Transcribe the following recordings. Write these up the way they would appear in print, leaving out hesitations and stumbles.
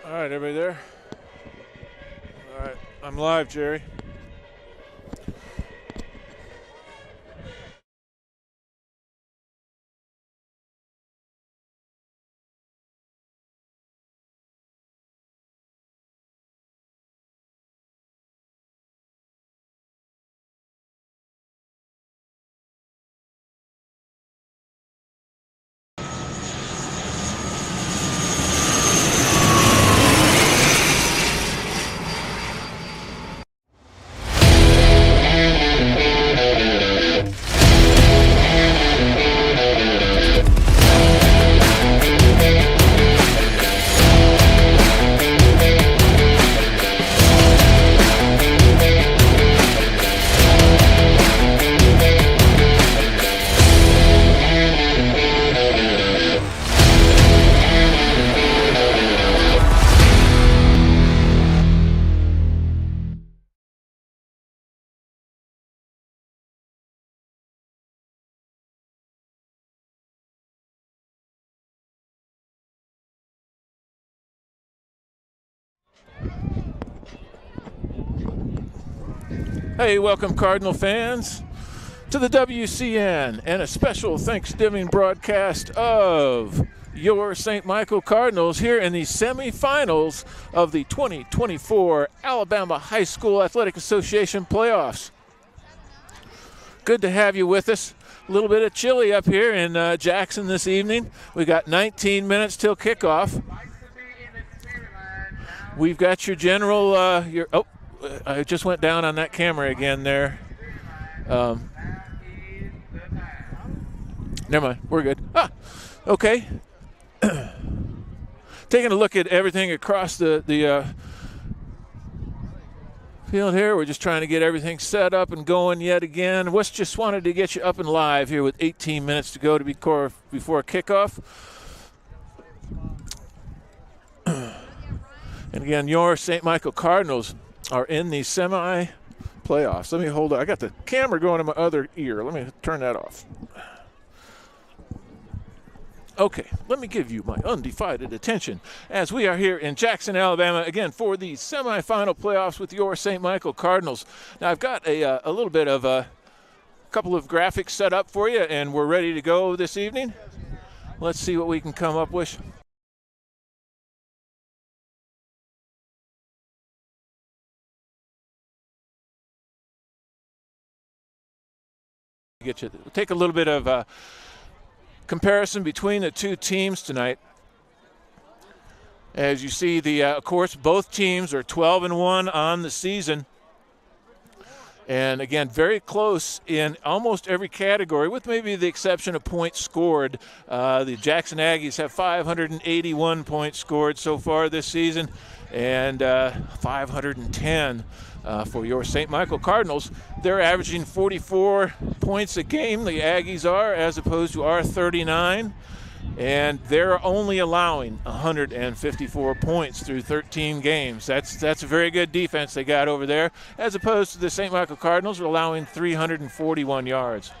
All right, everybody there? All right, I'm live, Jerry. Hey, welcome Cardinal fans to the WCN and a special Thanksgiving broadcast of your St. Michael Cardinals here in the semifinals of the 2024 Alabama High School Athletic Association playoffs. Good to have you with us. A little bit of chilly up here in Jackson this evening. We got 19 minutes till kickoff. We've got your general, I just went down on that camera again there. Never mind, we're good. Okay. Taking a look at everything across the field here. We're just trying to get everything set up and going yet again. Wes just wanted to get you up and live here with 18 minutes to go to before kickoff. And again, your St. Michael Cardinals are in the semi-playoffs. Let me hold on. I got the camera going in my other ear. Let me turn that off. Okay, let me give you my undivided attention as we are here in Jackson, Alabama, again, for the semifinal playoffs with your St. Michael Cardinals. Now, I've got a little bit of a couple of graphics set up for you, and we're ready to go this evening. Let's see what we can come up with. Take a little bit of comparison between the two teams tonight. As you see, of course, both teams are 12-1 on the season. And again, very close in almost every category, with maybe the exception of points scored. The Jackson Aggies have 581 points scored so far this season, and 510 for your St. Michael Cardinals. They're averaging 44 points a game, the Aggies are, as opposed to our 39. And they're only allowing 154 points through 13 games. That's a very good defense they got over there, as opposed to the St. Michael Cardinals are allowing 341 yards.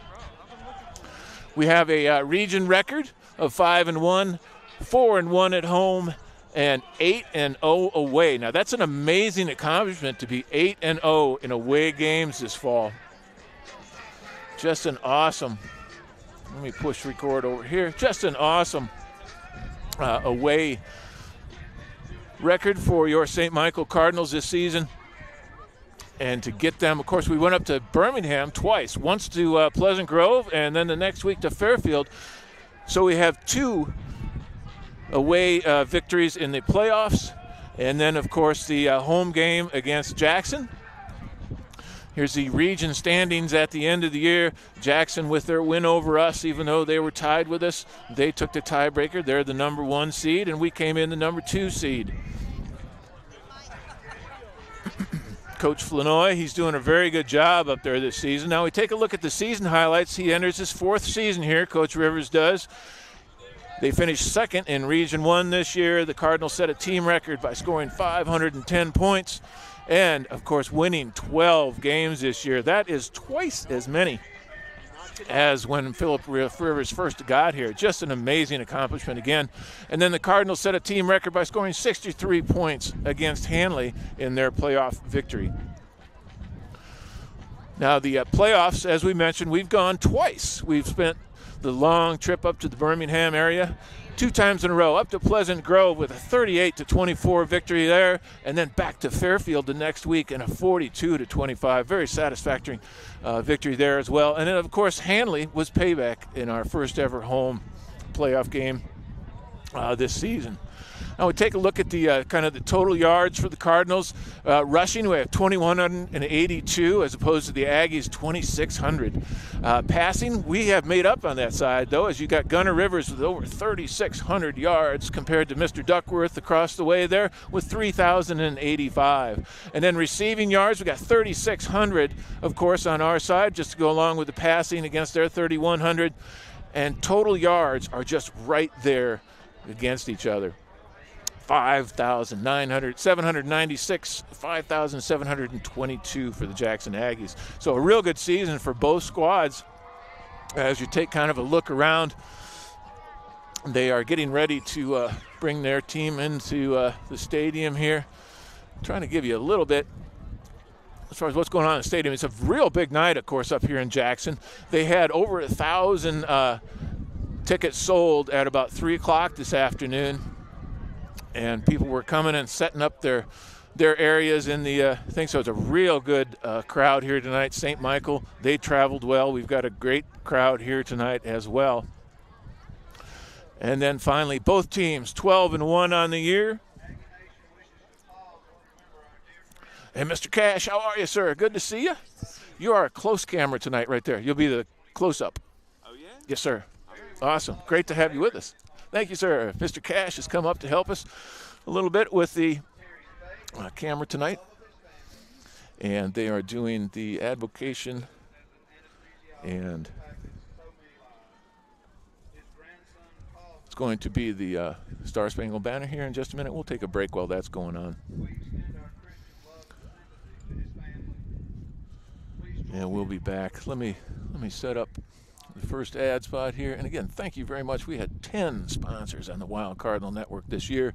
We have a region record of 5-1, 4-1 at home, and 8-0 away. Now that's an amazing accomplishment to be 8-0 in away games this fall. Just an awesome. Let me push record over here. Just an awesome away record for your St. Michael Cardinals this season. And to get them, of course, we went up to Birmingham twice. Once to Pleasant Grove and then the next week to Fairfield. So we have two away victories in the playoffs. And then, of course, the home game against Jackson. Here's the region standings at the end of the year. Jackson with their win over us, even though they were tied with us. They took the tiebreaker. They're the number 1 seed, and we came in the number 2 seed. Coach Flanoy, he's doing a very good job up there this season. Now we take a look at the season highlights. He enters his 4th season here, Coach Rivers does. They finished 2nd in Region 1 this year. The Cardinals set a team record by scoring 510 points. And, of course, winning 12 games this year. That is twice as many as when Philip Rivers first got here. Just an amazing accomplishment again. And then the Cardinals set a team record by scoring 63 points against Hanley in their playoff victory. Now the playoffs, as we mentioned, we've gone twice. We've spent the long trip up to the Birmingham area 2 times in a row, up to Pleasant Grove with a 38-24 victory there, and then back to Fairfield the next week in a 42-25. Very satisfactory victory there as well. And then, of course, Hanley was payback in our first ever home playoff game this season. Now we take a look at the kind of the total yards for the Cardinals. Rushing, we have 2,182 as opposed to the Aggies 2,600. Passing, we have made up on that side though, as you got Gunnar Rivers with over 3,600 yards compared to Mr. Duckworth across the way there with 3,085. And then receiving yards, we got 3,600 of course on our side just to go along with the passing against their 3,100. And total yards are just right there against each other. 796, 5,722 for the Jackson Aggies. So a real good season for both squads. As you take kind of a look around, they are getting ready to bring their team into the stadium here. I'm trying to give you a little bit as far as what's going on in the stadium. It's a real big night, of course, up here in Jackson. They had over 1,000 tickets sold at about 3 o'clock this afternoon. And people were coming and setting up their areas in the thing. So it's a real good crowd here tonight. St. Michael, they traveled well. We've got a great crowd here tonight as well. And then finally, both teams 12-1 on the year. And Mr. Cash, how are you, sir? Good to see you. You are a close camera tonight right there. You'll be the close-up. Oh, yeah? Yes, sir. Awesome. Great to have you with us. Thank you, sir. Mr. Cash has come up to help us a little bit with the camera tonight. And they are doing the advocation and it's going to be the Star Spangled Banner here in just a minute. We'll take a break while that's going on. And we'll be back. Let me set up the first ad spot here. And again, thank you very much. We had 10 sponsors on the Wild Cardinal Network this year.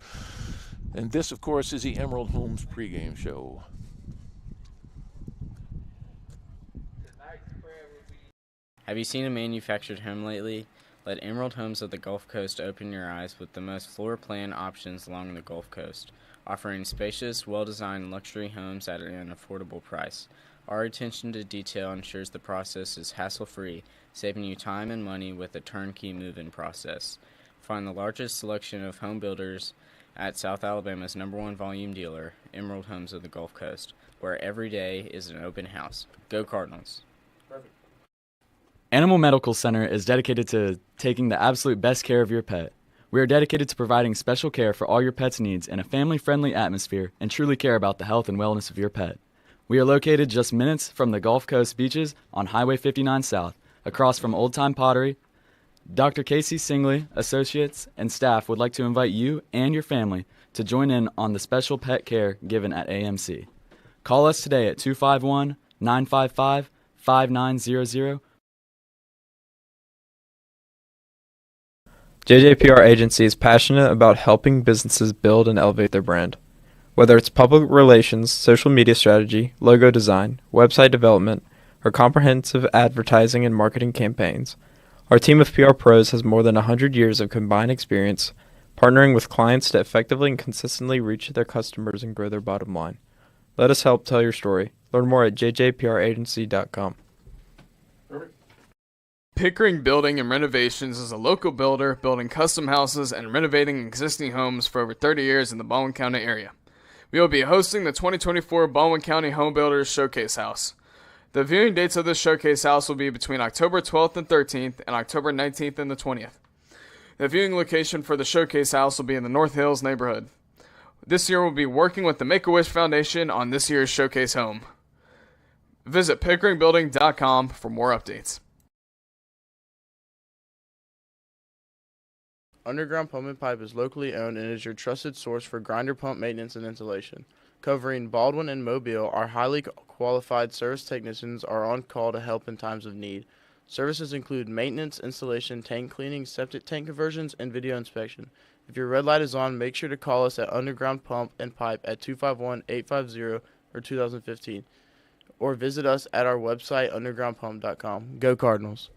And this, of course, is the Emerald Homes pregame show. Have you seen a manufactured home lately? Let Emerald Homes of the Gulf Coast open your eyes with the most floor plan options along the Gulf Coast, offering spacious, well-designed luxury homes at an affordable price. Our attention to detail ensures the process is hassle-free, saving you time and money with a turnkey move-in process. Find the largest selection of home builders at South Alabama's #1 volume dealer, Emerald Homes of the Gulf Coast, where every day is an open house. Go Cardinals. Perfect. Animal Medical Center is dedicated to taking the absolute best care of your pet. We are dedicated to providing special care for all your pet's needs in a family-friendly atmosphere and truly care about the health and wellness of your pet. We are located just minutes from the Gulf Coast beaches on Highway 59 South, across from Old Time Pottery. Dr. Casey Singley, associates, and staff would like to invite you and your family to join in on the special pet care given at AMC. Call us today at 251-955-5900. JJPR Agency is passionate about helping businesses build and elevate their brand. Whether it's public relations, social media strategy, logo design, website development, or comprehensive advertising and marketing campaigns, our team of PR pros has more than 100 years of combined experience partnering with clients to effectively and consistently reach their customers and grow their bottom line. Let us help tell your story. Learn more at jjpragency.com. Pickering Building and Renovations is a local builder building custom houses and renovating existing homes for over 30 years in the Baldwin County area. We will be hosting the 2024 Baldwin County Home Builders Showcase House. The viewing dates of this showcase house will be between October 12th and 13th and October 19th and the 20th. The viewing location for the showcase house will be in the North Hills neighborhood. This year we'll be working with the Make-A-Wish Foundation on this year's showcase home. Visit pickeringbuilding.com for more updates. Underground Pump and Pipe is locally owned and is your trusted source for grinder pump maintenance and installation. Covering Baldwin and Mobile, our highly qualified service technicians are on call to help in times of need. Services include maintenance, installation, tank cleaning, septic tank conversions, and video inspection. If your red light is on, make sure to call us at Underground Pump and Pipe at 251-850 or 2015, or visit us at our website, undergroundpump.com. Go Cardinals.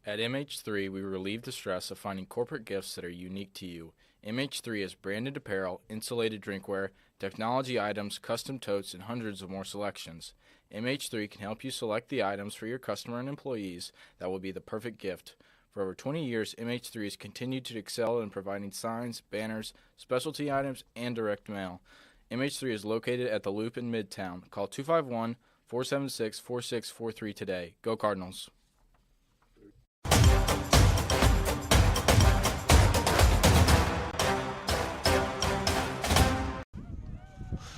At MH3, we relieve the stress of finding corporate gifts that are unique to you. MH3 has branded apparel, insulated drinkware, technology items, custom totes, and hundreds of more selections. MH3 can help you select the items for your customer and employees that will be the perfect gift. For over 20 years, MH3 has continued to excel in providing signs, banners, specialty items, and direct mail. MH3 is located at the Loop in Midtown. Call 251-476-4643 today. Go Cardinals.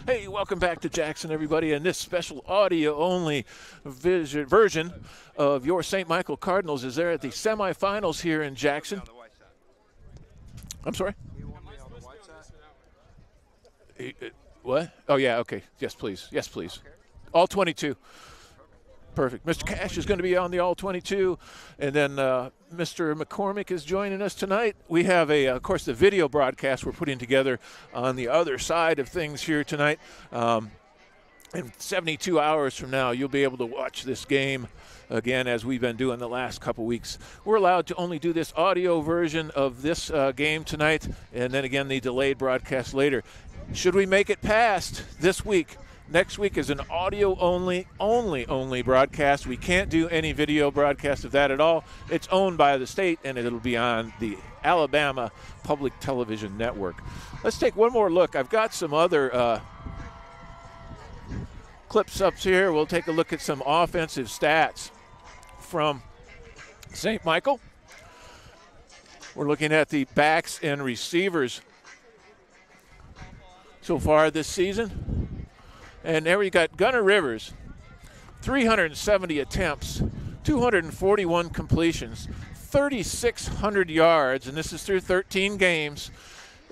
Hey, welcome back to Jackson, everybody, and this special audio-only version of your St. Michael Cardinals is there at the semifinals here in Jackson. I'm sorry? What? Oh, yeah, okay. Yes, please. Yes, please. All 22. Perfect. Mr. Cash is going to be on the All-22, and then Mr. McCormick is joining us tonight. We have, of course, the video broadcast we're putting together on the other side of things here tonight. In 72 hours from now, you'll be able to watch this game again, as we've been doing the last couple weeks. We're allowed to only do this audio version of this game tonight, and then again the delayed broadcast later. Should we make it past this week, next week is an audio-only broadcast. We can't do any video broadcast of that at all. It's owned by the state, and it'll be on the Alabama Public Television Network. Let's take one more look. I've got some other clips up here. We'll take a look at some offensive stats from St. Michael. We're looking at the backs and receivers so far this season. And there we got Gunnar Rivers, 370 attempts, 241 completions, 3,600 yards, and this is through 13 games.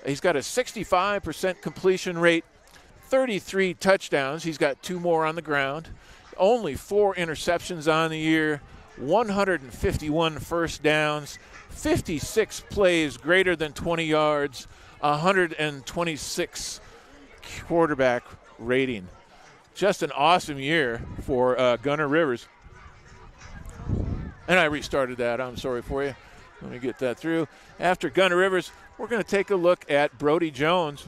He's got a 65% completion rate, 33 touchdowns. He's got 2 more on the ground, only 4 interceptions on the year, 151 first downs, 56 plays greater than 20 yards, 126 quarterback rating. Just an awesome year for Gunnar Rivers. And I restarted that. I'm sorry for you. Let me get that through. After Gunnar Rivers, we're going to take a look at Brody Jones.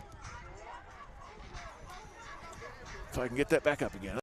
If I can get that back up again.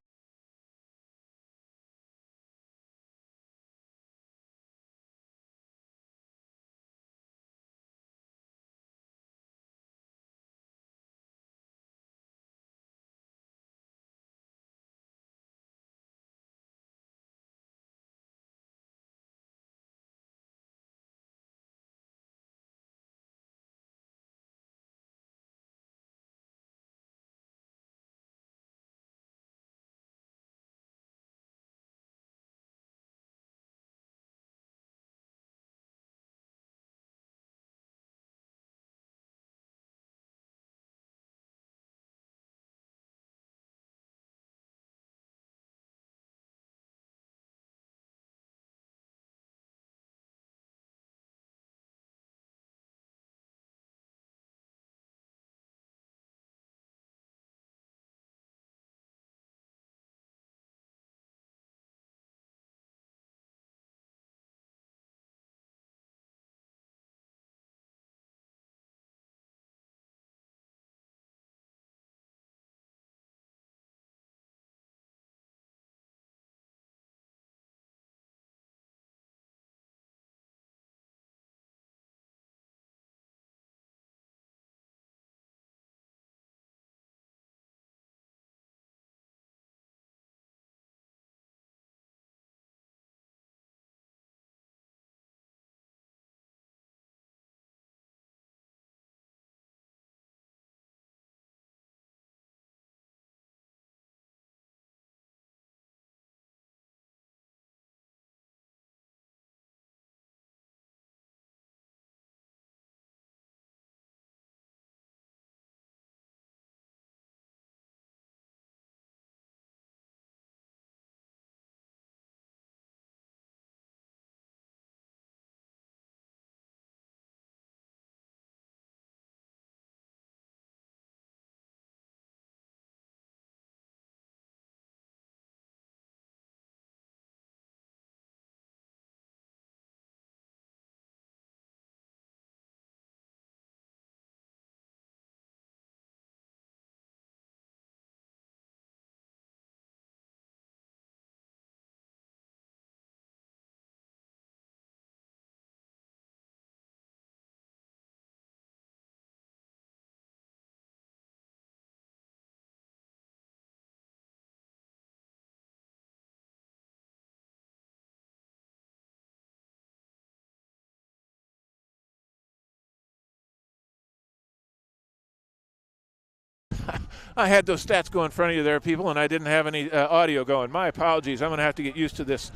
I had those stats go in front of you there, people, and I didn't have any audio going. My apologies. I'm going to have to get used to this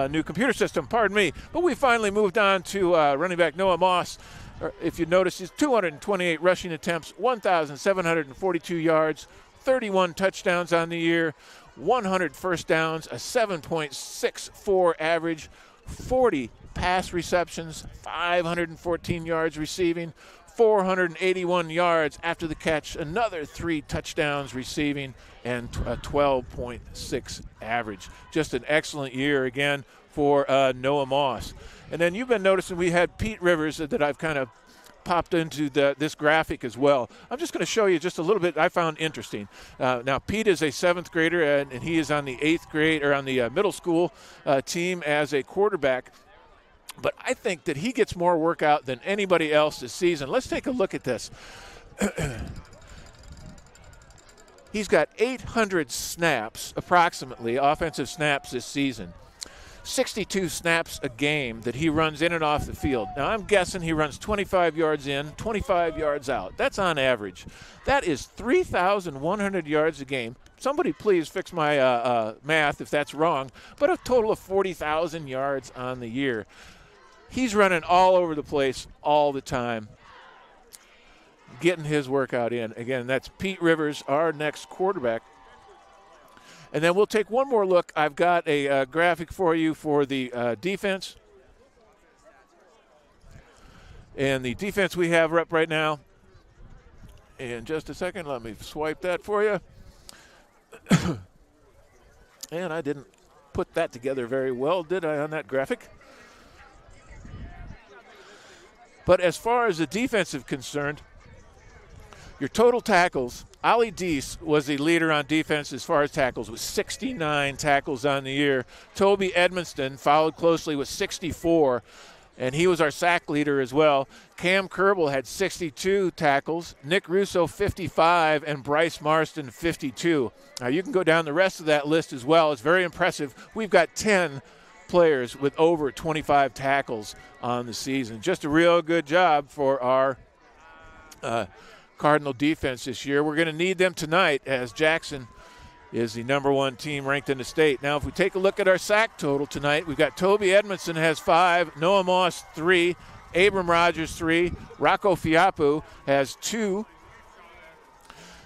new computer system. Pardon me. But we finally moved on to running back Noah Moss. If you notice, he's 228 rushing attempts, 1,742 yards, 31 touchdowns on the year, 100 first downs, a 7.64 average, 40 pass receptions, 514 yards receiving, 481 yards after the catch, another 3 touchdowns receiving, and a 12.6 average. Just an excellent year again for Noah Moss. And then you've been noticing we had Pete Rivers that I've kind of popped into this graphic as well. I'm just going to show you just a little bit I found interesting. Now, Pete is a 7th grader, and he is on the 8th grade, or on the middle school team as a quarterback. But I think that he gets more workout than anybody else this season. Let's take a look at this. He's got 800 snaps, approximately, offensive snaps this season. 62 snaps a game that he runs in and off the field. Now, I'm guessing he runs 25 yards in, 25 yards out. That's on average. That is 3,100 yards a game. Somebody please fix my math if that's wrong, but a total of 40,000 yards on the year. He's running all over the place all the time, getting his workout in. Again, that's Pete Rivers, our next quarterback. And then we'll take one more look. I've got a graphic for you for the defense. And the defense we have up right now. In just a second, let me swipe that for you. And I didn't put that together very well, did I, on that graphic? But as far as the defense is concerned, your total tackles, Ali Deese was the leader on defense as far as tackles with 69 tackles on the year. Toby Edmonston followed closely with 64, and he was our sack leader as well. Cam Kerbel had 62 tackles, Nick Russo 55, and Bryce Marston 52. Now you can go down the rest of that list as well. It's very impressive. We've got 10 players with over 25 tackles on the season. Just a real good job for our Cardinal defense this year. We're going to need them tonight as Jackson is the #1 team ranked in the state. Now, if we take a look at our sack total tonight, we've got Toby Edmondson has 5, Noah Moss 3, Abram Rogers 3, Rocco Fiapu has 2.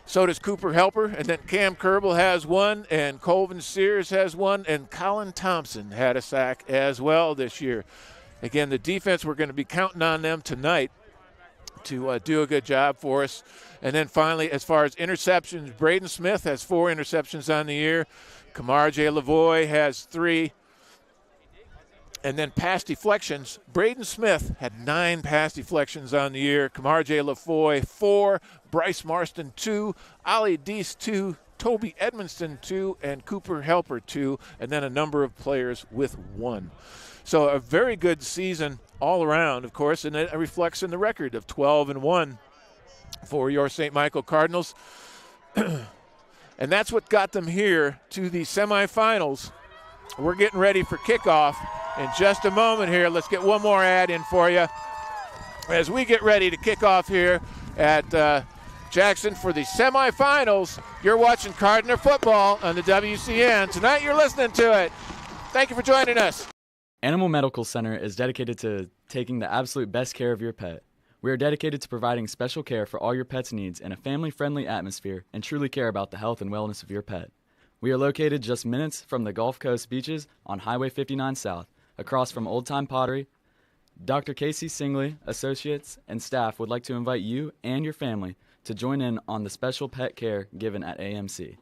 So does Cooper Helper, and then Cam Kerbel has 1, and Colvin Sears has 1, and Colin Thompson had a sack as well this year. Again, the defense, we're going to be counting on them tonight to do a good job for us. And then finally, as far as interceptions, Braden Smith has 4 interceptions on the year. Kamar J. Lavoie has 3. And then pass deflections, Braden Smith had 9 pass deflections on the year. Kamar J. Lavoie 4, Bryce Marston 2, Ali Deese 2, Toby Edmonston 2, and Cooper Helper 2, and then a number of players with 1. So a very good season all around, of course, and it reflects in the record of 12-1 for your St. Michael Cardinals. And that's what got them here to the semifinals. We're getting ready for kickoff in just a moment here. Let's get one more ad in for you as we get ready to kick off here at Jackson for the semifinals. You're watching Cardinal football on the WCN. Tonight you're listening to it. Thank you for joining us. Animal Medical Center is dedicated to taking the absolute best care of your pet. We are dedicated to providing special care for all your pet's needs in a family-friendly atmosphere and truly care about the health and wellness of your pet. We are located just minutes from the Gulf Coast beaches on Highway 59 South, across from Old Time Pottery. Dr. Casey Singley, associates, and staff would like to invite you and your family to join in on the special pet care given at AMC.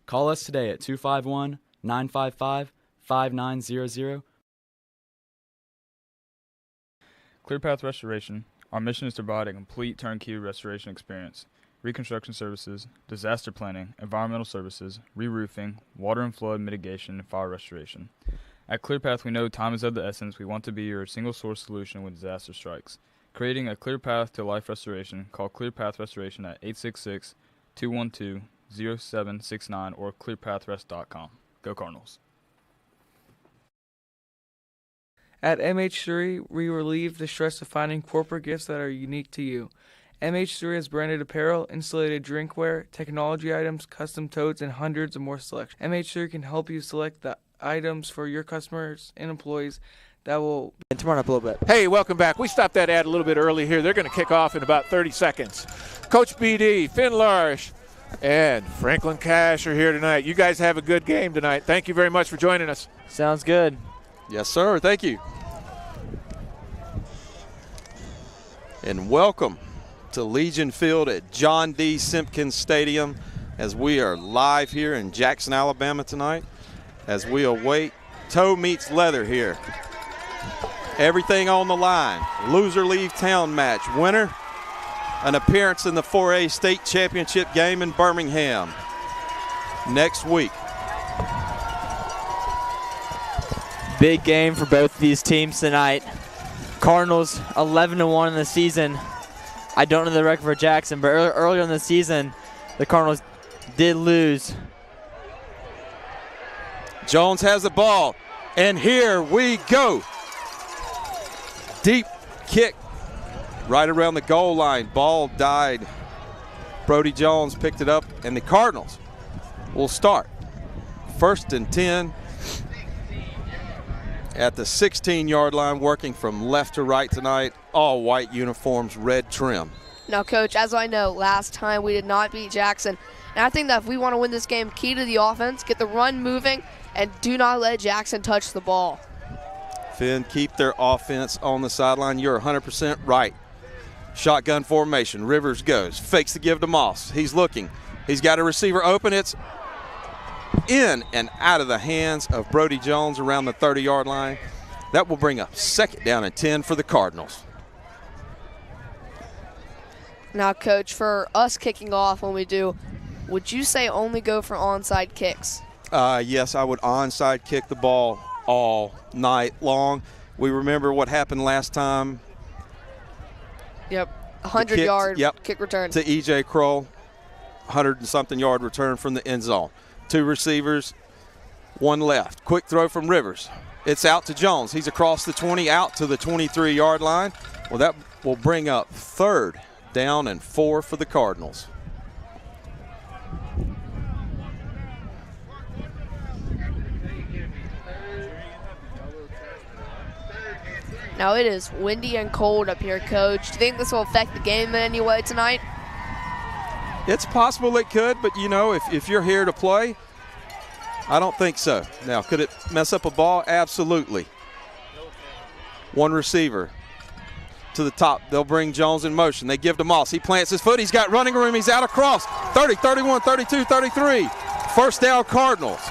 Call us today at 251-955-5900. ClearPath Restoration. Our mission is to provide a complete turnkey restoration experience. Reconstruction services, disaster planning, environmental services, re-roofing, water and flood mitigation, and fire restoration. At ClearPath, we know time is of the essence. We want to be your single source solution when disaster strikes. Creating a clear path to life restoration, call ClearPath Restoration at 866-212-0769 or clearpathrest.com. Go Cardinals. At MH3, we relieve the stress of finding corporate gifts that are unique to you. MH3 has branded apparel, insulated drinkware, technology items, custom totes, and hundreds of more selections. MH3 can help you select the items for your customers and employees that will... And turn up a little bit. Hey, welcome back. We stopped that ad a little bit early here. They're going to kick off in about 30 seconds. Coach BD, Finn Larsh, and Franklin Cash are here tonight. You guys have a good game tonight. Thank you very much for joining us. Sounds good. Yes, sir. Thank you. And welcome to Legion Field at John D. Simpkins Stadium as we are live here in Jackson, Alabama tonight as we await toe meets leather here. Everything on the line. Loser leave town match. Winner, an appearance in the 4A state championship game in Birmingham next week. Big game for both of these teams tonight. Cardinals 11-1 in the season. I don't know the record for Jackson, but earlier in the season, the Cardinals did lose. Jones has the ball, and here we go. Deep kick right around the goal line. Ball died. Brody Jones picked it up, and the Cardinals will start 1st and 10 at the 16-yard line, working from left to right tonight. All white uniforms, red trim. Now, Coach, as I know, last time we did not beat Jackson. And I think that if we want to win this game, key to the offense, get the run moving, and do not let Jackson touch the ball. Finn, keep their offense on the sideline. You're 100% right. Shotgun formation. Rivers goes. Fakes the give to Moss. He's looking. He's got a receiver open. It's in and out of the hands of Brody Jones around the 30-yard line. That will bring up 2nd down and 10 for the Cardinals. Now, Coach, for us kicking off when we do, would you say only go for onside kicks? Yes, I would onside kick the ball all night long. We remember what happened last time. Yep, 100-yard kick return. To E.J. Kroll, 100-and-something yard return from the end zone. 2 receivers, 1 left. Quick throw from Rivers. It's out to Jones. He's across the 20, out to the 23-yard line. Well, that will bring up 3rd down and 4 for the Cardinals. Now, it is windy and cold up here, Coach. Do you think this will affect the game in any way tonight? It's possible it could, but, you know, if you're here to play, I don't think so. Now, could it mess up a ball? Absolutely. 1 receiver to the top. They'll bring Jones in motion. They give to Moss. He plants his foot. He's got running room. He's out across. 30, 31, 32, 33. 1st down, Cardinals.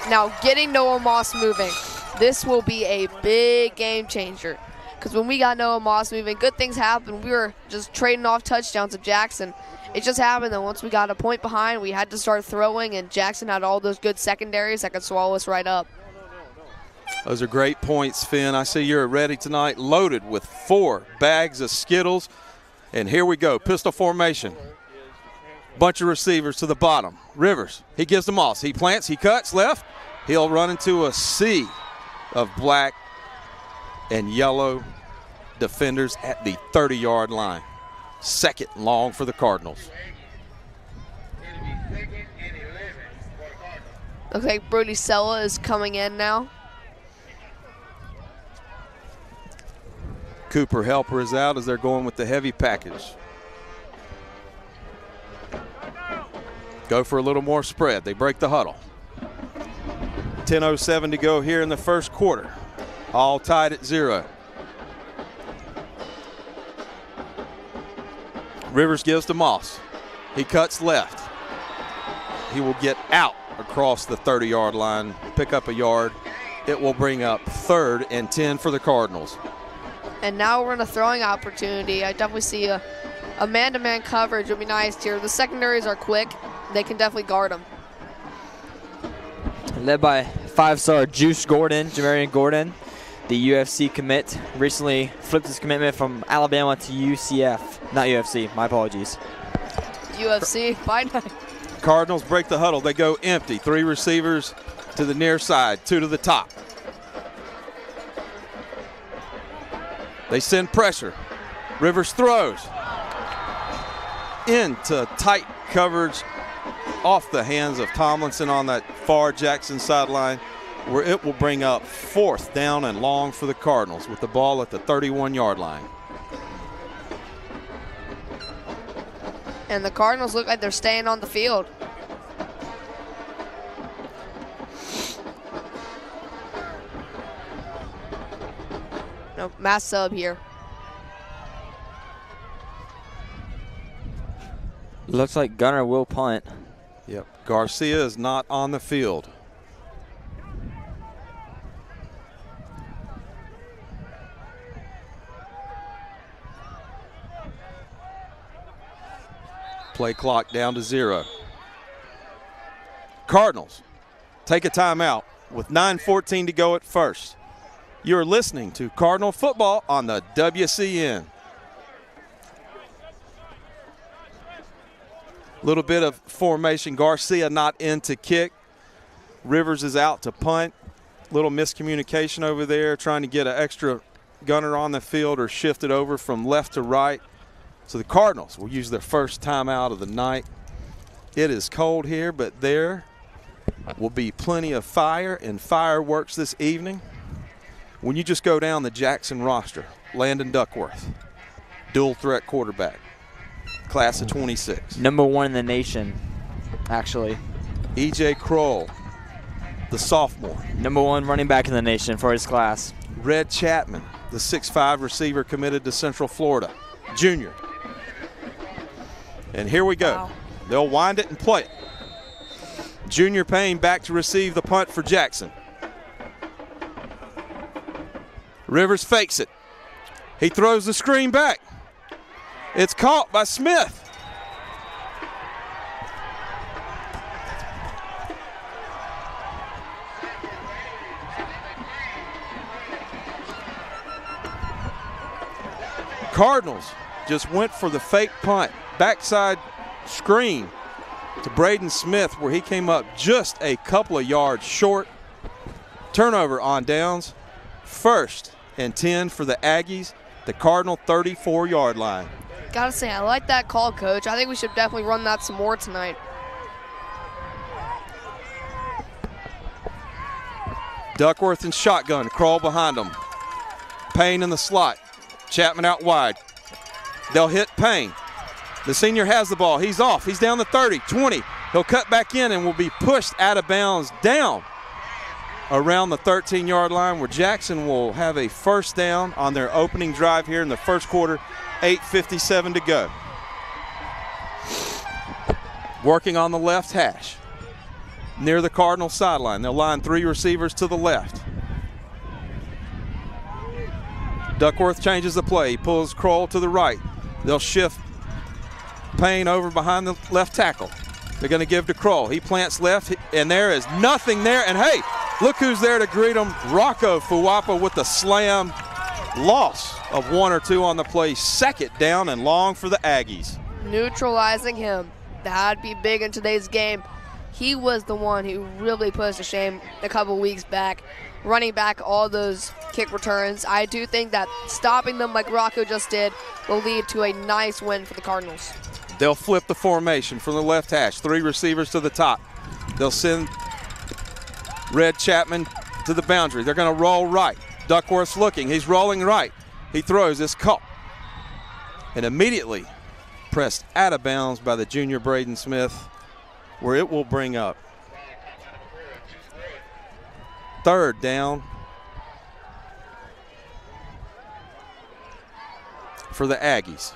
Now, getting Noah Moss moving. This will be a big game changer. Because when we got Noah Moss moving, good things happened. We were just trading off touchdowns of Jackson. It just happened that once we got a point behind, we had to start throwing, and Jackson had all those good secondaries that could swallow us right up. Those are great points, Finn. I see you're ready tonight, loaded with 4 bags of Skittles. And here we go, pistol formation. Bunch of receivers to the bottom. Rivers, he gives to Moss. He plants, he cuts left. He'll run into a sea of black and yellow defenders at the 30-yard line. 2nd and long for the Cardinals. Looks like Brody Sella is coming in now. Cooper Helper is out as they're going with the heavy package. Go for a little more spread. They break the huddle. 10:07 to go here in the 1st quarter. All tied at 0. Rivers gives to Moss. He cuts left. He will get out across the 30-yard line, pick up a yard. It will bring up 3rd and 10 for the Cardinals. And now we're in a throwing opportunity. I definitely see a man-to-man coverage would be nice here. The secondaries are quick. They can definitely guard them. Led by 5-star Juice Gordon, Jamarian Gordon, the UFC commit. Recently flipped his commitment from Alabama to UCF. Not UFC, my apologies. UFC, fine. Cardinals break the huddle. They go empty. 3 receivers to the near side, 2 to the top. They send pressure. Rivers throws. into tight coverage off the hands of Tomlinson on that far Jackson sideline, where it will bring up 4th down and long for the Cardinals with the ball at the 31-yard line. And the Cardinals look like they're staying on the field. No, mass sub here. Looks like Gunner will punt. Yep, Garcia is not on the field. Play clock down to 0. Cardinals take a timeout with 9:14 to go at first. You're listening to Cardinal football on the WCN. Little bit of formation. Garcia not in to kick. Rivers is out to punt. Little miscommunication over there, trying to get an extra gunner on the field or shift it over from left to right. So the Cardinals will use their first timeout of the night. It is cold here, but there will be plenty of fire and fireworks this evening. When you just go down the Jackson roster, Landon Duckworth, dual threat quarterback, class of 26. Number 1 in the nation, actually. E.J. Kroll, the sophomore. Number 1 running back in the nation for his class. Red Chapman, the 6'5" receiver committed to Central Florida, junior. And here we go. Wow. They'll wind it and play it. Junior Payne back to receive the punt for Jackson. Rivers fakes it. He throws the screen back. It's caught by Smith. Cardinals just went for the fake punt. Backside screen to Braden Smith, where he came up just a couple of yards short. Turnover on downs. 1st and 10 for the Aggies, the Cardinal 34-yard line. Gotta say, I like that call, Coach. I think we should definitely run that some more tonight. Duckworth and shotgun, Crawl behind them. Payne in the slot. Chapman out wide. They'll hit Payne. The senior has the ball. He's off. He's down the 30, 20. He'll cut back in and will be pushed out of bounds down around the 13-yard line, where Jackson will have a first down on their opening drive here in the first quarter. 8:57 to go. Working on the left hash near the Cardinal sideline. They'll line 3 receivers to the left. Duckworth changes the play. He pulls Kroll to the right. They'll shift Payne over behind the left tackle. They're going to give to Kroll. He plants left, and there is nothing there. And hey, look who's there to greet him. Rocco Fuapa with the slam. Loss of 1 or 2 on the play. 2nd down and long for the Aggies. Neutralizing him. That'd be big in today's game. He was the one who really put us to shame a couple weeks back, running back all those kick returns. I do think that stopping them like Rocco just did will lead to a nice win for the Cardinals. They'll flip the formation from the left hash. 3 receivers to the top. They'll send Red Chapman to the boundary. They're going to roll right. Duckworth's looking. He's rolling right. He throws. It's caught. And immediately pressed out of bounds by the junior Braden Smith, where it will bring up 3rd down for the Aggies.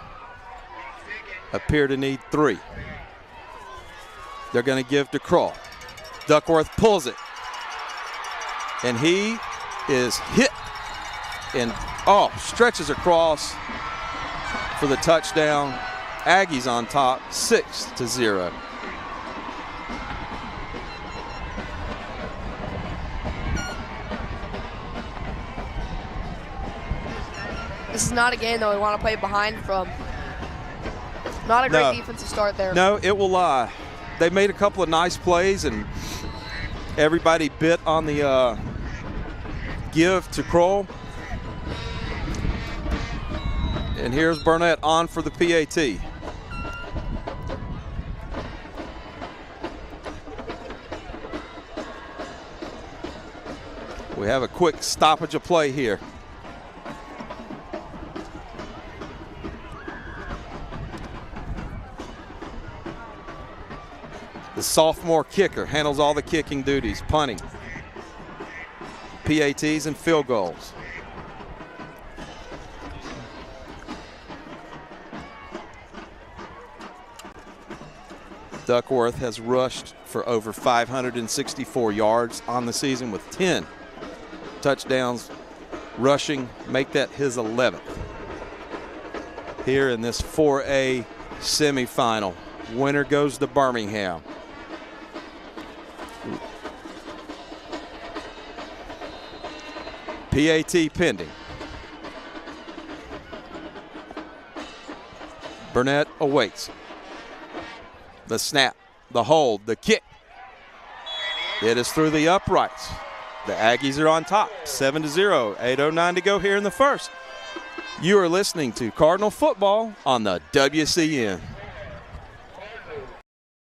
Appear to need 3. They're going to give to Kroll. Duckworth pulls it. And he is hit and stretches across for the touchdown. Aggies on top, 6-0. This is not a game that we want to play behind from. Not a great defensive start there. No, it will. They made a couple of nice plays, and everybody bit on the give to Kroll. And here's Burnett on for the PAT. We have a quick stoppage of play here. The sophomore kicker handles all the kicking duties, punting, PATs, and field goals. Duckworth has rushed for over 564 yards on the season with 10 touchdowns rushing, make that his 11th. Here in this 4A semifinal, winner goes to Birmingham. PAT pending. Burnett awaits. The snap, the hold, the kick. It is through the uprights. The Aggies are on top, 7-0, 8:09 to go here in the first. You are listening to Cardinal football on the WCN.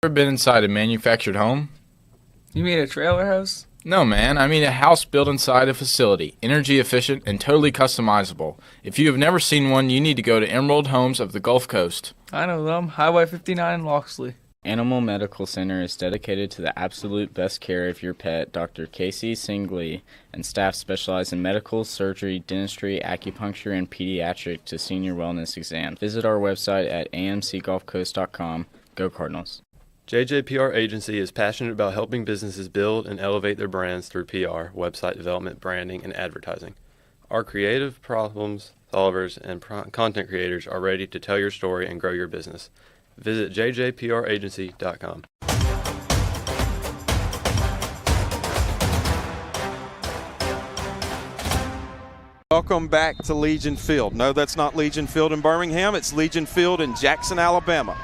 Ever been inside a manufactured home? You mean a trailer house? No, man. I mean a house built inside a facility, energy efficient and totally customizable. If you have never seen one, you need to go to Emerald Homes of the Gulf Coast. I know them. Highway 59 in Loxley. Animal Medical Center is dedicated to the absolute best care of your pet. Dr. Casey Singley and staff specialize in medical, surgery, dentistry, acupuncture, and pediatric to senior wellness exams. Visit our website at amcgolfcoast.com. Go Cardinals. JJPR Agency is passionate about helping businesses build and elevate their brands through PR, website development, branding, and advertising. Our creative problem solvers and content creators are ready to tell your story and grow your business. Visit jjpragency.com. Welcome back to Legion Field. No, that's not Legion Field in Birmingham. It's Legion Field in Jackson, Alabama.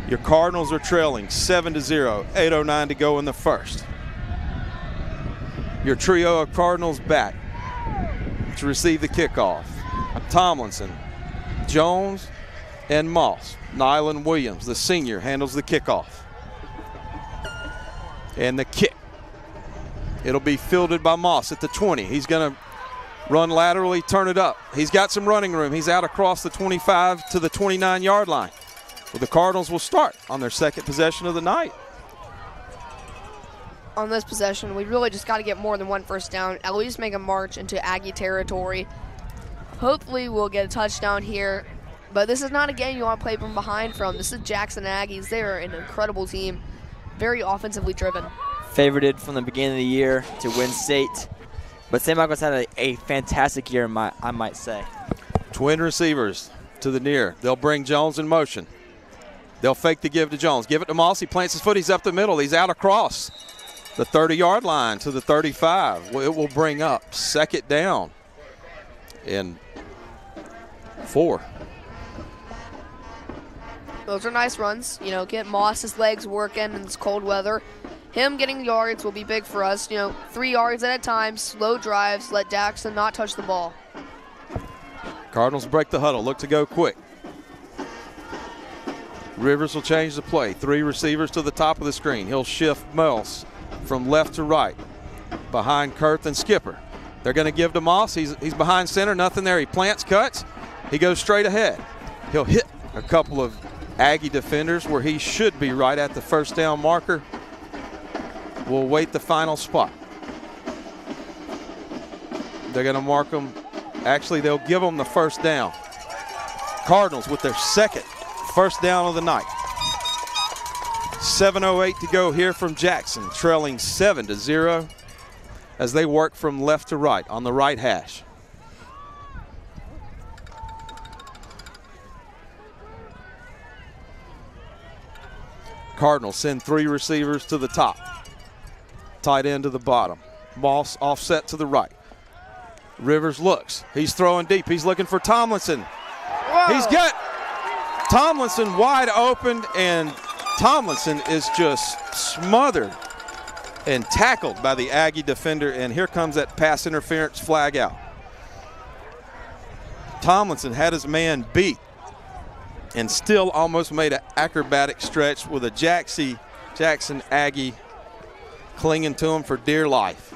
Your Cardinals are trailing 7-0, 8:09 to go in the first. Your trio of Cardinals back to receive the kickoff. Tomlinson, Jones, and Moss. Nylan Williams, the senior, handles the kickoff. And the kick. It'll be fielded by Moss at the 20. He's going to run laterally, turn it up. He's got some running room. He's out across the 25 to the 29-yard line. Well, the Cardinals will start on their second possession of the night. On this possession, we really just got to get more than one first down, at least make a march into Aggie territory. Hopefully we'll get a touchdown here, but this is not a game you want to play from behind from. This is Jackson Aggies. They are an incredible team, very offensively driven. Favorited from the beginning of the year to win state, but St. Michael's had a fantastic year, I might say. Twin receivers to the near. They'll bring Jones in motion. They'll fake the give to Jones. Give it to Moss. He plants his foot. He's up the middle. He's out across the 30-yard line to the 35. Well, it will bring up second down and 4. Those are nice runs. You know, get Moss's legs working in this cold weather. Him getting yards will be big for us. You know, 3 yards at a time, slow drives, let Jackson not touch the ball. Cardinals break the huddle. Look to go quick. Rivers will change the play. 3 receivers to the top of the screen. He'll shift Mills from left to right behind Kurth and Skipper. They're going to give to Moss. He's behind center. Nothing there. He plants, cuts. He goes straight ahead. He'll hit a couple of Aggie defenders where he should be right at the first down marker. We'll wait the final spot. They're going to mark him. Actually, they'll give him the first down. Cardinals with their second first down of the night. 7:08 to go here from Jackson, trailing 7-0 as they work from left to right on the right hash. Cardinals send 3 receivers to the top. Tight end to the bottom. Moss offset to the right. Rivers looks. He's throwing deep. He's looking for Tomlinson. Whoa. He's got Tomlinson wide open, and Tomlinson is just smothered and tackled by the Aggie defender, and here comes that pass interference flag out. Tomlinson had his man beat and still almost made an acrobatic stretch with a Jackson Aggie clinging to him for dear life.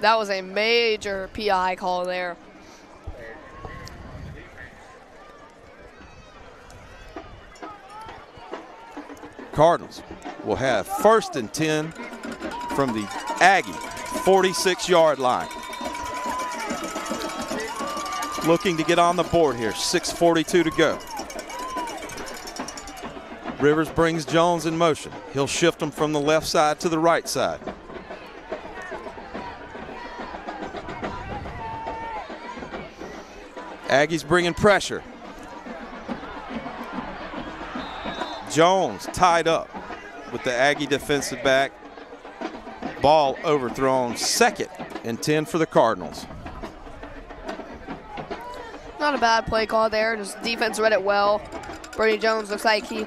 That was a major PI call there. Cardinals will have 1st and 10 from the Aggie 46-yard line. Looking to get on the board here, 6:42 to go. Rivers brings Jones in motion. He'll shift him from the left side to the right side. Aggies bringing pressure. Jones tied up with the Aggie defensive back. Ball overthrown, 2nd and 10 for the Cardinals. Not a bad play call there. Just defense read it well. Brady Jones looks like he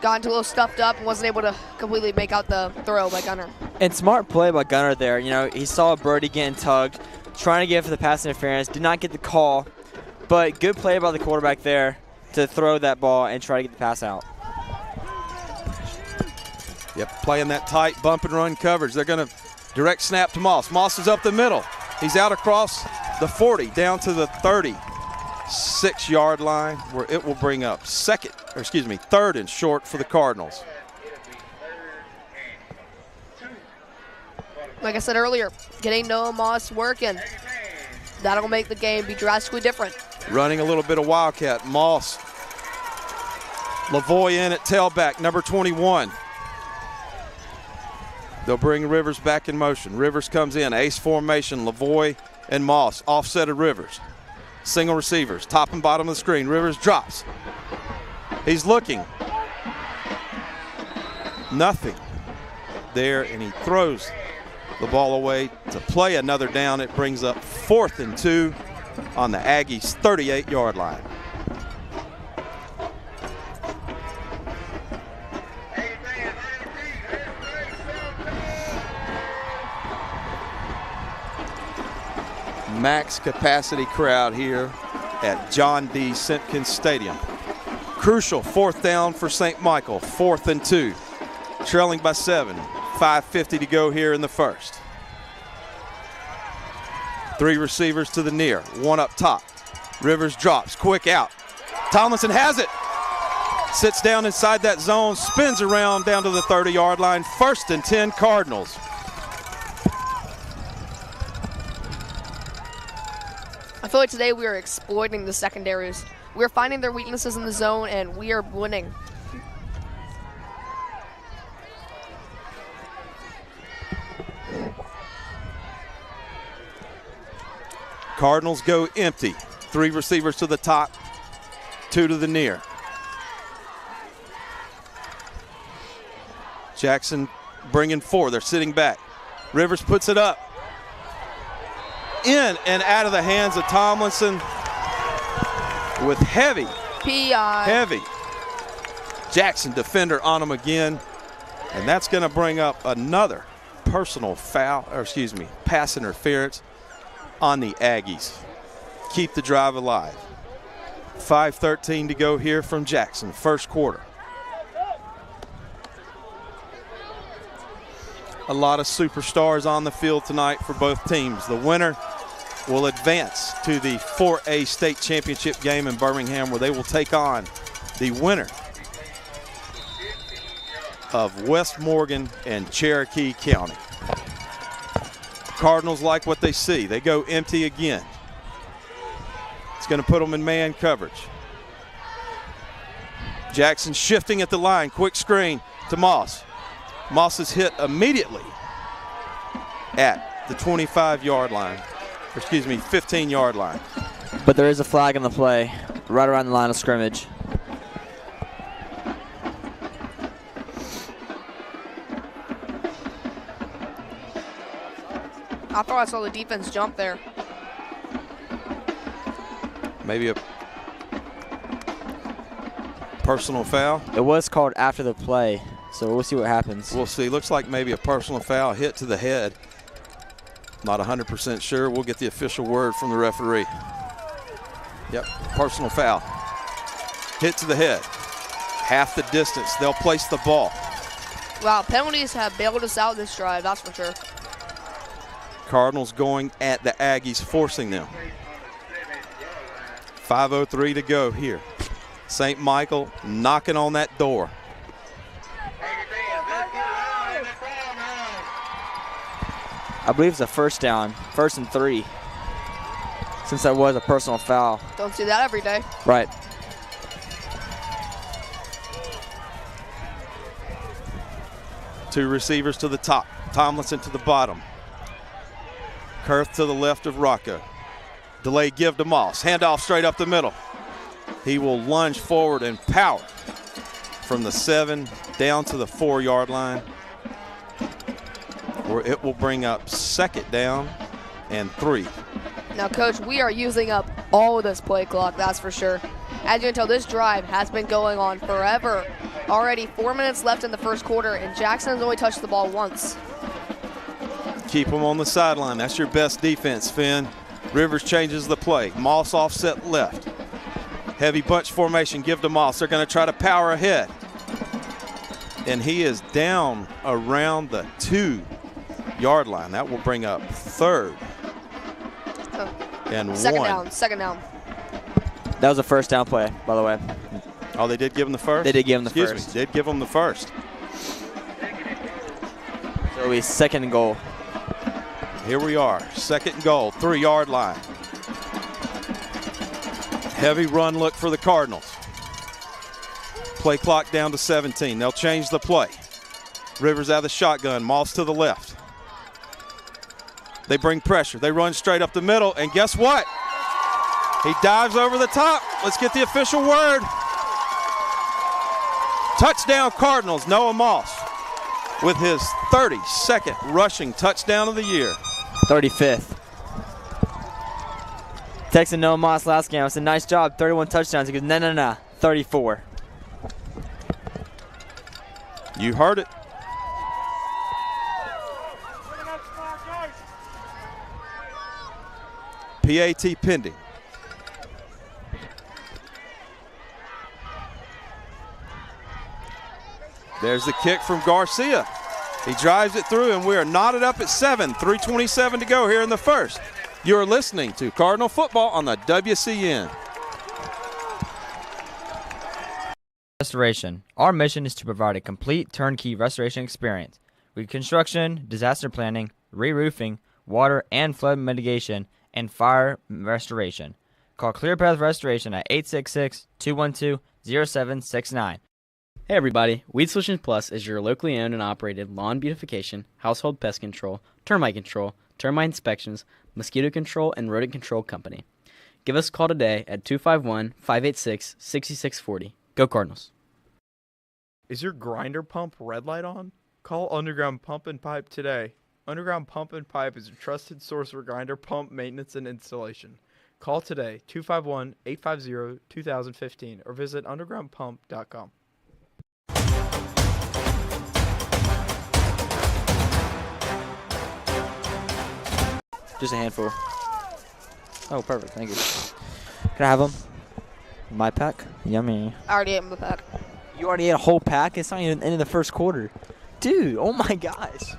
got into a little stuffed up and wasn't able to completely make out the throw by Gunner. And smart play by Gunner there. You know, he saw Brody getting tugged, trying to get for the pass interference, did not get the call, but good play by the quarterback there to throw that ball and try to get the pass out. Yep, playing that tight bump and run coverage. They're going to direct snap to Moss. Moss is up the middle. He's out across the 40 down to the 36-yard line where it will bring up 3rd and short for the Cardinals. Like I said earlier, getting Noah Moss working, that'll make the game be drastically different. Running a little bit of Wildcat. Moss. Lavoie in at tailback, number 21. They'll bring Rivers back in motion. Rivers comes in, ace formation, Lavoie and Moss, offset of Rivers. Single receivers, top and bottom of the screen. Rivers drops. He's looking. Nothing there, and he throws the ball away to play another down. It brings up 4th and 2 on the Aggies' 38-yard line. Max capacity crowd here at John D. Simpkins Stadium. Crucial 4th down for St. Michael, 4th and 2. Trailing by 7, 5:50 to go here in the first. 3 receivers to the near, 1 up top. Rivers drops, quick out. Tomlinson has it. Sits down inside that zone, spins around down to the 30-yard line. 1st and 10 Cardinals. I feel like today we are exploiting the secondaries. We're finding their weaknesses in the zone, and we are winning. Cardinals go empty. 3 receivers to the top, 2 to the near. Jackson bringing 4. They're sitting back. Rivers puts it up. In and out of the hands of Tomlinson with heavy. PI. Heavy. Jackson defender on him again. And that's going to bring up another personal foul, pass interference on the Aggies. Keep the drive alive. 5:13 to go here from Jackson, first quarter. A lot of superstars on the field tonight for both teams. The winner will advance to the 4A state championship game in Birmingham, where they will take on the winner of West Morgan and Cherokee County. Cardinals like what they see. They go empty again. It's going to put them in man coverage. Jackson shifting at the line. Quick screen to Moss. Moss is hit immediately at the 25-yard line. 15-yard line. But there is a flag on the play right around the line of scrimmage. I thought I saw the defense jump there. Maybe a personal foul. It was called after the play, so we'll see what happens. We'll see. Looks like maybe a personal foul, hit to the head. Not 100% sure. We'll get the official word from the referee. Yep, personal foul. Hit to the head. Half the distance. They'll place the ball. Wow, penalties have bailed us out this drive, that's for sure. Cardinals going at the Aggies, forcing them. 5:03 to go here. St. Michael knocking on that door. I believe it's a first down, 1st and 3, since that was a personal foul. Don't see that every day. Right. Two receivers to the top. Tomlinson to the bottom. Kurth to the left of Rocco. Delay give to Moss. Handoff straight up the middle. He will lunge forward and power from the 7 down to the 4-yard line, where it will bring up 2nd down and 3. Now, Coach, we are using up all of this play clock, that's for sure. As you can tell, this drive has been going on forever. Already 4 minutes left in the first quarter, and Jackson has only touched the ball once. Keep them on the sideline. That's your best defense, Finn. Rivers changes the play. Moss offset left. Heavy bunch formation, give to Moss. They're going to try to power ahead. And he is down around the 2-yard line. That will bring up 3rd and 1. Second down. That was a first down play, by the way. Oh, they did give him the first? They did give him the Excuse first. me, did give him the first. So it'll be 2nd and goal. Here we are, 2nd and goal, 3-yard line. Heavy run look for the Cardinals. Play clock down to 17. They'll change the play. Rivers out of the shotgun, Moss to the left. They bring pressure. They run straight up the middle, and guess what? He dives over the top. Let's get the official word. Touchdown Cardinals, Noah Moss with his 32nd rushing touchdown of the year. 35th. Texting Noah Moss last game. I said, nice job, 31 touchdowns. He goes, no, 34. You heard it. PAT pending. There's the kick from Garcia. He drives it through, and we are knotted up at 7. 3:27 to go here in the first. You're listening to Cardinal Football on the WCN. Restoration. Our mission is to provide a complete turnkey restoration experience with construction, disaster planning, re-roofing, water and flood mitigation, and fire restoration. Call ClearPath Restoration at 866-212-0769. Hey everybody, Weed Solutions Plus is your locally owned and operated lawn beautification, household pest control, termite inspections, mosquito control, and rodent control company. Give us a call today at 251-586-6640. Go Cardinals. Is your grinder pump red light on? Call Underground Pump and Pipe today. Underground Pump and Pipe is a trusted source for grinder pump maintenance and installation. Call today, 251-850-2015, or visit undergroundpump.com. Just a handful. Oh, perfect. Thank you. Can I have them? My pack? Yummy. I already ate the pack. You already ate a whole pack? It's not even the end of the first quarter. Dude, oh my gosh.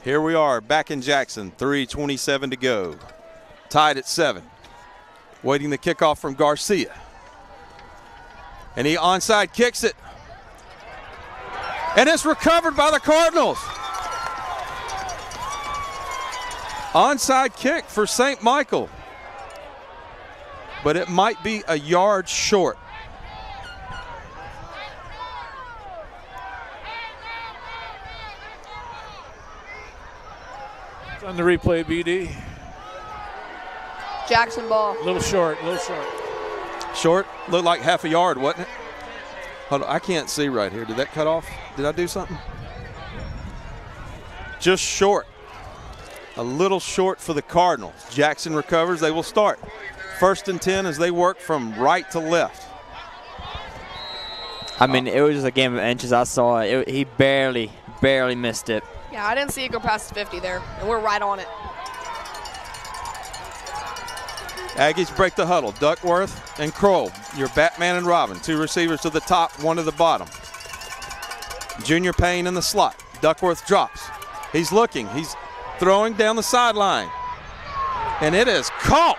Here we are back in Jackson, 3:27 to go. Tied at 7. Waiting the kickoff from Garcia. And he onside kicks it. And it's recovered by the Cardinals. Onside kick for St. Michael. But it might be a yard short. It's on the replay, BD. Jackson ball. A little short. Short? Looked like half a yard, wasn't it? Hold on, I can't see right here. Did that cut off? Did I do something? Just short. A little short for the Cardinals. Jackson recovers. They will start. 1st and 10 as they work from right to left. I mean, it was just a game of inches. I saw it. He barely missed it. Yeah, I didn't see it go past 50 there, and we're right on it. Aggies break the huddle. Duckworth and Kroll, your Batman and Robin. 2 receivers to the top, 1 to the bottom. Junior Payne in the slot. Duckworth drops. He's looking. He's throwing down the sideline. And it is caught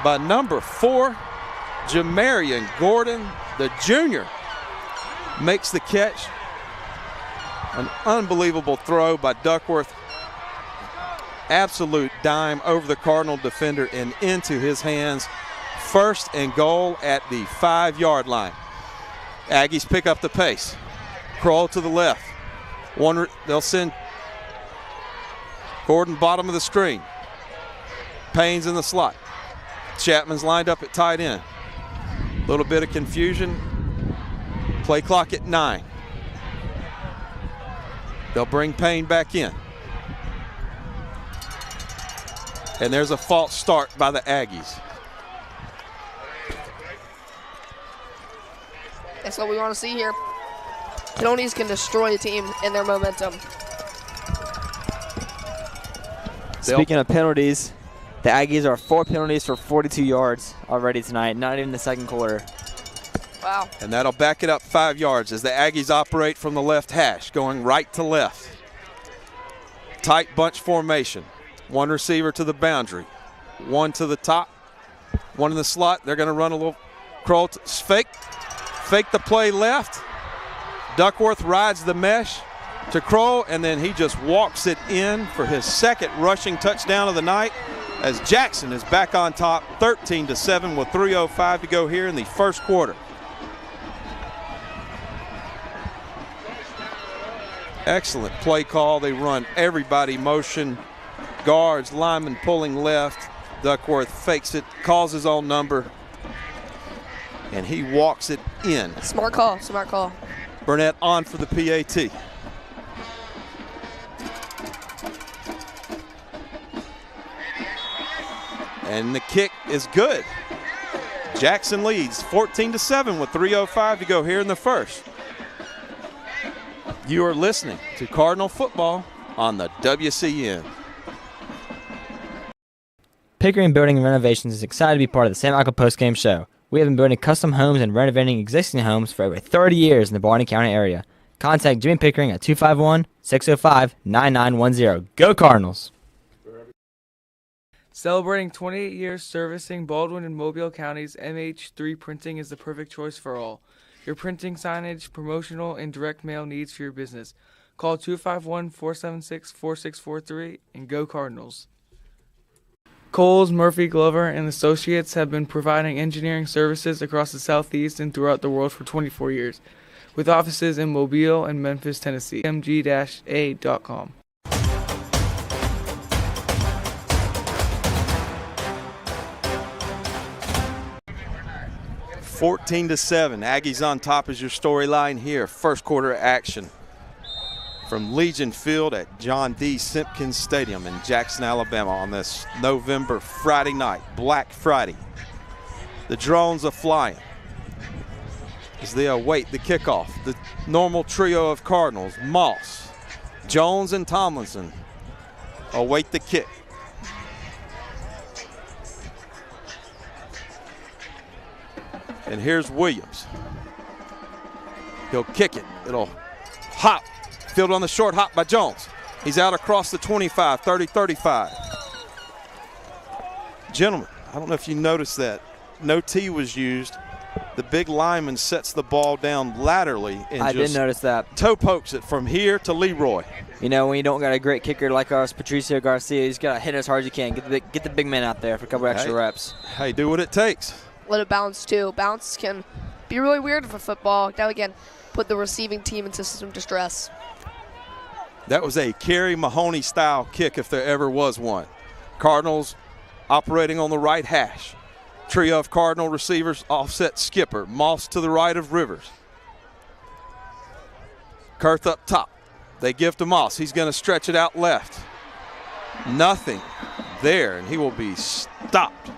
by number 4, Jamarian Gordon, the junior. Makes the catch. An unbelievable throw by Duckworth. Absolute dime over the Cardinal defender and into his hands. 1st and goal at the 5-yard line. Aggies pick up the pace. Kroll to the left. They'll send Gordon bottom of the screen. Payne's in the slot. Chapman's lined up at tight end. A little bit of confusion. Play clock at 9. They'll bring Payne back in. And there's a false start by the Aggies. That's what we want to see here. Canones can destroy a team in their momentum. Speaking of penalties, the Aggies are 4 penalties for 42 yards already tonight, not even the second quarter. Wow. And that'll back it up 5 yards as the Aggies operate from the left hash, going right to left. Tight bunch formation. 1 receiver to the boundary. 1 to the top. 1 in the slot. They're going to run a little Kroll fake. Fake the play left. Duckworth rides the mesh to Kroll, and then he just walks it in for his 2nd rushing touchdown of the night as Jackson is back on top 13-7 with 3:05 to go here in the 1st quarter. Excellent play call. They run everybody motion. Guards, linemen pulling left. Duckworth fakes it, calls his own number, and he walks it in. Smart call, smart call. Burnett on for the PAT. And the kick is good. Jackson leads 14-7 with 3:05 to go here in the 1st. You are listening to Cardinal Football on the WCN. Pickering Building and Renovations is excited to be part of the St. Michael Postgame Show. We have been building custom homes and renovating existing homes for over 30 years in the Baldwin County area. Contact Jimmy Pickering at 251-605-9910. Go Cardinals! Celebrating 28 years servicing Baldwin and Mobile counties, MH3 Printing is the perfect choice for all. Your printing, signage, promotional, and direct mail needs for your business. Call 251-476-4643 and go Cardinals. Coles, Murphy, Glover, and Associates have been providing engineering services across the Southeast and throughout the world for 24 years, with offices in Mobile and Memphis, Tennessee. mg-a.com. $14-7. Aggies on top is your storyline here. 1st quarter action from Legion Field at John D. Simpkins Stadium in Jackson, Alabama on this November Friday night, Black Friday. The drones are flying as they await the kickoff. The normal trio of Cardinals, Moss, Jones, and Tomlinson await the kick. And here's Williams. He'll kick it. It'll hop. Fielded on the short hop by Jones. He's out across the 25, 30, 35. Gentlemen, I don't know if you noticed that. No tee was used. The big lineman sets the ball down laterally and I did notice that. Toe pokes it from here to Leroy. You know, when you don't got a great kicker like ours, Patricio Garcia, you just got to hit as hard as you can. Get the big man out there for a couple extra reps. Hey, do what it takes. Let it bounce too. Bounce can be really weird for football. Now again, put the receiving team into some distress. That was a Kerry Mahoney style kick if there ever was one. Cardinals operating on the right hash. Trio of Cardinal receivers, offset skipper. Moss to the right of Rivers. Kurth up top. They give to Moss. He's going to stretch it out left. Nothing there, and he will be stopped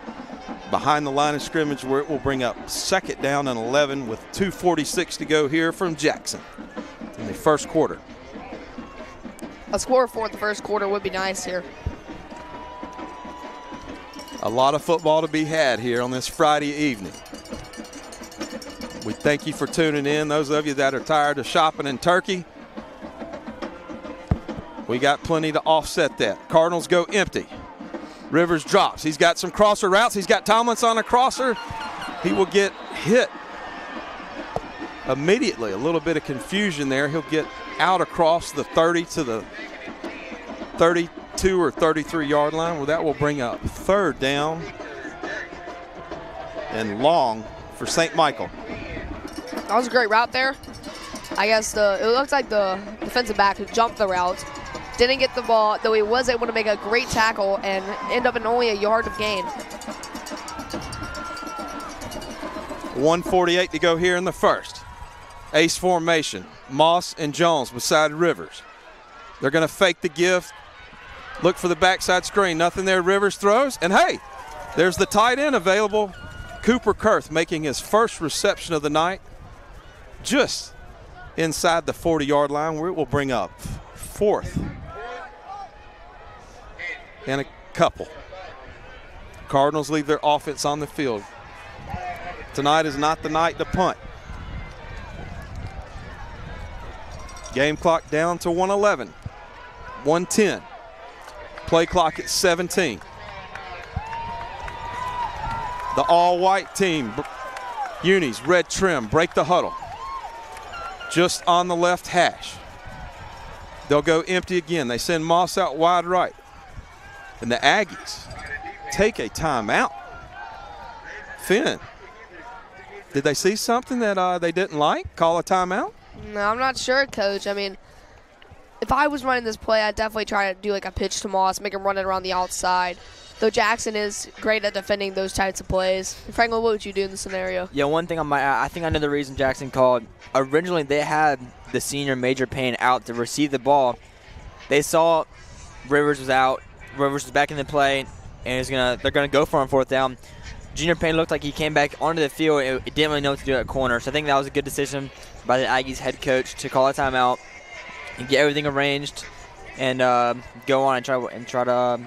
behind the line of scrimmage where it will bring up 2nd down and 11 with 2:46 to go here from Jackson in the 1st quarter. A score for the 1st quarter would be nice here. A lot of football to be had here on this Friday evening. We thank you for tuning in. Those of you that are tired of shopping in Turkey, we got plenty to offset that. Cardinals go empty. Rivers drops. He's got some crosser routes. He's got Tomlinson on a crosser. He will get hit immediately. A little bit of confusion there. He'll get out across the 30 to the 32 or 33 yard line. Well, that will bring up third down and long for St. Michael. That was a great route there. I guess it looked like the defensive back who jumped the route didn't get the ball, though he was able to make a great tackle and end up in only a yard of gain. 1:48 to go here in the first. Ace formation. Moss and Jones beside Rivers. They're going to fake the gift. Look for the backside screen. Nothing there. Rivers throws. And hey, there's the tight end available. Cooper Kurth making his first reception of the night just inside the 40-yard line, where it will bring up fourth and a couple. Cardinals leave their offense on the field. Tonight is not the night to punt. Game clock down to 1:11. 1:10. Play clock at 17. The all-white team, unis, red trim, break the huddle. Just on the left hash. They'll go empty again. They send Moss out wide right. And the Aggies take a timeout. Finn, did they see something that they didn't like? Call a timeout? No, I'm not sure, Coach. I mean, if I was running this play, I'd definitely try to do like a pitch to Moss, make him run it around the outside. Though Jackson is great at defending those types of plays. Franklin, what would you do in this scenario? Yeah, one thing I think I know the reason Jackson called. Originally, they had the senior Major Payne out to receive the ball. They saw Rivers was out. Rivers was back in the play, and they're gonna go for him fourth down. Junior Payne looked like he came back onto the field. It didn't really know what to do at corner. So I think that was a good decision by the Aggies head coach to call a timeout and get everything arranged and go on and try to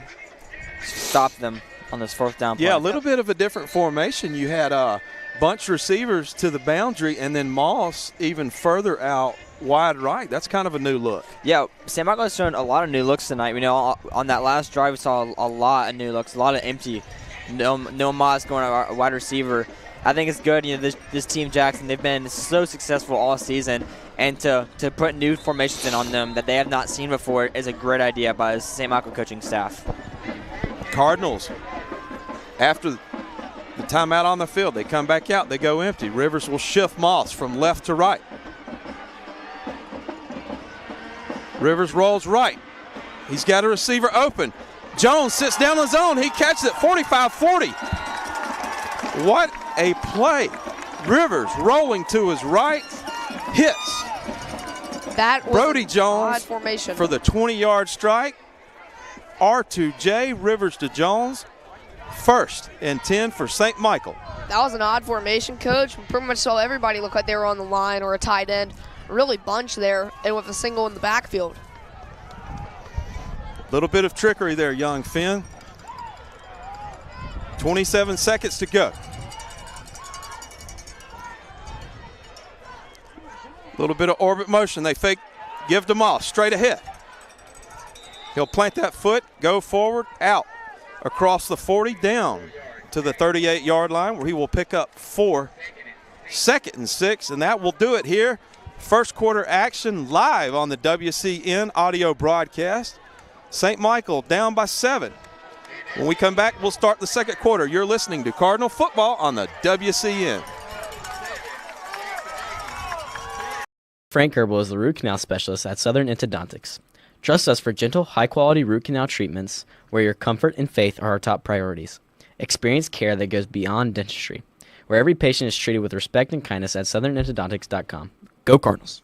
stop them on this fourth down play. Yeah, a little bit of a different formation. You had bunch receivers to the boundary, and then Moss even further out wide right. That's kind of a new look. Yeah, St. Michael has shown a lot of new looks tonight. We know on that last drive we saw a lot of new looks, a lot of empty. No Moss going to wide receiver. I think it's good. You know, this team Jackson, they've been so successful all season, and to put new formations in on them that they have not seen before is a great idea by the St. Michael coaching staff. Cardinals, after the timeout on the field, they come back out, they go empty. Rivers will shift Moss from left to right. Rivers rolls right. He's got a receiver open. Jones sits down the zone. He catches it 45-40. What a play. Rivers rolling to his right, hits that was Brody Jones formation for the 20-yard strike. R2J, Rivers to Jones. First and 10 for St. Michael. That was an odd formation, Coach. We pretty much saw everybody look like they were on the line or a tight end. Really bunched there and with a single in the backfield. Little bit of trickery there, young Finn. 27 seconds to go. Little bit of orbit motion. They fake, give to Moss, straight ahead. He'll plant that foot, go forward, out, across the 40, down to the 38-yard line, where he will pick up 4. 2nd and 6, and that will do it here. First quarter action live on the WCN audio broadcast. St. Michael down by 7. When we come back, we'll start the second quarter. You're listening to Cardinal Football on the WCN. Frank Herbal is the root canal specialist at Southern Endodontics. Trust us for gentle, high-quality root canal treatments where your comfort and faith are our top priorities. Experience care that goes beyond dentistry, where every patient is treated with respect and kindness at southernendodontics.com. Go Cardinals!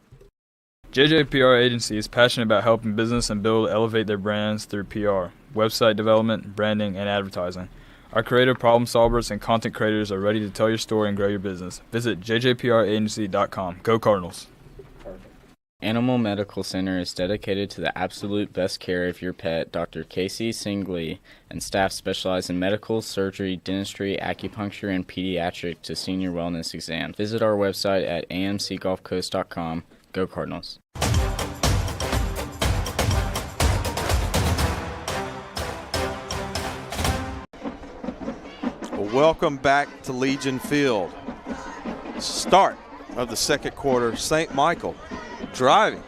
JJPR Agency is passionate about helping business and build elevate their brands through PR, website development, branding, and advertising. Our creative problem solvers and content creators are ready to tell your story and grow your business. Visit jjpragency.com. Go Cardinals! Animal Medical Center is dedicated to the absolute best care of your pet. Dr. Casey Singley and staff specialize in medical, surgery, dentistry, acupuncture, and pediatric to senior wellness exams. Visit our website at amcgolfcoast.com. Go Cardinals. Welcome back to Legion Field. Start of the second quarter. St. Michael driving,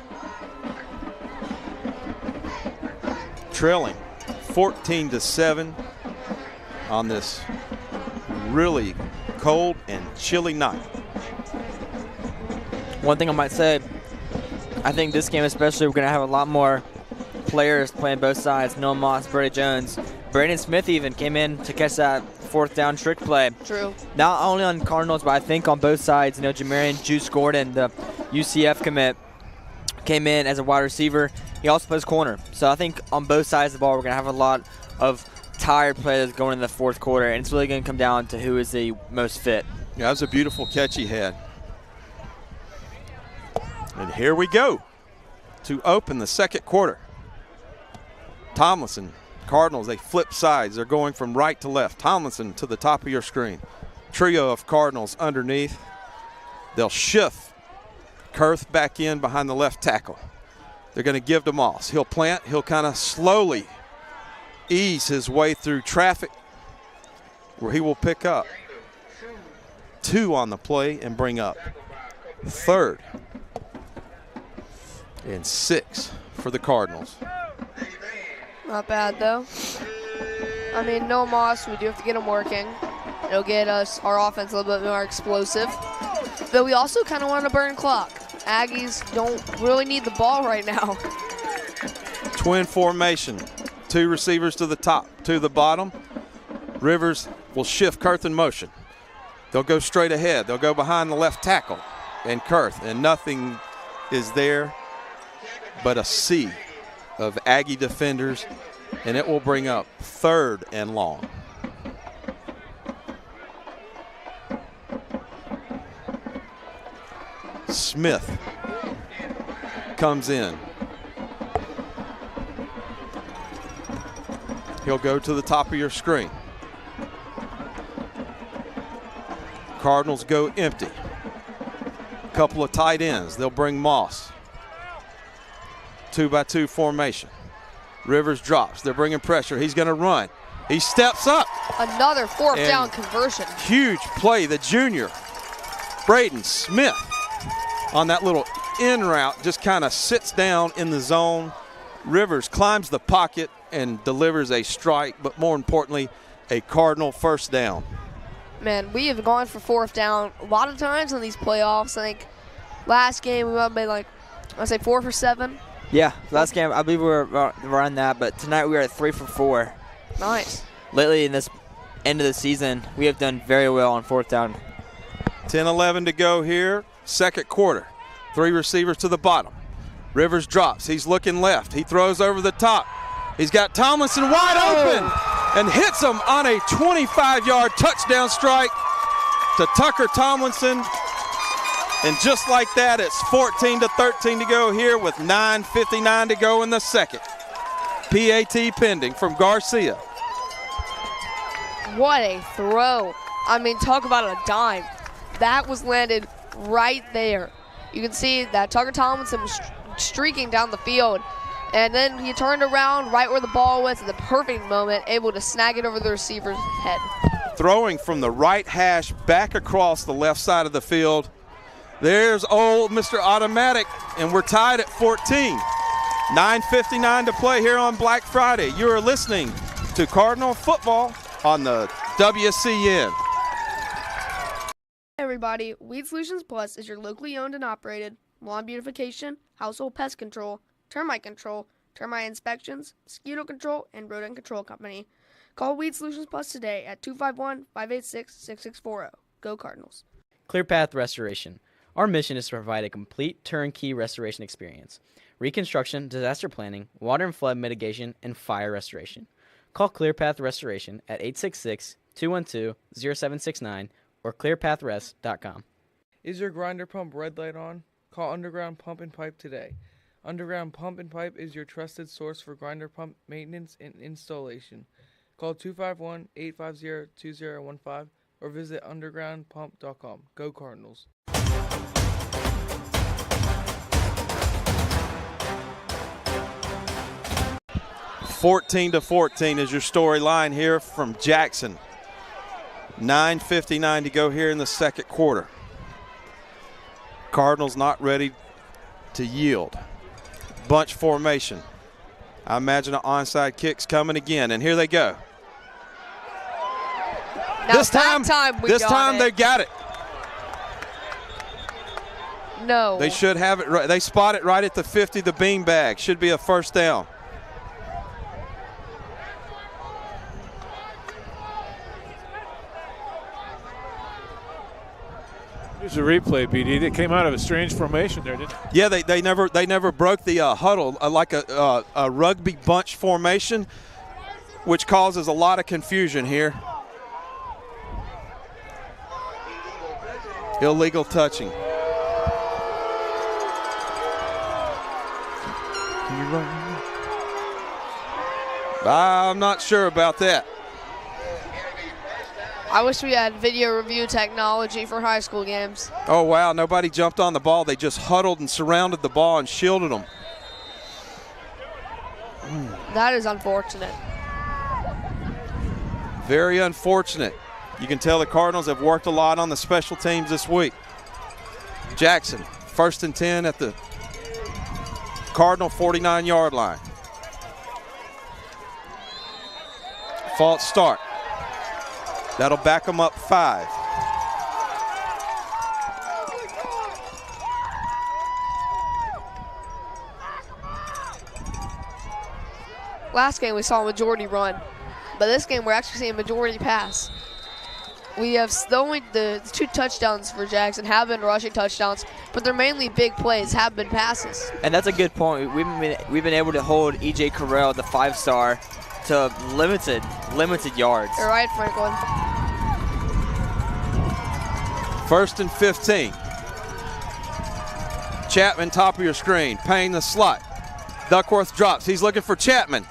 trailing 14-7 on this really cold and chilly night. One thing I might say, I think this game especially, we're going to have a lot more players playing both sides. Noah Moss, Brady Jones. Brandon Smith even came in to catch that fourth down trick play. True. Not only on Cardinals, but I think on both sides. You know, Jamarian Juice Gordon, the UCF commit, came in as a wide receiver. He also plays corner. So I think on both sides of the ball, we're going to have a lot of tired players going in the fourth quarter, and it's really going to come down to who is the most fit. Yeah, that was a beautiful catch he had. And here we go to open the second quarter. Tomlinson, Cardinals, they flip sides. They're going from right to left. Tomlinson to the top of your screen. Trio of Cardinals underneath. They'll shift Kurth back in behind the left tackle. They're going to give to Moss. He'll plant. He'll kind of slowly ease his way through traffic where he will pick up 2 on the play and bring up 3rd and 6 for the Cardinals. Not bad, though. I mean, no Moss, we do have to get him working. It'll get us, our offense, a little bit more explosive. But we also kind of want to burn clock. Aggies don't really need the ball right now. Twin formation. 2 receivers to the top, 2 to the bottom. Rivers will shift Kurth in motion. They'll go straight ahead. They'll go behind the left tackle and Kurth, and nothing is there but a sea of Aggie defenders, and it will bring up 3rd and long. Smith comes in. He'll go to the top of your screen. Cardinals go empty. Couple of tight ends. They'll bring Moss. 2-by-2 formation. Rivers drops. They're bringing pressure. He's going to run. He steps up. Another fourth down conversion. Huge play. The junior, Braden Smith, on that little in route, just kind of sits down in the zone. Rivers climbs the pocket and delivers a strike, but more importantly, a Cardinal first down. Man, we have gone for fourth down a lot of times in these playoffs. I think last game we might have been like, I say 4 for 7. Yeah, last game I believe we were around that, but tonight we are at 3 for 4. Nice. Lately in this end of the season, we have done very well on fourth down. 10-11 to go here, second quarter. 3 receivers to the bottom. Rivers drops. He's looking left. He throws over the top. He's got Tomlinson wide open and hits him on a 25-yard touchdown strike to Tucker Tomlinson. And just like that, it's 14-13 to go here with 9:59 to go in the second. PAT pending from Garcia. What a throw. I mean, talk about a dime. That was landed right there. You can see that Tucker Tomlinson was streaking down the field, and then he turned around right where the ball was at the perfect moment, able to snag it over the receiver's head. Throwing from the right hash back across the left side of the field. There's old Mr. Automatic, and we're tied at 14. 9:59 to play here on Black Friday. You are listening to Cardinal Football on the WCN. Hey everybody, Weed Solutions Plus is your locally owned and operated lawn beautification, household pest control, termite inspections, mosquito control, and rodent control company. Call Weed Solutions Plus today at 251-586-6640. Go Cardinals. ClearPath Restoration. Our mission is to provide a complete turnkey restoration experience. Reconstruction, disaster planning, water and flood mitigation, and fire restoration. Call ClearPath Restoration at 866-212-0769 or clearpathrest.com. Is your grinder pump red light on? Call Underground Pump and Pipe today. Underground Pump and Pipe is your trusted source for grinder pump maintenance and installation. Call 251-850-2015 or visit undergroundpump.com. Go Cardinals. 14-14 is your storyline here from Jackson. 9:59 to go here in the second quarter. Cardinals not ready to yield. Bunch formation. I imagine an onside kick's coming again, and here they go. Now this time they got it. No. They should have it right. They spot it right at the 50, the beanbag. Should be a first down. Here's a replay, BD. They came out of a strange formation there, didn't they? Yeah, they never broke the huddle like a rugby bunch formation, which causes a lot of confusion here. Illegal touching. I'm not sure about that. I wish we had video review technology for high school games. Oh, wow. Nobody jumped on the ball. They just huddled and surrounded the ball and shielded them. That is unfortunate. Very unfortunate. You can tell the Cardinals have worked a lot on the special teams this week. Jackson, 1st and 10 at the Cardinal 49-yard line. False start. That'll back them up 5. Last game we saw a majority run, but this game we're actually seeing a majority pass. We have the 2 touchdowns for Jackson have been rushing touchdowns, but they're mainly big plays, have been passes. And that's a good point. We've been able to hold E.J. Carrell, the 5-star, to limited yards. You're right, Franklin. 1st and 15. Chapman, top of your screen, paying the slot. Duckworth drops. He's looking for Chapman.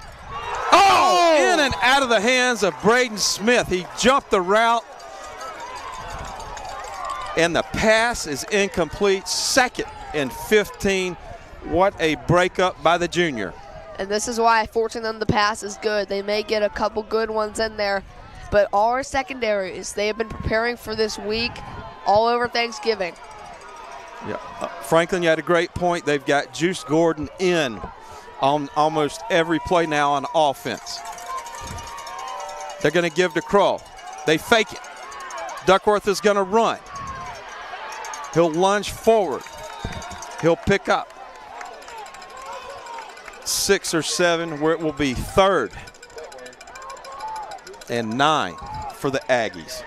Oh! In and out of the hands of Braden Smith. He jumped the route, and the pass is incomplete. 2nd and 15. What a breakup by the junior. And this is why forcing them to pass is good. They may get a couple good ones in there, but all our secondaries, they have been preparing for this week all over Thanksgiving. Yeah, Franklin, you had a great point. They've got Juice Gordon in on almost every play now on offense. They're going to give to Kroll. They fake it. Duckworth is going to run. He'll lunge forward. He'll pick up 6 or 7, where it will be 3rd and 9 for the Aggies.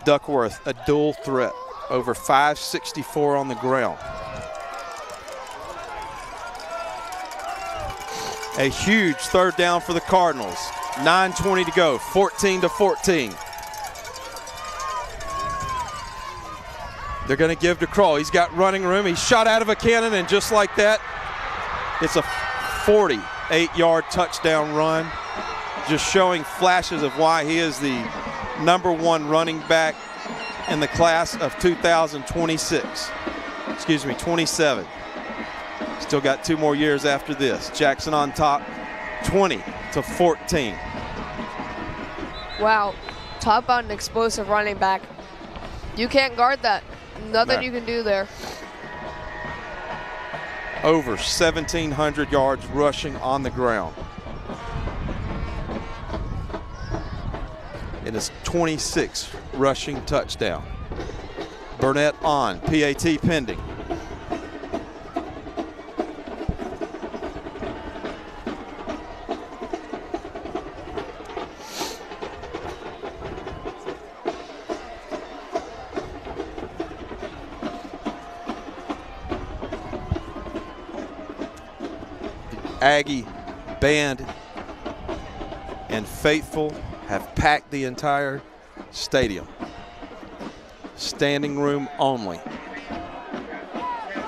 Duckworth, a dual threat, over 564 on the ground. A huge 3rd down for the Cardinals. 9:20 to go, 14-14. They're going to give to Kroll. He's got running room. He's shot out of a cannon, and just like that, it's a 48-yard touchdown run, just showing flashes of why he is the #1 running back in the class of 27. Still got 2 more years after this. Jackson on top, 20-14. Wow, talk about an explosive running back. You can't guard that. Nothing you can do there. Over 1,700 yards rushing on the ground. It is 26 rushing touchdown. Burnett on, PAT pending. Aggie band and faithful have packed the entire stadium. Standing room only.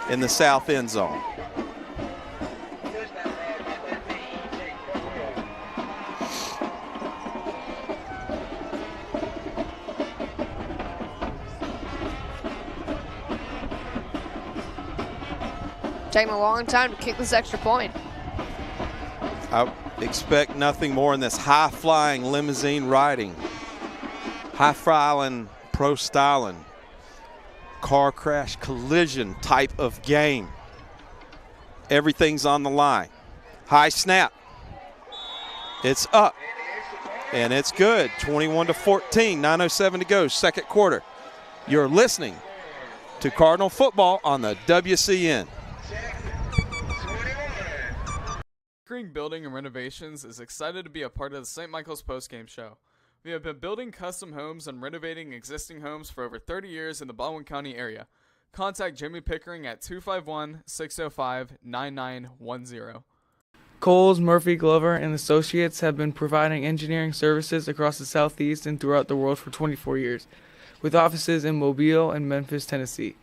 in the south end zone. Taking a long time to kick this extra point. I expect nothing more in this high-flying limousine riding, high-flying, pro-styling, car crash collision type of game. Everything's on the line. High snap. It's up. And it's good. 21-14, 9:07 to go, second quarter. You're listening to Cardinal football on the WCN. Green Building and Renovations is excited to be a part of the St. Michael's postgame show. We have been building custom homes and renovating existing homes for over 30 years in the Baldwin County area. Contact Jimmy Pickering at 251-605-9910. Coles, Murphy, Glover, and Associates have been providing engineering services across the Southeast and throughout the world for 24 years, with offices in Mobile and Memphis, Tennessee.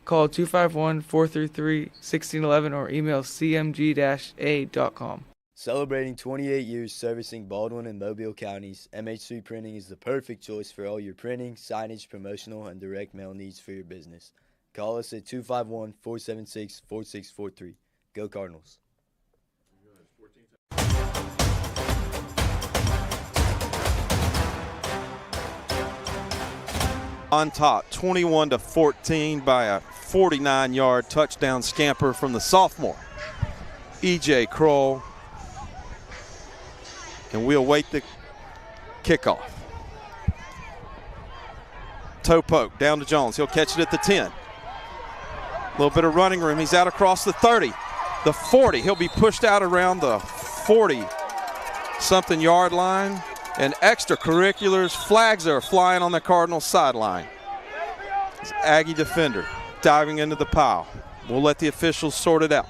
Call 251-433-1611 or email cmg-a.com. Celebrating 28 years servicing Baldwin and Mobile counties, MH3 Printing is the perfect choice for all your printing, signage, promotional, and direct mail needs for your business. Call us at 251-476-4643. Go Cardinals. On top, 21-14 by a 49-yard touchdown scamper from the sophomore, E.J. Kroll. And we'll wait the kickoff. Toe poke down to Jones. He'll catch it at the 10. A little bit of running room. He's out across the 30, the 40. He'll be pushed out around the 40-something yard line. And extracurriculars, flags are flying on the Cardinals sideline. It's Aggie defender diving into the pile. We'll let the officials sort it out.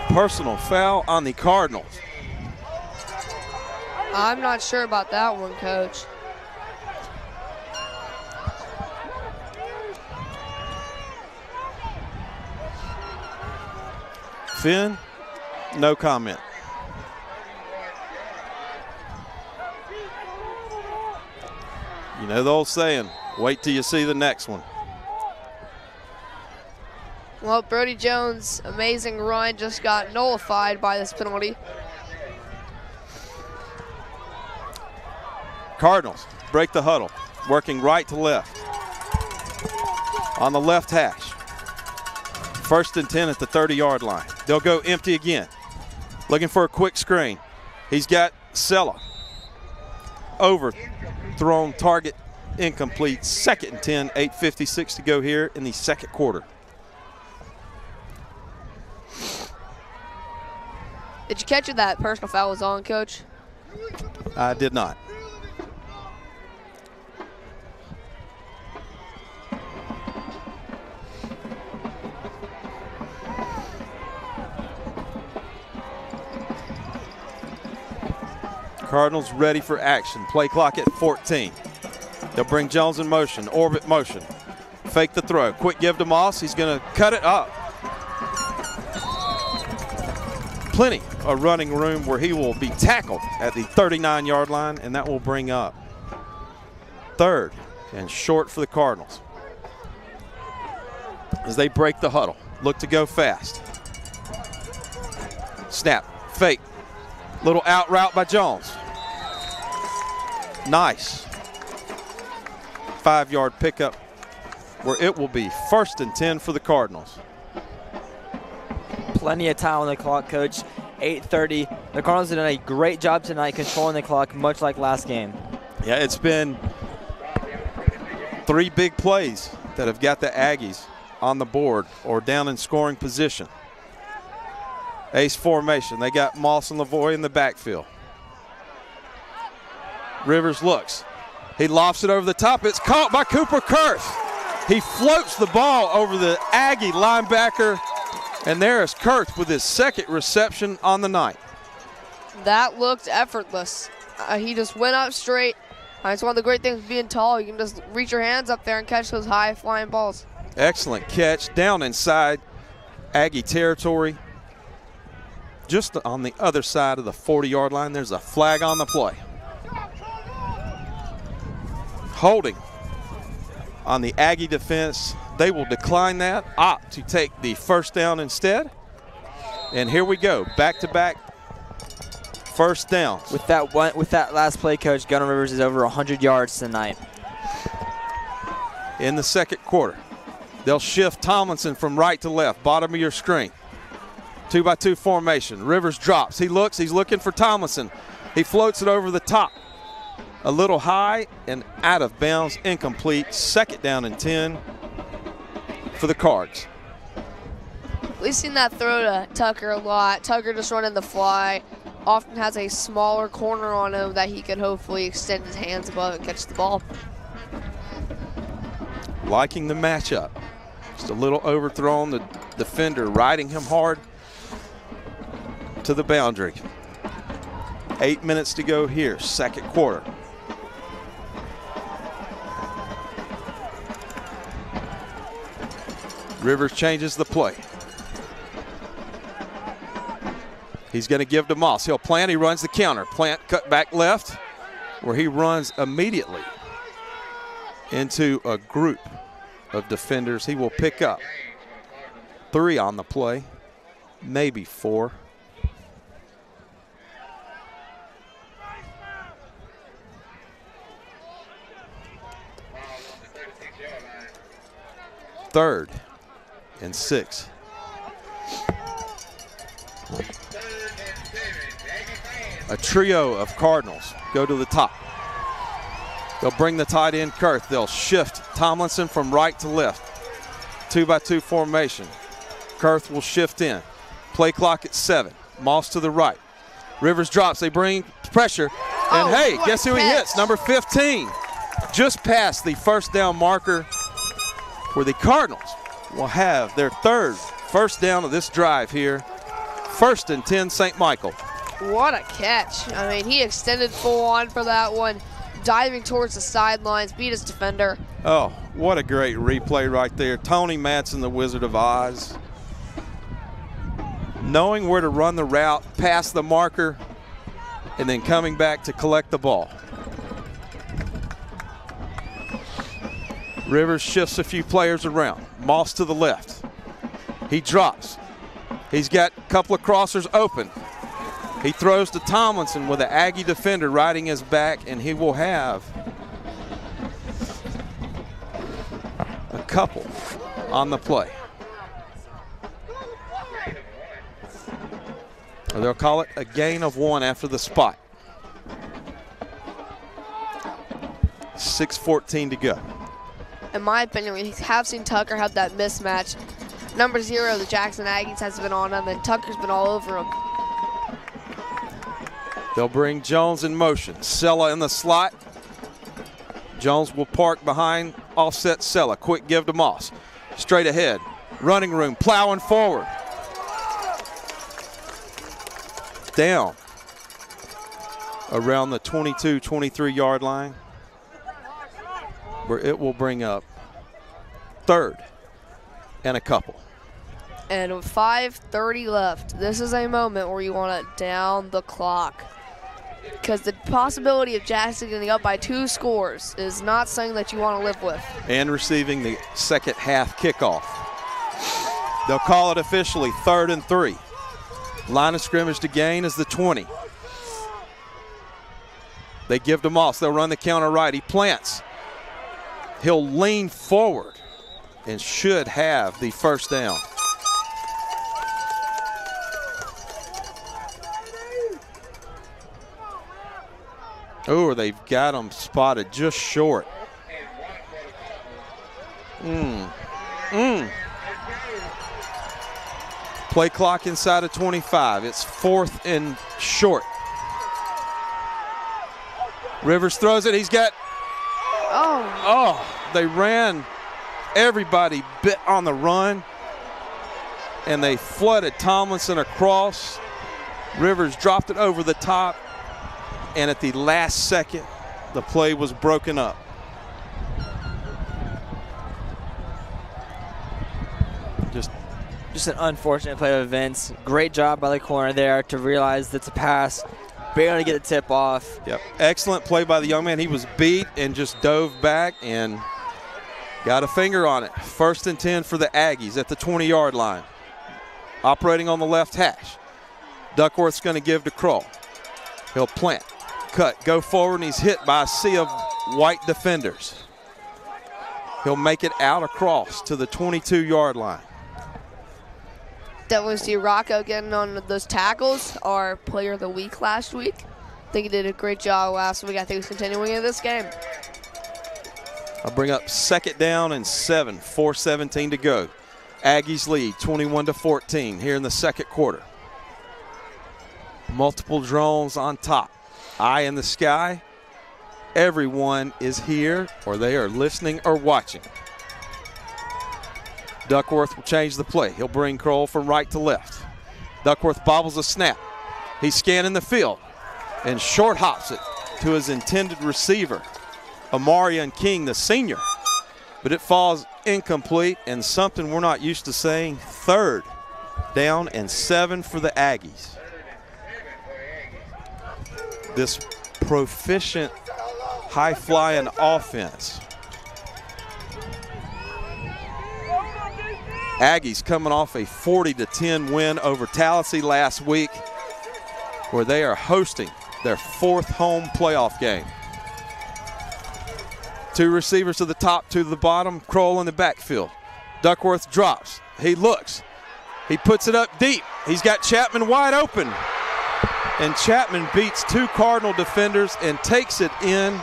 Personal foul on the Cardinals. I'm not sure about that one, Coach. Finn, no comment. You know the old saying, wait till you see the next one. Well, Brody Jones' amazing run just got nullified by this penalty. Cardinals break the huddle, working right to left. On the left hash. 1st and 10 at the 30-yard line. They'll go empty again. Looking for a quick screen. He's got Sella. Overthrown target incomplete. 2nd and 10, 8:56 to go here in the second quarter. Did you catch it that personal foul was on, Coach? I did not. Cardinals ready for action. Play clock at 14. They'll bring Jones in motion, orbit motion. Fake the throw. Quick give to Moss. He's going to cut it up. Plenty of running room where he will be tackled at the 39-yard line, and that will bring up 3rd and short for the Cardinals. As they break the huddle, look to go fast. Snap, fake, little out route by Jones. Nice. 5-yard pickup where it will be 1st and 10 for the Cardinals. Plenty of time on the clock, Coach. 8:30. The Cardinals have done a great job tonight controlling the clock, much like last game. Yeah, it's been 3 big plays that have got the Aggies on the board or down in scoring position. Ace formation. They got Moss and Lavoie in the backfield. Rivers looks. He lofts it over the top. It's caught by Cooper Kurth. He floats the ball over the Aggie linebacker, and there is Kurth with his second reception on the night. That looked effortless. He just went up straight. It's one of the great things of being tall. You can just reach your hands up there and catch those high flying balls. Excellent catch down inside Aggie territory. Just on the other side of the 40-yard line, there's a flag on the play. Holding on the Aggie defense. They will decline that, opt to take the first down instead. And here we go, back-to-back first downs. With that last play, Coach, Gunnar Rivers is over 100 yards tonight. In the second quarter, they'll shift Tomlinson from right to left, bottom of your screen. 2-by-2 formation. Rivers drops. He looks. He's looking for Tomlinson. He floats it over the top. A little high and out of bounds, incomplete. Second down and 10 for the Cards. We've seen that throw to Tucker a lot. Tucker just running the fly. Often has a smaller corner on him that he could hopefully extend his hands above and catch the ball. Liking the matchup. Just a little overthrown. The defender riding him hard to the boundary. 8 minutes to go here, second quarter. Rivers changes the play. He's going to give to Moss. He'll plant. He runs the counter. Plant cut back left, where he runs immediately into a group of defenders. He will pick up 3 on the play, maybe 4. Third and 6. A trio of Cardinals go to the top. They'll bring the tight end Kurth. They'll shift Tomlinson from right to left. 2-by-2 formation. Kurth will shift in. Play clock at 7. Moss to the right. Rivers drops. They bring pressure. And hey, guess who he hits? Number 15. Just past the first down marker, where the Cardinals will have their third first down of this drive here. 1st and 10, St. Michael. What a catch. I mean, he extended full on for that one, diving towards the sidelines, beat his defender. Oh, what a great replay right there. Tony Matson, the Wizard of Oz. Knowing where to run the route, past the marker, and then coming back to collect the ball. Rivers shifts a few players around. Moss to the left. He drops. He's got a couple of crossers open. He throws to Tomlinson with an Aggie defender riding his back, and he will have a couple on the play. Or they'll call it a gain of 1 after the spot. 6:14 to go. In my opinion, we have seen Tucker have that mismatch. Number 0, the Jackson Aggies, has been on him, and Tucker's been all over him. They'll bring Jones in motion. Sella in the slot. Jones will park behind, offset Sella. Quick give to Moss. Straight ahead. Running room, plowing forward. Down around the 22, 23-yard line, where it will bring up 3rd and a couple. And with 5:30 left, this is a moment where you want to down the clock, because the possibility of Jackson getting up by 2 scores is not something that you want to live with. And receiving the second half kickoff. They'll call it officially 3rd and 3. Line of scrimmage to gain is the 20. They give to Moss. They'll run the counter right. He plants. He'll lean forward and should have the first down. Oh, they've got him spotted just short. Play clock inside of 25. It's 4th and short. Rivers throws it. He's got. Oh. They ran everybody bit on the run, and they flooded Tomlinson across. Rivers dropped it over the top, and at the last second, the play was broken up. Just an unfortunate play of events. Great job by the corner there to realize that's a pass. Barely get the tip off. Yep. Excellent play by the young man. He was beat and just dove back and got a finger on it. 1st and 10 for the Aggies at the 20-yard line. Operating on the left hash. Duckworth's going to give to Kroll. He'll plant, cut, go forward, and he's hit by a sea of white defenders. He'll make it out across to the 22-yard line. Definitely see Rocco getting on those tackles, our player of the week last week. I think he did a great job last week. I think he's continuing in this game. I'll bring up 2nd down and 7, 4:17 to go. Aggies lead 21-14 here in the 2nd quarter. Multiple drones on top. Eye in the sky. Everyone is here, or they are listening or watching. Duckworth will change the play. He'll bring Kroll from right to left. Duckworth bobbles a snap. He's scanning the field and short hops it to his intended receiver, Amarian King, the senior. But it falls incomplete, and something we're not used to saying, 3rd down and 7 for the Aggies. This proficient, high-flying offense. Aggies coming off a 40-10 win over Tallahassee last week, where they are hosting their 4th home playoff game. 2 receivers to the top, 2 to the bottom. Kroll in the backfield. Duckworth drops. He looks. He puts it up deep. He's got Chapman wide open. And Chapman beats 2 Cardinal defenders and takes it in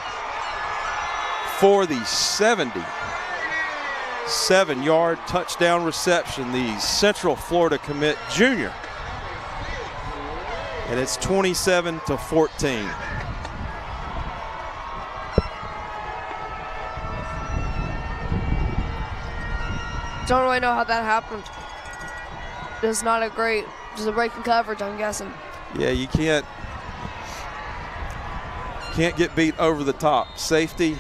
for the 77-yard touchdown reception, the Central Florida commit junior. And it's 27-14. Don't really know how that happened. It's not a great, just a break in coverage, I'm guessing. Yeah, you can't get beat over the top. Safety.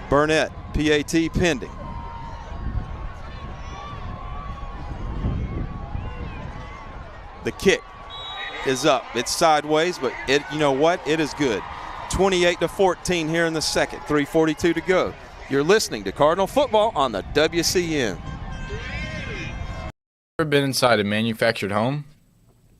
Burnett, PAT pending. The kick is up. It's sideways, but you know what? It is good. 28-14 here in the 2nd. 3:42 to go. You're listening to Cardinal Football on the WCN. Ever been inside a manufactured home?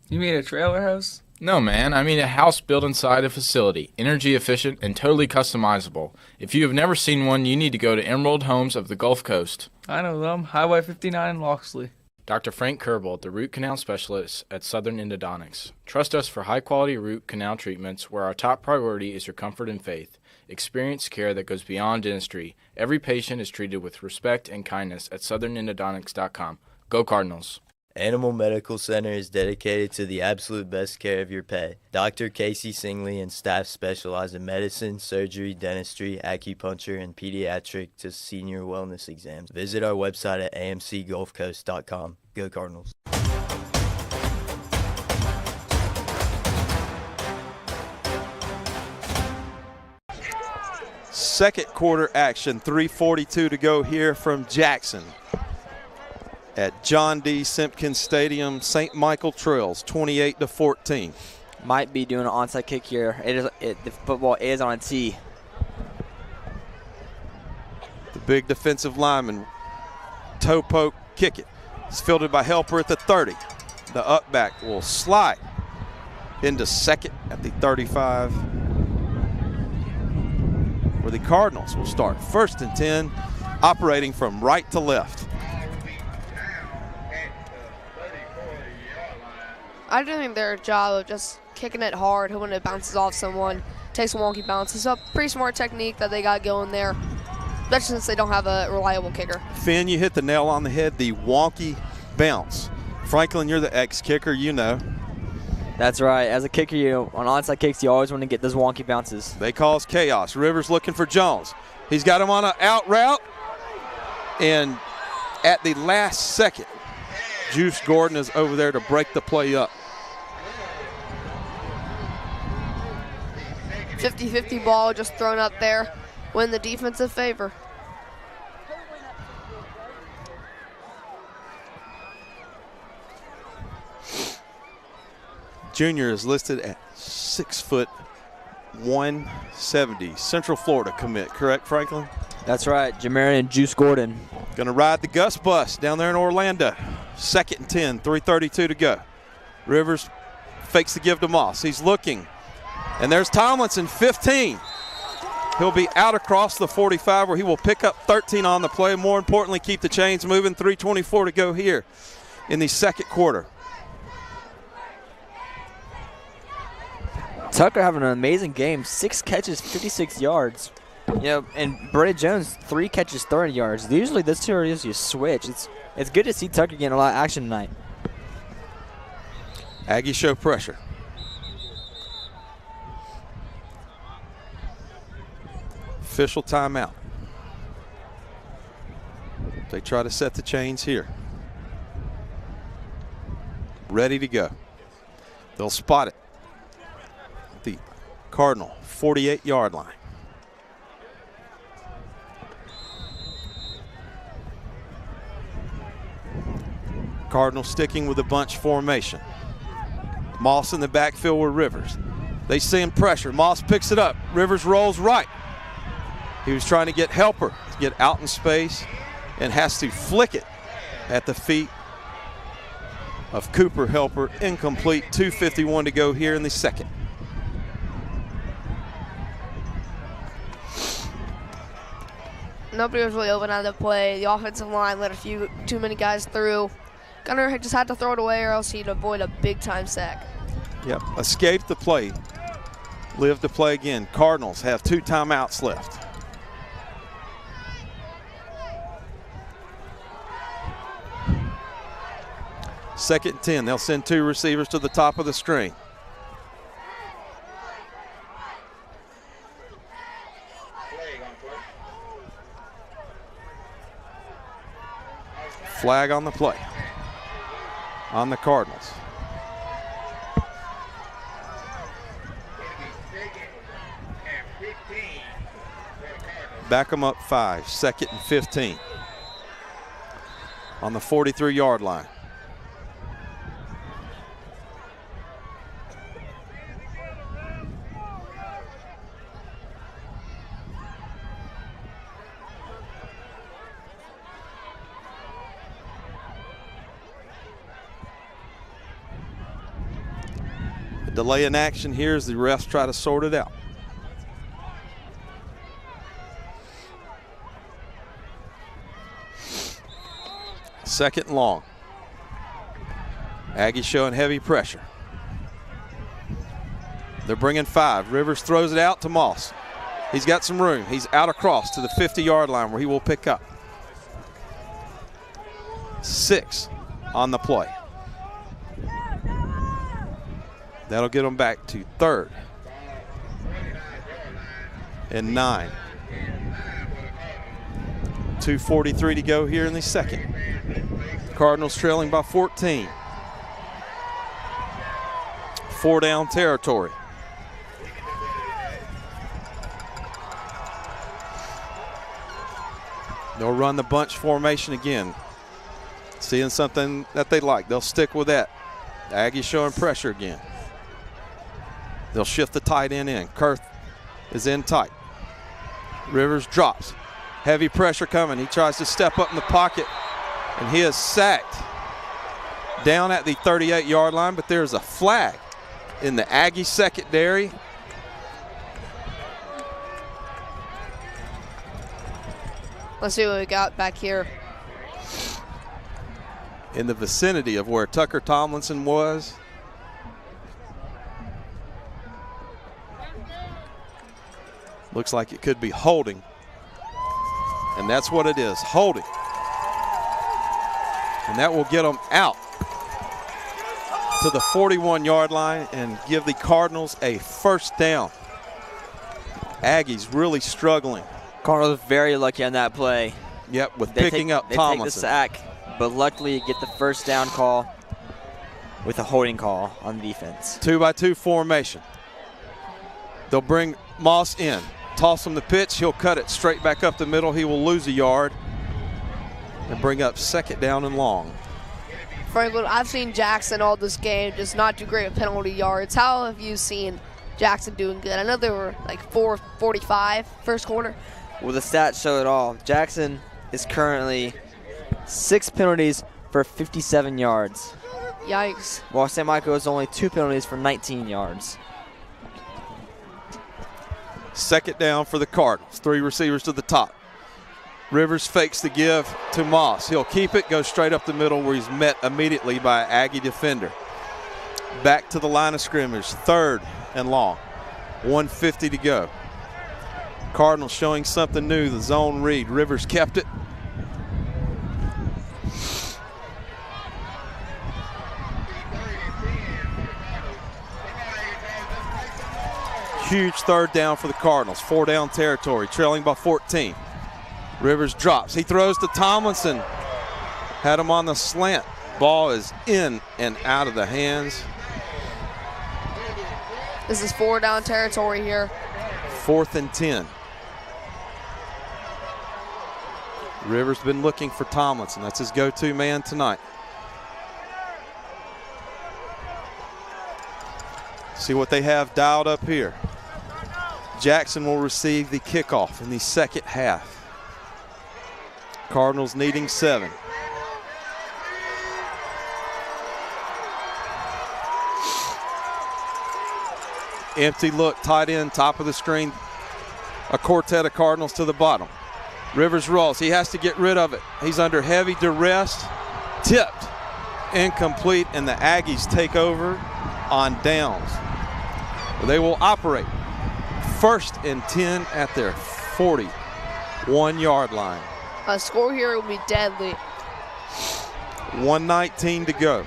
You mean a trailer house? No, man. I mean a house built inside a facility, energy efficient and totally customizable. If you have never seen one, you need to go to Emerald Homes of the Gulf Coast. I know them. Highway 59 in Loxley. Dr. Frank Kerbel, the root canal specialist at Southern Endodontics. Trust us for high-quality root canal treatments where our top priority is your comfort and faith. Experience care that goes beyond dentistry. Every patient is treated with respect and kindness at southernendodontics.com. Go Cardinals. Animal Medical Center is dedicated to the absolute best care of your pet. Dr. Casey Singley and staff specialize in medicine, surgery, dentistry, acupuncture, and pediatric to senior wellness exams. Visit our website at amcgulfcoast.com. Go Cardinals. Second quarter action, 3:42 to go here from Jackson at John D. Simpkins Stadium, St. Michael Trails, 28-14. Might be doing an onside kick here. The football is on a tee. The big defensive lineman, toe poke, kick it. It's fielded by Helper at the 30. The up back will slide into second at the 35, where the Cardinals will start 1st and 10, operating from right to left. I do think their job of just kicking it hard, hoping it bounces off someone, takes a wonky bounce. It's a pretty smart technique that they got going there, especially since they don't have a reliable kicker. Finn, you hit the nail on the head, the wonky bounce. Franklin, you're the ex-kicker, you know. That's right. As a kicker, on onside kicks, you always want to get those wonky bounces. They cause chaos. Rivers looking for Jones. He's got him on an out route. And at the last second, Juice Gordon is over there to break the play up. 50-50 ball just thrown up there, win the defensive favor. Junior is listed at 6'1", 170. Central Florida commit, correct, Franklin? That's right, Jamarian Juice Gordon. Going to ride the Gus bus down there in Orlando. 2nd and 10, 3:32 to go. Rivers fakes the give to Moss. He's looking. And there's Tomlinson, 15. He'll be out across the 45 where he will pick up 13 on the play. More importantly, keep the chains moving. 3:24 to go here in the second quarter. Tucker having an amazing game. 6 catches, 56 yards. You know, and Brady Jones, 3 catches, 30 yards. Usually this two are just you switch. It's good to see Tucker getting a lot of action tonight. Aggies show pressure. Official timeout. They try to set the chains here. Ready to go. They'll spot it. The Cardinal 48-yard line. Cardinals sticking with the bunch formation. Moss in the backfield with Rivers. They send pressure. Moss picks it up. Rivers rolls right. He was trying to get Helper to get out in space and has to flick it at the feet of Cooper Helper. Incomplete. 2:51 to go here in the second. Nobody was really open on the play. The offensive line let too many guys through. Gunner just had to throw it away or else he'd avoid a big-time sack. Yep, escaped the play. Lived to play again. Cardinals have 2 timeouts left. Second and 10. They'll send 2 receivers to the top of the screen. Flag on the play on the Cardinals. Back them up 5, 2nd and 15 on the 43-yard line. Delay in action here as the refs try to sort it out. Second and long. Aggie showing heavy pressure. They're bringing 5. Rivers throws it out to Moss. He's got some room. He's out across to the 50-yard line where he will pick up 6 on the play. That'll get them back to 3rd and 9. 2:43 to go here in the second. Cardinals trailing by 14. 4 down territory. They'll run the bunch formation again. Seeing something that they like. They'll stick with that. Aggie showing pressure again. They'll shift the tight end in. Kurth is in tight. Rivers drops. Heavy pressure coming. He tries to step up in the pocket, and he is sacked down at the 38-yard line, but there's a flag in the Aggie secondary. Let's see what we got back here. In the vicinity of where Tucker Tomlinson was. Looks like it could be holding. And that's what it is, holding. And that will get them out to the 41-yard line and give the Cardinals a first down. Aggies really struggling. Cardinals very lucky on that play. Yep, with picking up Tomlinson. They take the sack, but luckily get the first down call with a holding call on defense. 2-by-2 formation. They'll bring Moss in. Toss him the pitch. He'll cut it straight back up the middle. He will lose a yard and bring up second down and long. Franklin, I've seen Jackson all this game just not do great with penalty yards. How have you seen Jackson doing good? I know they were like 4:45 first quarter. Well, the stats show it all. Jackson is currently 6 penalties for 57 yards. Yikes. While St. Michael is only 2 penalties for 19 yards. Second down for the Cardinals. 3 receivers to the top. Rivers fakes the give to Moss. He'll keep it, go straight up the middle where he's met immediately by an Aggie defender. Back to the line of scrimmage, 3rd and long. 1:50 to go. Cardinals showing something new, the zone read. Rivers kept it. Huge 3rd down for the Cardinals. 4 down territory, trailing by 14. Rivers drops. He throws to Tomlinson. Had him on the slant. Ball is in and out of the hands. This is 4 down territory here. 4th and 10. Rivers been looking for Tomlinson. That's his go-to man tonight. See what they have dialed up here. Jackson will receive the kickoff in the second half. Cardinals needing 7. Empty look, tight end, top of the screen. A quartet of Cardinals to the bottom. Rivers rolls. He has to get rid of it. He's under heavy duress. Tipped. Incomplete, and the Aggies take over on downs. They will operate 1st and 10 at their 41-yard line. A score here will be deadly. 1:19 to go.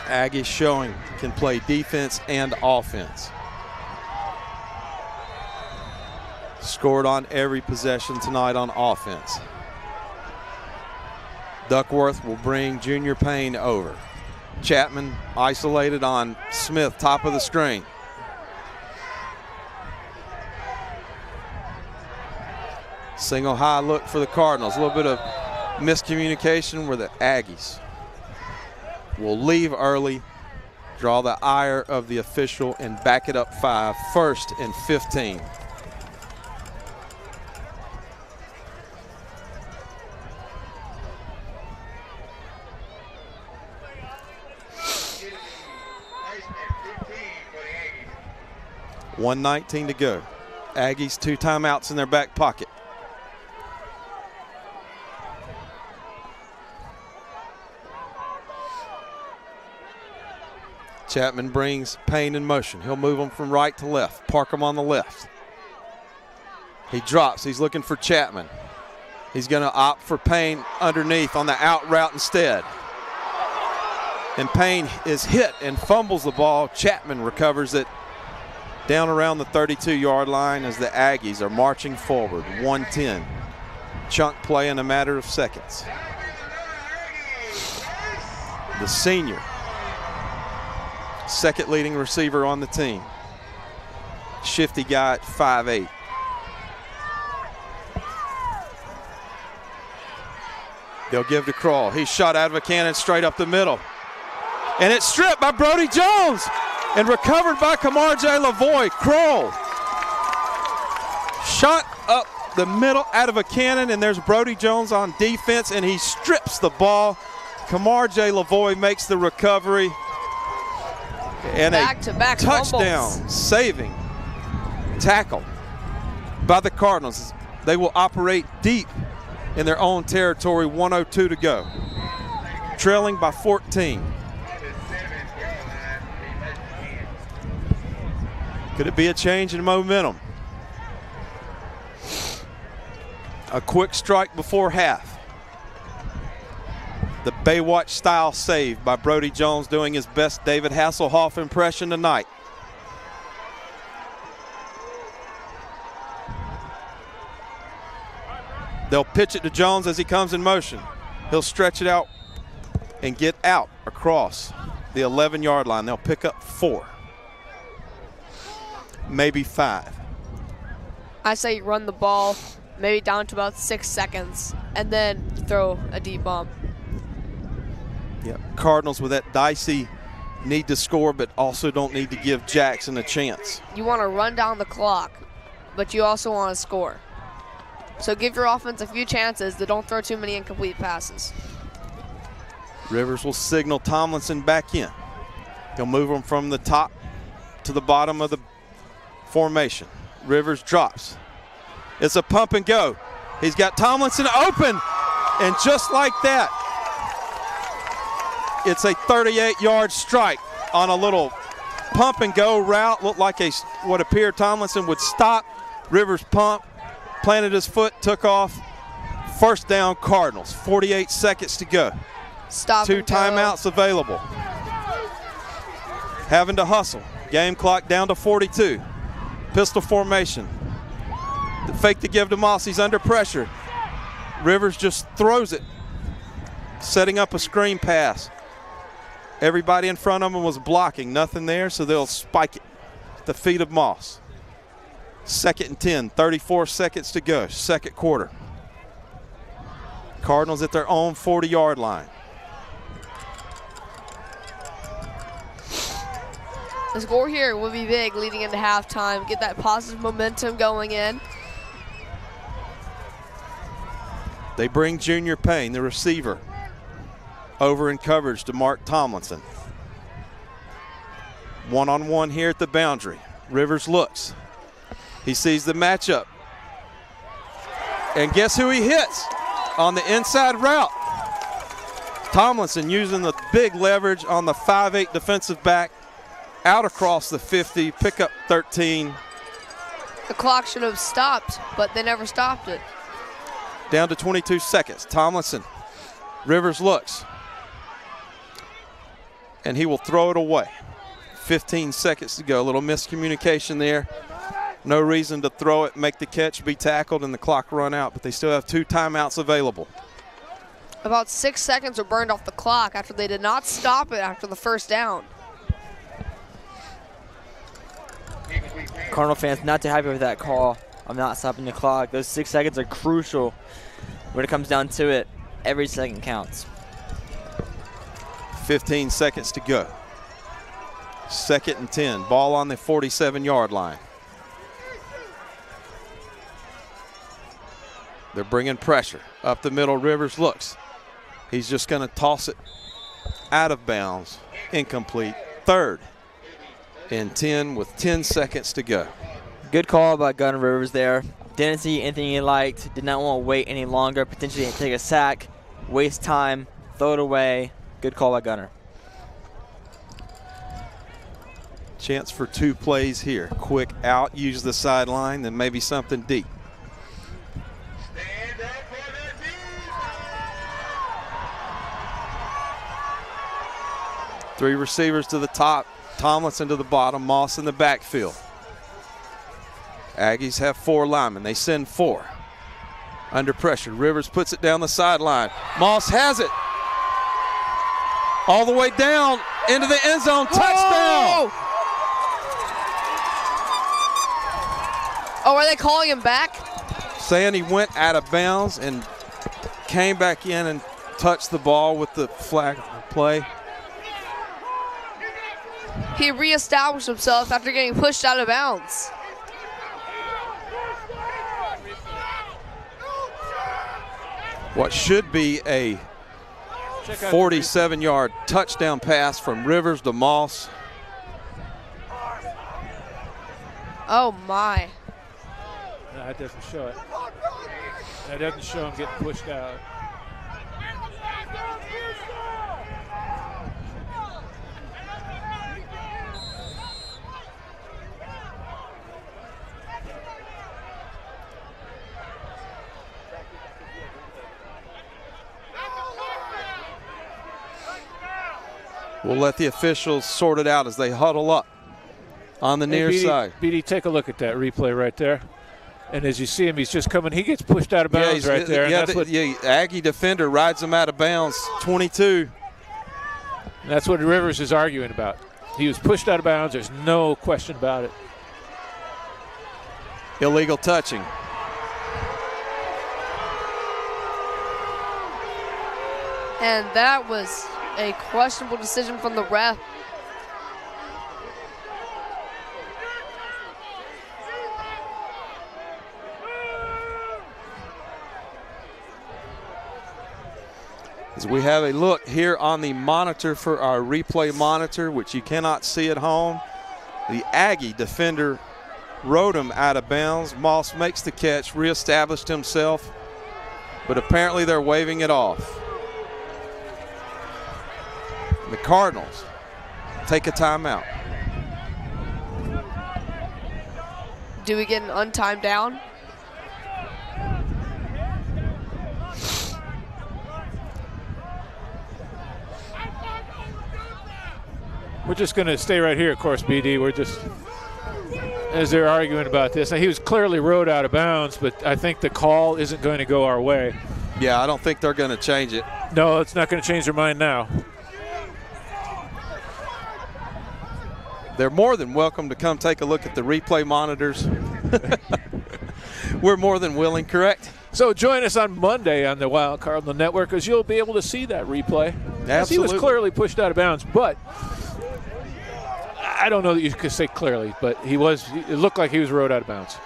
Aggies showing can play defense and offense. Scored on every possession tonight on offense. Duckworth will bring Junior Payne over. Chapman isolated on Smith, top of the screen. Single high look for the Cardinals. A little bit of miscommunication where the Aggies will leave early, draw the ire of the official, and back it up 5, 1st and 15. $1:19 to go. Aggies 2 timeouts in their back pocket. Chapman brings Payne in motion. He'll move him from right to left, park him on the left. He drops. He's looking for Chapman. He's going to opt for Payne underneath on the out route instead. And Payne is hit and fumbles the ball. Chapman recovers it down around the 32-yard line as the Aggies are marching forward. 1:10. Chunk play in a matter of seconds. The senior, second leading receiver on the team. Shifty guy at 5'8". They'll give to Kroll. He's shot out of a cannon straight up the middle. And it's stripped by Brody Jones and recovered by Kamarjay Lavoie. Kroll shot up the middle out of a cannon, and there's Brody Jones on defense, and he strips the ball. Kamarjay Lavoie makes the recovery. And back-to-back touchdown, fumbles. saving tackle by the Cardinals. They will operate deep in their own territory. 1:02 to go. Trailing by 14. Could it be a change in momentum? A quick strike before half. The Baywatch style save by Brody Jones, doing his best David Hasselhoff impression tonight. They'll pitch it to Jones as he comes in motion. He'll stretch it out and get out across the 11-yard line. They'll pick up 4, maybe 5. I say you run the ball maybe down to about 6 seconds and then throw a deep bomb. Yep. Cardinals with that dicey need to score, but also don't need to give Jackson a chance. You want to run down the clock, but you also want to score. So give your offense a few chances that don't throw too many incomplete passes. Rivers will signal Tomlinson back in. He'll move him from the top to the bottom of the formation. Rivers drops. It's a pump and go. He's got Tomlinson open, and just like that, it's a 38-yard strike on a little pump and go route. Looked like what appeared Tomlinson would stop. Rivers pump, planted his foot, took off. First down, Cardinals. 48 seconds to go. Stop. 2 timeouts available. Having to hustle. Game clock down to 42. Pistol formation. The fake to give to Moss. He's under pressure. Rivers just throws it, setting up a screen pass. Everybody in front of him was blocking. Nothing there, so they'll spike it at the feet of Moss. 2nd and 10, 34 seconds to go, second quarter. Cardinals at their own 40-yard line. The score here will be big leading into halftime. Get that positive momentum going in. They bring Junior Payne, the receiver, over in coverage to Mark Tomlinson. One-on-one here at the boundary. Rivers looks. He sees the matchup. And guess who he hits on the inside route? Tomlinson using the big leverage on the 5'8" defensive back. Out across the 50, pick up 13. The clock should have stopped, but they never stopped it. Down to 22 seconds. Tomlinson. Rivers looks. And he will throw it away. 15 seconds to go. A little miscommunication there. No reason to throw it, make the catch, be tackled, and the clock run out. But they still have 2 timeouts available. About 6 seconds were burned off the clock after they did not stop it after the first down. Cardinal fans not too happy with that call. I'm not stopping the clock. Those 6 seconds are crucial when it comes down to it. Every second counts. 15 seconds to go. 2nd and 10. Ball on the 47-yard line. They're bringing pressure. Up the middle, Rivers looks. He's just going to toss it out of bounds. Incomplete. 3rd and 10 with 10 seconds to go. Good call by Gunner Rivers there. Didn't see anything he liked. Did not want to wait any longer. Potentially take a sack, waste time, throw it away. Good call by Gunner. Chance for 2 plays here. Quick out, use the sideline, then maybe something deep. Three receivers to the top. Tomlinson to the bottom, Moss in the backfield. Aggies have 4 linemen. They send 4. Under pressure. Rivers puts it down the sideline. Moss has it. All the way down into the end zone. Touchdown. Oh, are they calling him back? Saying he went out of bounds and came back in and touched the ball with the flag play. He reestablished himself after getting pushed out of bounds. What should be a 47-yard touchdown pass from Rivers to Moss. Oh, my. No, that doesn't show it. That doesn't show him getting pushed out. We'll let the officials sort it out as they huddle up on the near side. BD, take a look at that replay right there. And as you see him, he's just coming. He gets pushed out of bounds right there. And Aggie defender rides him out of bounds, 22. And that's what Rivers is arguing about. He was pushed out of bounds. There's no question about it. Illegal touching. And that was a questionable decision from the ref. As we have a look here on the monitor for our replay monitor, which you cannot see at home, the Aggie defender rode him out of bounds. Moss makes the catch, reestablished himself, but apparently they're waving it off. The Cardinals take a timeout. Do we get an untimed down? We're just going to stay right here, of course, BD. We're just, as they're arguing about this. Now, he was clearly rode out of bounds, but I think the call isn't going to go our way. Yeah, I don't think they're going to change it. No, it's not going to change their mind now. They're more than welcome to come take a look at the replay monitors. We're more than willing, correct? So join us on Monday on the Wild Cardinal Network, because you'll be able to see that replay. Absolutely. He was clearly pushed out of bounds, but I don't know that you could say clearly, but it looked like he was rode out of bounds.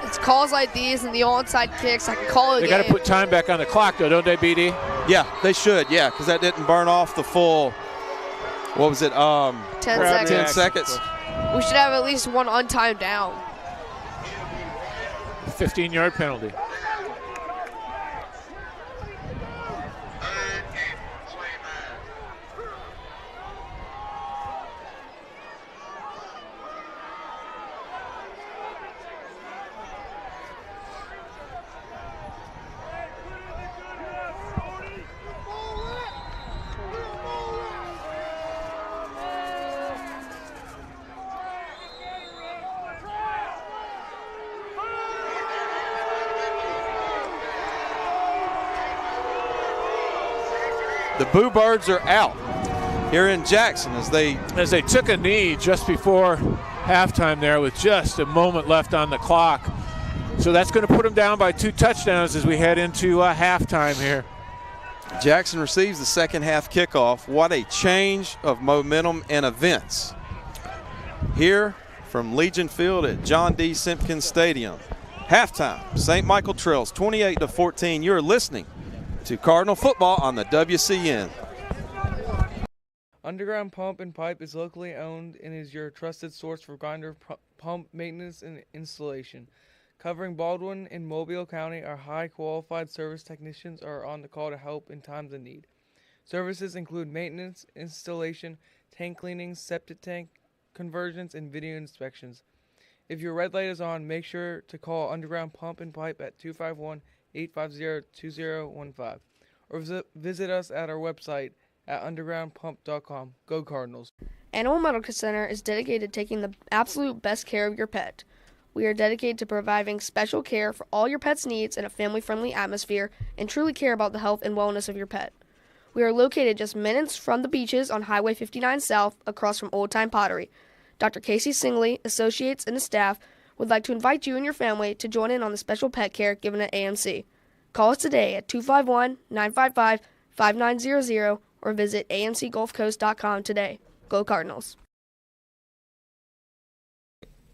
It's calls like these and the onside kicks. I can call it. They got to put time back on the clock, though, don't they, BD? Yeah, they should, yeah, because that didn't burn off the full, what was it, 10 seconds. We should have at least one untimed down. 15-yard penalty. The Boo Birds are out here in Jackson as they took a knee just before halftime there with just a moment left on the clock. So that's going to put them down by 2 touchdowns as we head into halftime here. Jackson receives the second half kickoff. What a change of momentum and events. Here from Legion Field at John D. Simpkins Stadium. Halftime, St. Michael trails 28-14. You're listening to Cardinal football on the WCN. Underground Pump and Pipe is locally owned and is your trusted source for grinder pump maintenance and installation. Covering Baldwin and Mobile County, our high-qualified service technicians are on the call to help in times of need. Services include maintenance, installation, tank cleanings, septic tank conversions, and video inspections. If your red light is on, make sure to call Underground Pump and Pipe at 251-850-2015 or visit us at our website at undergroundpump.com. Go Cardinals. Animal Medical Center is dedicated to taking the absolute best care of your pet. We are dedicated to providing special care for all your pet's needs in a family-friendly atmosphere and truly care about the health and wellness of your pet. We are located just minutes from the beaches on Highway 59 South across from Old Time Pottery. Dr. Casey Singley, associates, and the staff would like to invite you and your family to join in on the special pet care given at AMC. Call us today at 251-955-5900 or visit amcgulfcoast.com today. Go Cardinals.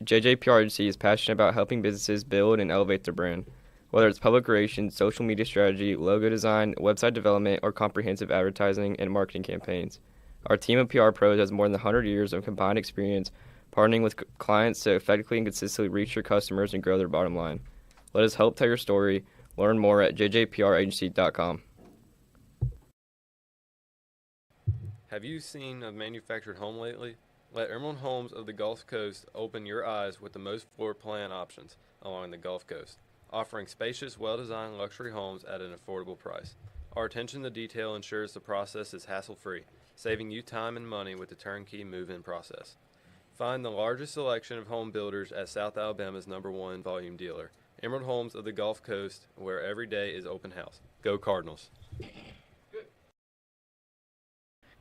JJPR Agency is passionate about helping businesses build and elevate their brand. Whether it's public relations, social media strategy, logo design, website development, or comprehensive advertising and marketing campaigns. Our team of PR pros has more than 100 years of combined experience partnering with clients to effectively and consistently reach your customers and grow their bottom line. Let us help tell your story. Learn more at jjpragency.com. Have you seen a manufactured home lately? Let Emerald Homes of the Gulf Coast open your eyes with the most floor plan options along the Gulf Coast, offering spacious, well-designed luxury homes at an affordable price. Our attention to detail ensures the process is hassle-free, saving you time and money with the turnkey move-in process. Find the largest selection of home builders at South Alabama's #1 volume dealer, Emerald Homes of the Gulf Coast, where every day is open house. Go Cardinals.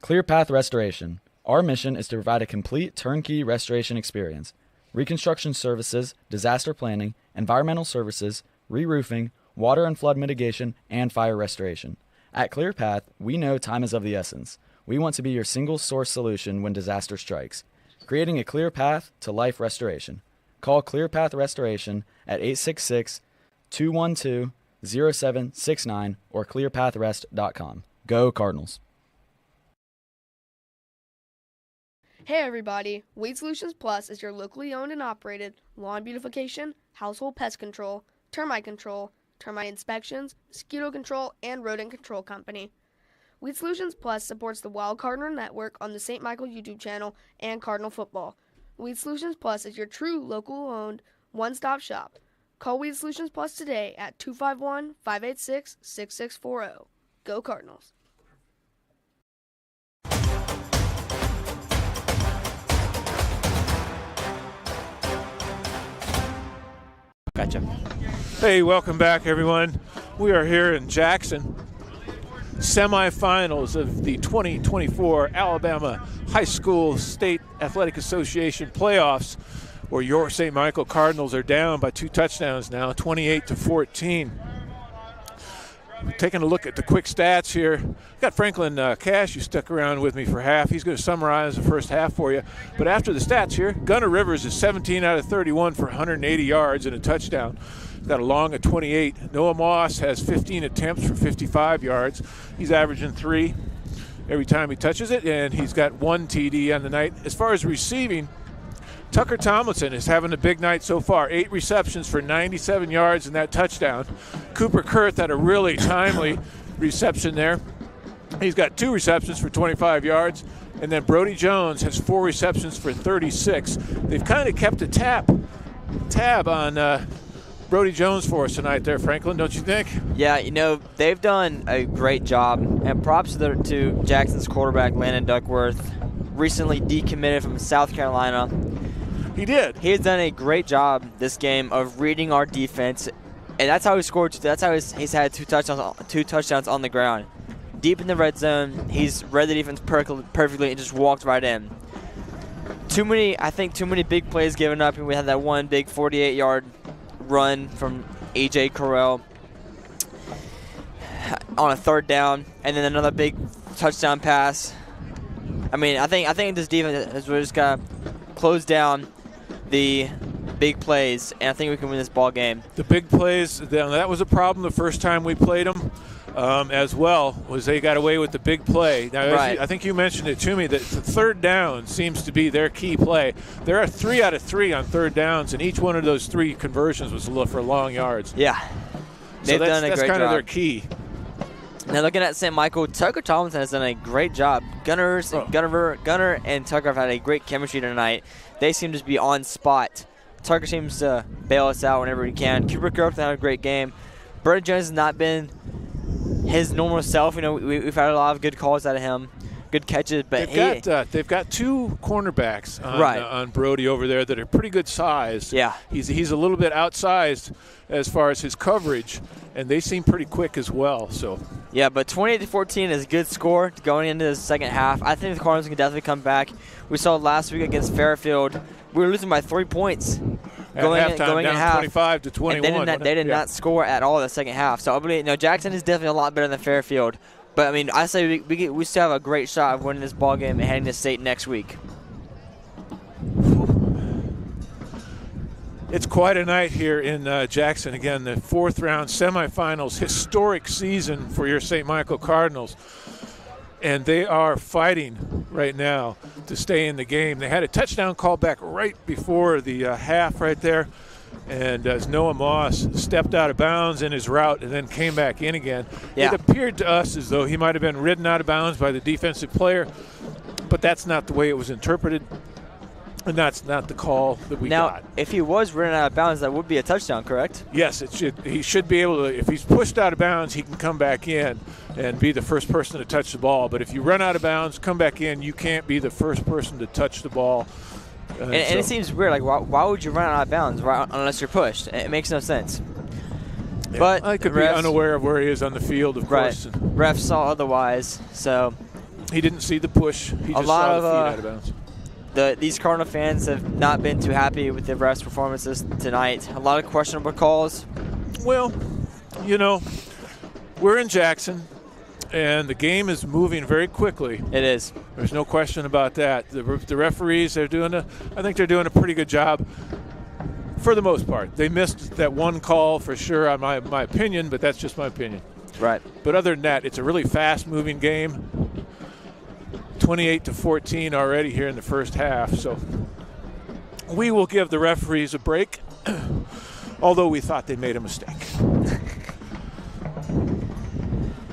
Clear Path Restoration. Our mission is to provide a complete turnkey restoration experience. Reconstruction services, disaster planning, environmental services, re-roofing, water and flood mitigation, and fire restoration. At Clear Path, we know time is of the essence. We want to be your single source solution when disaster strikes, creating a clear path to life restoration. Call Clear Path Restoration at 866-212-0769 or clearpathrest.com. Go Cardinals. Hey everybody, Weed Solutions Plus is your locally owned and operated lawn beautification, household pest control, termite inspections, mosquito control, and rodent control company. Weed Solutions Plus supports the Wild Cardinal Network on the St. Michael YouTube channel and Cardinal Football. Weed Solutions Plus is your true local owned one-stop shop. Call Weed Solutions Plus today at 251-586-6640. Go Cardinals. Gotcha. Hey, welcome back, everyone. We are here in Jackson. Semifinals of the 2024 Alabama High School State Athletic Association playoffs, where your St. Michael Cardinals are down by 2 touchdowns now, 28-14. Taking a look at the quick stats here. Got Franklin Cash, who stuck around with me for half. He's going to summarize the first half for you. But after the stats here, Gunnar Rivers is 17 out of 31 for 180 yards and a touchdown. Got a long of 28. Noah Moss has 15 attempts for 55 yards. He's averaging 3 every time he touches it, and he's got 1 TD on the night. As far as receiving, Tucker Tomlinson is having a big night so far. 8 receptions for 97 yards and that touchdown. Cooper Kurth had a really timely reception there. He's got 2 receptions for 25 yards. And then Brody Jones has 4 receptions for 36. They've kind of kept a tab on Brody Jones for us tonight there, Franklin, don't you think? Yeah, they've done a great job. And props to Jackson's quarterback, Landon Duckworth, recently decommitted from South Carolina. He did. He has done a great job this game of reading our defense, and that's how he scored. That's how he's had 2 touchdowns on the ground. Deep in the red zone, he's read the defense perfectly and just walked right in. Too many big plays given up, and we had that one big 48-yard run from A.J. Correll on a 3rd down, and then another big touchdown pass. I think this defense has just got to close down the big plays, and I think we can win this ball game. The big plays, that was a problem the first time we played them as well, was they got away with the big play. Now, right. I think you mentioned it to me that the 3rd down seems to be their key play. There are 3 out of 3 on 3rd downs, and each one of those 3 conversions was for long yards. Yeah. They've done a great job. That's kind of their key. Now looking at St. Michael, Tucker Tomlinson has done a great job. Gunnar and Tucker have had a great chemistry tonight. They seem to be on spot. Tucker seems to bail us out whenever he can. Cooper Kurth had a great game. Brody Jones has not been his normal self. We've had a lot of good calls out of him, good catches. But they've got 2 cornerbacks on Brody over there that are pretty good size. Yeah, he's a little bit outsized as far as his coverage, and they seem pretty quick as well. So yeah, but 28-14 is a good score going into the second half. I think the Cardinals can definitely come back. We saw last week against Fairfield, we were losing by 3 points. Going at half, 25-21. They did not score at all in the second half. So I believe Jackson is definitely a lot better than Fairfield. But I say we still have a great shot of winning this ball game and heading to state next week. It's quite a night here in Jackson. Again, the 4th round semifinals, historic season for your St. Michael Cardinals. And they are fighting right now to stay in the game. They had a touchdown call back right before the half right there. And as Noah Moss stepped out of bounds in his route and then came back in again, It appeared to us as though he might have been ridden out of bounds by the defensive player, but that's not the way it was interpreted. And that's not the call that we got. Now, if he was running out of bounds, that would be a touchdown, correct? Yes, it should. He should be able to. If he's pushed out of bounds, he can come back in and be the first person to touch the ball. But if you run out of bounds, come back in, you can't be the first person to touch the ball. And it seems weird. Like, why would you run out of bounds unless you're pushed? It makes no sense. Yeah, But I could be unaware of where he is on the field, of course. Refs saw otherwise, so he didn't see the push. He just saw the feet out of bounds. These Cardinal fans have not been too happy with the refs' performances tonight. A lot of questionable calls. Well, you know, we're in Jackson, and the game is moving very quickly. It is. There's no question about that. The referees, I think they're doing a pretty good job for the most part. They missed that one call for sure, on my opinion, but that's just my opinion. Right. But other than that, it's a really fast-moving game. 28-14 already here in the first half, so we will give the referees a break, although we thought they made a mistake.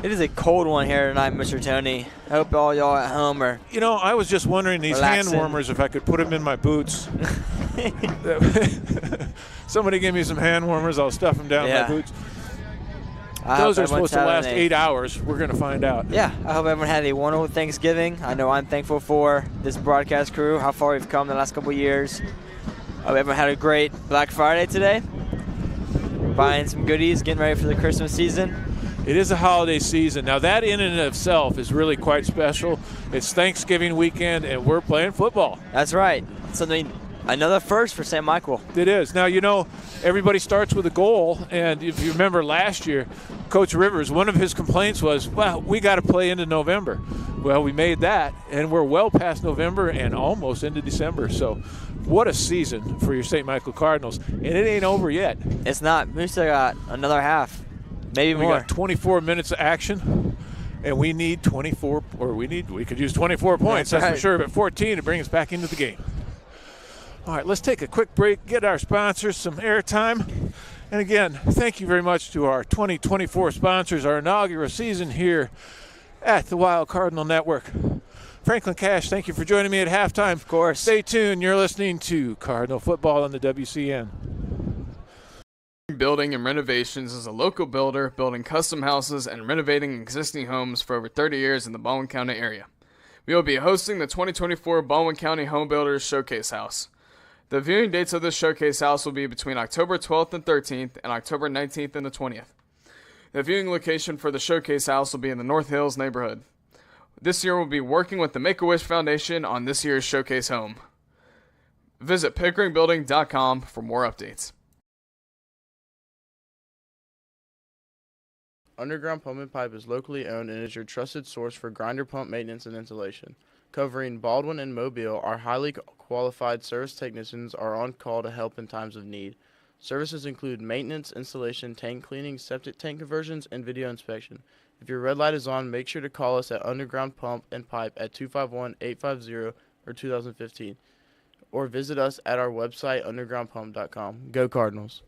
It is a cold one here tonight, Mr. Tony. I hope all y'all at home are. You know, I was just wondering these relaxing. hand warmers, if I could put them in my boots. Somebody give me some hand warmers, I'll stuff them down my boots. Those are supposed to last 8 hours. We're going to find out. Yeah, I hope everyone had a wonderful Thanksgiving. I know I'm thankful for this broadcast crew, how far we've come in the last couple of years. I hope everyone had a great Black Friday today. Buying some goodies, getting ready for the Christmas season. It is a holiday season. Now, that in and of itself is really quite special. It's Thanksgiving weekend, and we're playing football. That's right. Another first for St. Michael. It is. Now, you know, everybody starts with a goal, and if you remember last year, Coach Rivers, one of his complaints was, well, we got to play into November. Well, we made that, and we're well past November and almost into December. So what a season for your St. Michael Cardinals, and it ain't over yet. It's not. We still got another half, maybe more. We got 24 minutes of action, and we need 24, or we could use 24 points, that's for sure, but 14 to bring us back into the game. All right, let's take a quick break, get our sponsors some airtime. And again, thank you very much to our 2024 sponsors, our inaugural season here at the Wild Cardinal Network. Franklin Cash, thank you for joining me at halftime. Of course. Stay tuned. You're listening to Cardinal Football on the WCN. Building and Renovations is a local builder building custom houses and renovating existing homes for over 30 years in the Baldwin County area. We will be hosting the 2024 Baldwin County Home Builders Showcase House. The viewing dates of this showcase house will be between October 12th and 13th and October 19th and the 20th. The viewing location for the showcase house will be in the North Hills neighborhood. This year we'll be working with the Make-A-Wish Foundation on this year's showcase home. Visit PickeringBuilding.com for more updates. Underground Pump and Pipe is locally owned and is your trusted source for grinder pump maintenance and installation. Covering Baldwin and Mobile, our highly qualified service technicians are on call to help in times of need. Services include maintenance, installation, tank cleaning, septic tank conversions, and video inspection. If your red light is on, make sure to call us at Underground Pump and Pipe at 251-850 or 2015, or visit us at our website, undergroundpump.com. Go Cardinals!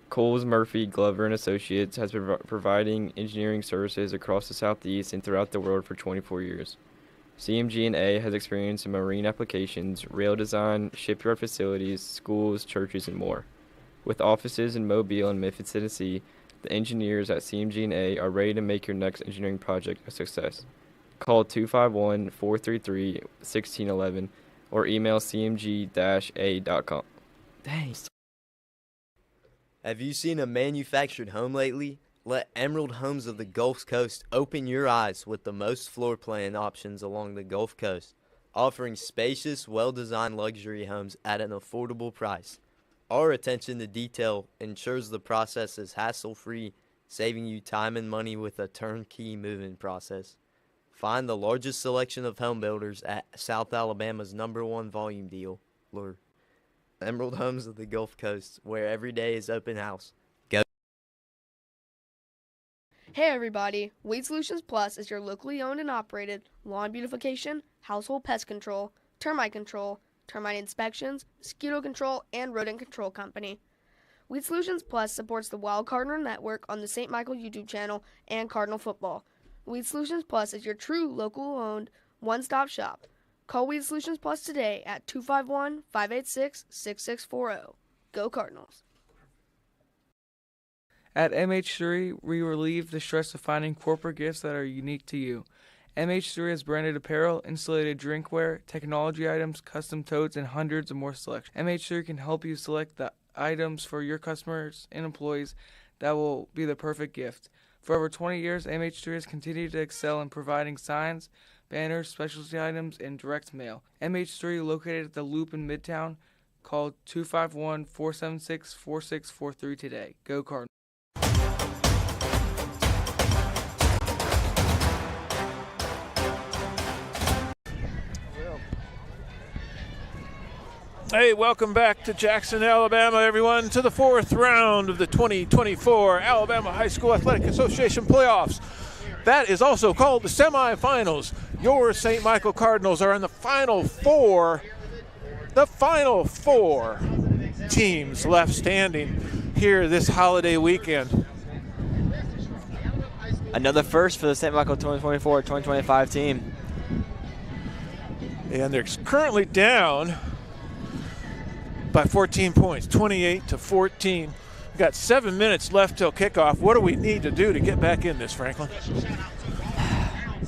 Coles, Murphy, Glover, and Associates has been providing engineering services across the Southeast and throughout the world for 24 years. CMG&A has experience in marine applications, rail design, shipyard facilities, schools, churches, and more. With offices in Mobile and Memphis, Tennessee, the engineers at CMG&A are ready to make your next engineering project a success. Call 251-433-1611 or email cmg-a.com. Dang. Have you seen a manufactured home lately? Let Emerald Homes of the Gulf Coast open your eyes with the most floor plan options along the Gulf Coast, offering spacious, well-designed luxury homes at an affordable price. Our attention to detail ensures the process is hassle-free, saving you time and money with a turnkey move-in process. Find the largest selection of home builders at South Alabama's #1 volume dealer, Emerald Homes of the Gulf Coast, where every day is open house. Go. Hey everybody, Weed Solutions Plus is your locally owned and operated lawn beautification, household pest control, termite inspections, mosquito control, and rodent control company. Weed Solutions Plus supports the Wild Cardinal Network on the St. Michael YouTube channel and Cardinal Football. Weed Solutions Plus is your true local owned one-stop shop. Call Weed Solutions Plus today at 251-586-6640. Go Cardinals. At MH3, we relieve the stress of finding corporate gifts that are unique to you. MH3 has branded apparel, insulated drinkware, technology items, custom totes, and hundreds of more selections. MH3 can help you select the items for your customers and employees that will be the perfect gift. For over 20 years, MH3 has continued to excel in providing signs, banners, specialty items, and direct mail. MH3, located at the Loop in Midtown, call 251-476-4643 today. Go Cardinals. Hey, welcome back to Jackson, Alabama, everyone, to the fourth round of the 2024 Alabama High School Athletic Association playoffs. That is also called the semifinals. Your St. Michael Cardinals are in the final four. The final four teams left standing here this holiday weekend. Another first for the St. Michael 2024-2025 team. And they're currently down by 14 points, 28-14. We've got 7 minutes left till kickoff. What do we need to do to get back in this, Franklin?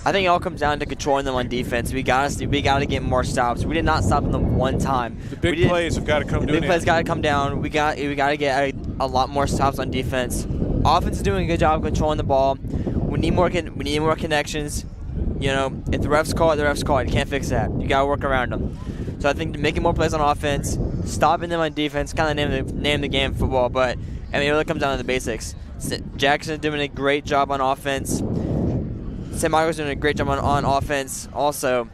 I think it all comes down to controlling them on defense. We got to get more stops. We did not stop them one time. The big plays have got to come down. The big plays got to come down. We got to get a lot more stops on defense. Offense is doing a good job controlling the ball. We need more connections. You know, if the refs call it, the refs call it. You can't fix that. You got to work around them. So I think making more plays on offense, stopping them on defense, kind of name the game of football. But I mean, it really comes down to the basics. Jackson is doing a great job on offense. St. Michael's doing a great job on offense, also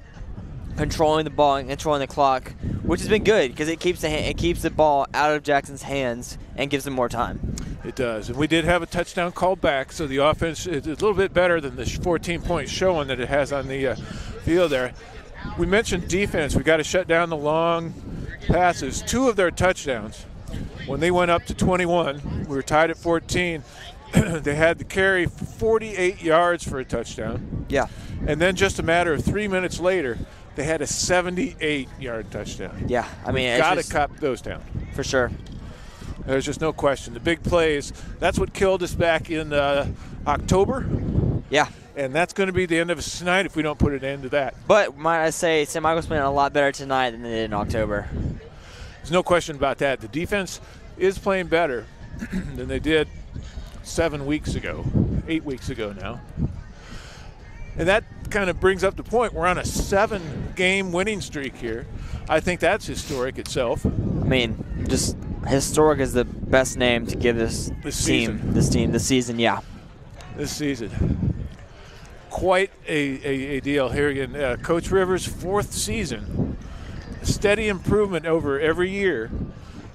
controlling the ball and controlling the clock, which has been good because it keeps the ball out of Jackson's hands and gives them more time. It does, and we did have a touchdown called back, so the offense is a little bit better than the 14 points showing that it has on the field there. We mentioned defense. We got to shut down the long passes. 2 of their touchdowns, when they went up to 21, we were tied at 14. They had to carry 48 yards for a touchdown. Yeah. And then just a matter of 3 minutes later, they had a 78-yard touchdown. Yeah, I mean, got to cut those down. For sure. There's just no question. The big plays, that's what killed us back in October. Yeah. And that's going to be the end of us tonight if we don't put an end to that. But might I say, St. Michael's playing a lot better tonight than they did in October. There's no question about that. The defense is playing better than they did 7 weeks ago, 8 weeks ago now. And that kind of brings up the point. We're on a 7-game winning streak here. I think that's historic itself. I mean, just historic is the best name to give this season, yeah. This season. Quite a deal here again. Coach Rivers' 4th season. Steady improvement over every year.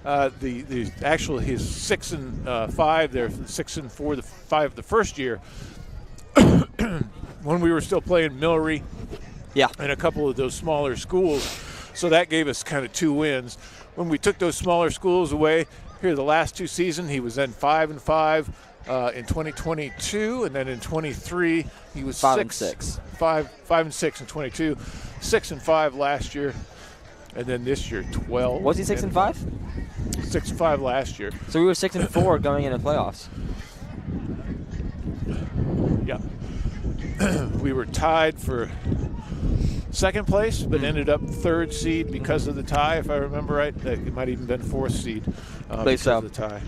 Actually he's 6-5 there, 6-4 the 5 the first year when we were still playing Millery, and a couple of those smaller schools. So that gave us kind of 2 wins. When we took those smaller schools away, here the last 2 seasons he was then 5-5 in 2022, and then in 23 he was 5-6. 5-6 in 22, 6-5 last year. And then this year, 12. Was he 6-5? 6-5 last year. So we were 6-4 going into playoffs. Yeah. We were tied for 2nd place, but ended up 3rd seed because of the tie, if I remember right. It might even been 4th seed because of the tie.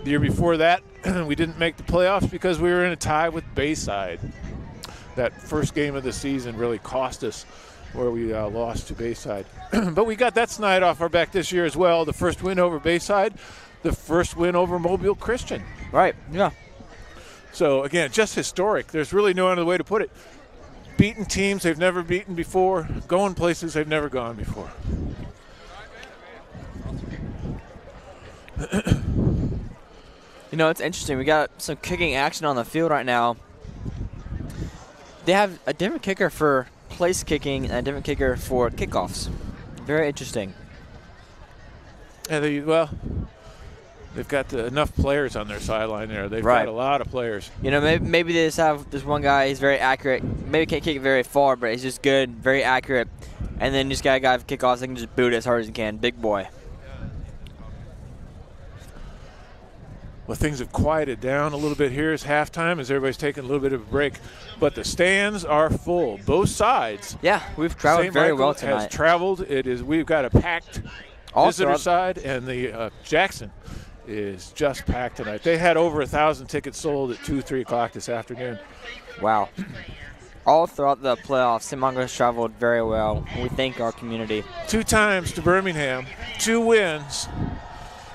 The year before that, we didn't make the playoffs because we were in a tie with Bayside. That first game of the season really cost us, where we lost to Bayside. But we got that snide off our back this year as well. The first win over Bayside, the first win over Mobile Christian. Right, yeah. So, again, just historic. There's really no other way to put it. Beating teams they've never beaten before, going places they've never gone before. You know, it's interesting. We got some kicking action on the field right now. They have a different kicker for place kicking and a different kicker for kickoffs. Very interesting. Yeah, they've got enough players on their sideline there. They've got a lot of players. You know, maybe they just have this one guy. He's very accurate. Maybe can't kick it very far, but he's just good, very accurate. And then you just got a guy for kickoffs that can just boot it as hard as he can. Big boy. Well, things have quieted down a little bit here as halftime, as everybody's taking a little bit of a break. But the stands are full, both sides. Yeah, we've traveled St. very Michael well tonight. has traveled. We've got a packed visitor side, and the Jackson is just packed tonight. They had over 1,000 tickets sold at 2, 3 o'clock this afternoon. Wow. All throughout the playoffs, St. Michael has traveled very well. We thank our community. 2 times to Birmingham, 2 wins.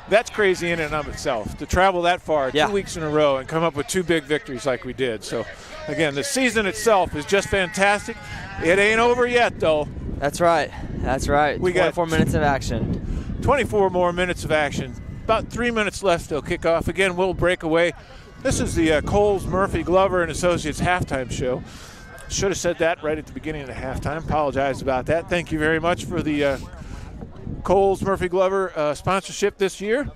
That's crazy in and of itself, to travel that far 2 weeks in a row and come up with 2 big victories like we did. So, again, the season itself is just fantastic. It ain't over yet, though. That's right. That's right. We got 24 minutes of action. 24 more minutes of action. About 3 minutes left till kickoff. Again, we'll break away. This is the Coles, Murphy, Glover, and Associates halftime show. Should have said that right at the beginning of the halftime. Apologize about that. Thank you very much for the Coles, Murphy, Glover sponsorship this year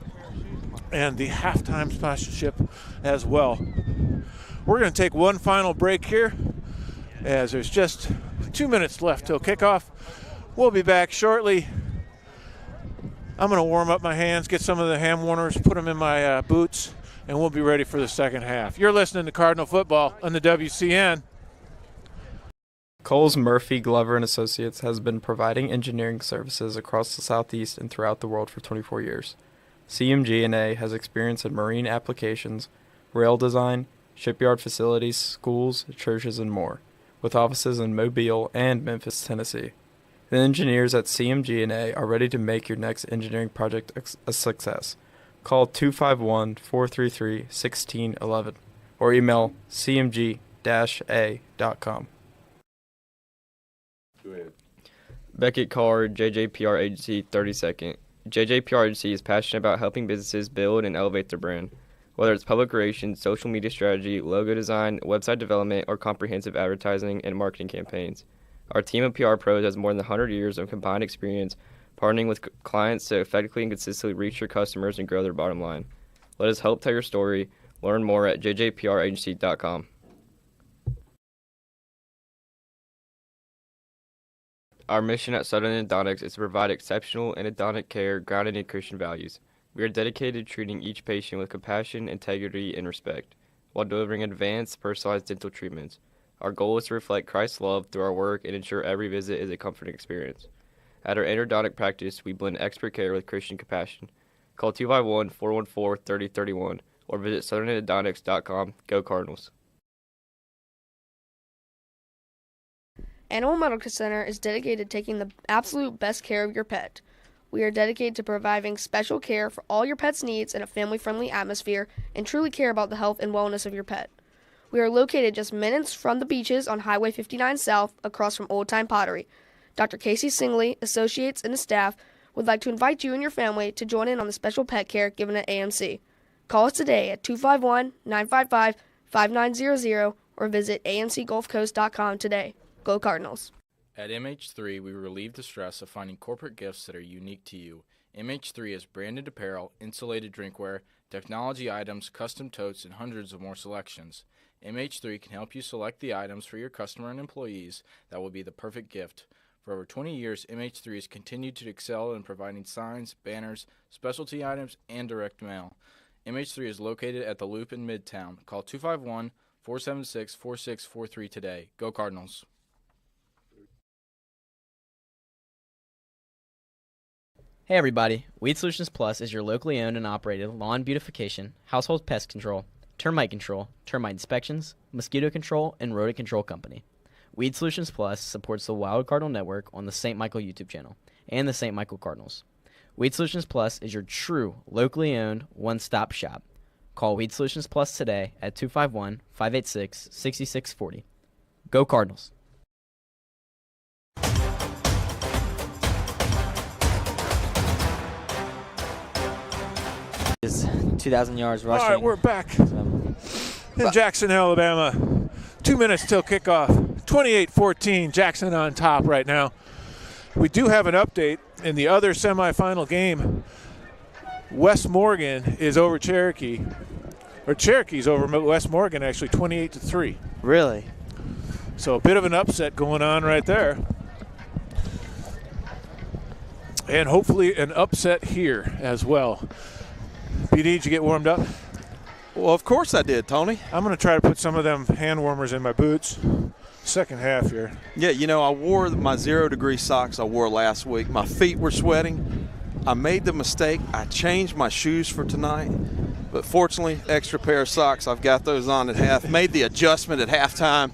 and the halftime sponsorship as well. We're going to take one final break here as there's just 2 minutes left till kickoff. We'll be back shortly. I'm going to warm up my hands, get some of the hand warmers, put them in my boots, and we'll be ready for the second half. You're listening to Cardinal Football on the WCN. Coles, Murphy, Glover, and Associates has been providing engineering services across the Southeast and throughout the world for 24 years. CMG&A has experience in marine applications, rail design, shipyard facilities, schools, churches, and more, with offices in Mobile and Memphis, Tennessee. The engineers at CMG&A are ready to make your next engineering project a success. Call 251-433-1611 or email cmg-a.com. Beckett Carr, JJPR Agency, 32nd. JJPR Agency is passionate about helping businesses build and elevate their brand. Whether it's public relations, social media strategy, logo design, website development, or comprehensive advertising and marketing campaigns. Our team of PR pros has more than 100 years of combined experience partnering with clients to effectively and consistently reach your customers and grow their bottom line. Let us help tell your story. Learn more at jjpragency.com. Our mission at Southern Endodontics is to provide exceptional endodontic care grounded in Christian values. We are dedicated to treating each patient with compassion, integrity, and respect, while delivering advanced, personalized dental treatments. Our goal is to reflect Christ's love through our work and ensure every visit is a comforting experience. At our endodontic practice, we blend expert care with Christian compassion. Call 251-414-3031 or visit southernendodontics.com. Go Cardinals. Animal Medical Center is dedicated to taking the absolute best care of your pet. We are dedicated to providing special care for all your pet's needs in a family-friendly atmosphere and truly care about the health and wellness of your pet. We are located just minutes from the beaches on Highway 59 South across from Old Time Pottery. Dr. Casey Singley, Associates, and the staff would like to invite you and your family to join in on the special pet care given at AMC. Call us today at 251-955-5900 or visit amcgulfcoast.com today. Go Cardinals. At MH3, we relieve the stress of finding corporate gifts that are unique to you. MH3 has branded apparel, insulated drinkware, technology items, custom totes, and hundreds of more selections. MH3 can help you select the items for your customer and employees that will be the perfect gift. For over 20 years, MH3 has continued to excel in providing signs, banners, specialty items, and direct mail. MH3 is located at the Loop in Midtown. Call 251-476-4643 today. Go Cardinals. Hey everybody, Weed Solutions Plus is your locally owned and operated lawn beautification, household pest control, termite inspections, mosquito control, and rodent control company. Weed Solutions Plus supports the Wild Cardinal Network on the St. Michael YouTube channel and the St. Michael Cardinals. Weed Solutions Plus is your true, locally owned, one-stop shop. Call Weed Solutions Plus today at 251-586-6640. Go Cardinals. Is 2,000 yards rushing. All right, we're back in Jackson, Alabama. 2 minutes till kickoff. 28-14, Jackson on top right now. We do have an update in the other semifinal game. West Morgan is over Cherokee. Or Cherokee's over West Morgan, actually, 28-3. Really? So a bit of an upset going on right there. And hopefully an upset here as well. PD, did you get warmed up? Well, of course I did, Tony. I'm going to try to put some of them hand warmers in my boots. Second half here. Yeah, you know, I wore my 0-degree socks I wore last week. My feet were sweating. I made the mistake. I changed my shoes for tonight. But fortunately, extra pair of socks, I've got those on at half. Made the adjustment at halftime.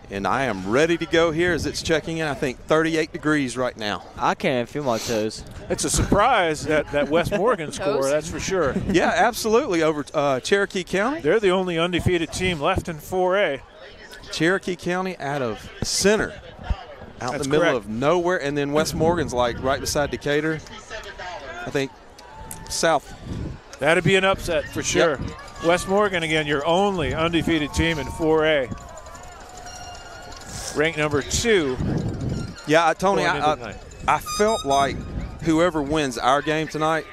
And I am ready to go here as it's checking in. I think 38 degrees right now. I can't even feel my toes. It's a surprise that West Morgan score, that's for sure. Yeah, absolutely, over Cherokee County. They're the only undefeated team left in 4A. Cherokee County out of center, out in the middle correct. of nowhere. And then West Morgan's like right beside Decatur. I think south. That'd be an upset for sure. Yep. West Morgan, again, your only undefeated team in 4A. Ranked number 2. Yeah, Tony, going into tonight. I felt like whoever wins our game tonight,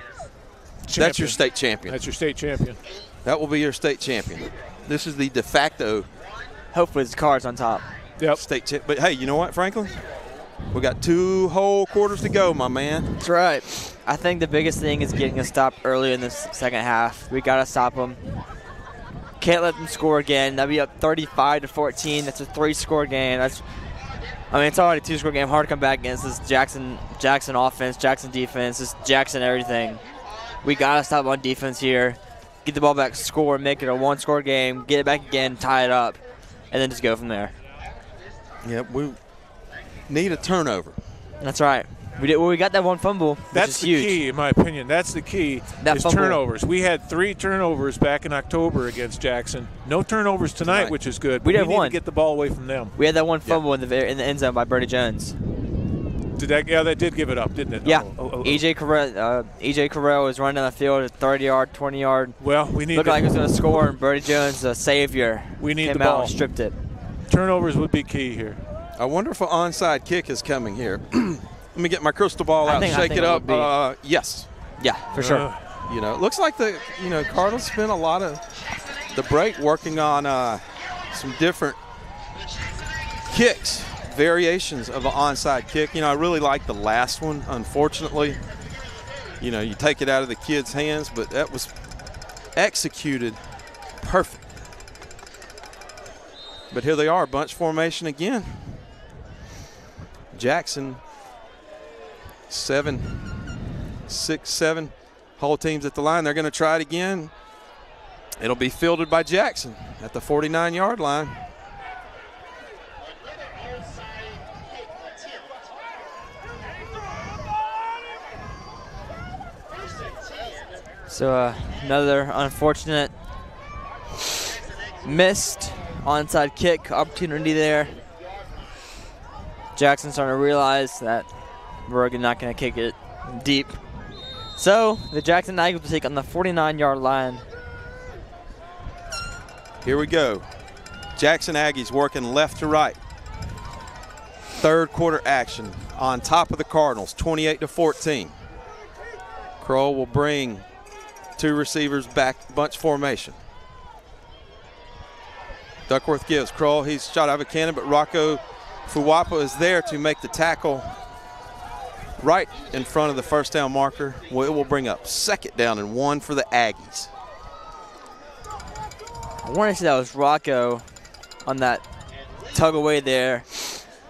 that's your state champion. That's your state champion. That will be your state champion. This is the de facto. Hopefully it's Cards on top. Yep. State champ. But hey, you know what, Franklin? We got 2 whole quarters to go, my man. That's right. I think the biggest thing is getting a stop early in the second half. We got to stop them. Can't let them score again. They'll be up 35-14. That's a 3-score game. It's already a 2-score game. Hard to come back against this Jackson offense, Jackson defense, this Jackson everything. We got to stop on defense here. Get the ball back, score, make it a 1-score game, get it back again, tie it up, and then just go from there. Yep, we need a turnover. That's right. We got that one fumble, which That's is the huge. key, in my opinion. That's the key, That is fumble. turnovers. We had 3 turnovers back in October against Jackson. No turnovers tonight, which is good. We but did need one. to get the ball away from them. We had that one fumble in the end zone by Bernie Jones. That did give it up, didn't it? Yeah. Oh. EJ Carrell was running down the field at 30-yard, 20-yard. Well, we need Looked to, like he was going to score, and Bernie Jones, the savior, we need came the out ball. and stripped it. Turnovers would be key here. I wonder if an onside kick is coming here. Let me get my crystal ball out and I shake think it up. would be. Yes. Yeah, for sure. You know, it looks like the Cardinals spent a lot of the break working on some different kicks, variations of an onside kick. You know, I really like the last one. Unfortunately, you know, you take it out of the kid's hands, but that was executed perfect. But here they are, bunch formation again. Jackson, 7, 6, 7. Whole team's at the line. They're going to try it again. It'll be fielded by Jackson at the 49-yard line. So another unfortunate missed onside kick opportunity there. Jackson's starting to realize that we're not going to kick it deep. So the Jackson Aggies will take on the 49-yard line. Here we go. Jackson Aggies working left to right. Third quarter action on top of the Cardinals, 28-14. Kroll will bring 2 receivers back, bunch formation. Duckworth gives Kroll, he's shot out of a cannon, but Rocco Fuwapa is there to make the tackle right in front of the first down marker. Well, it will bring up 2nd down and 1 for the Aggies. I want to say that was Rocco on that tug away there.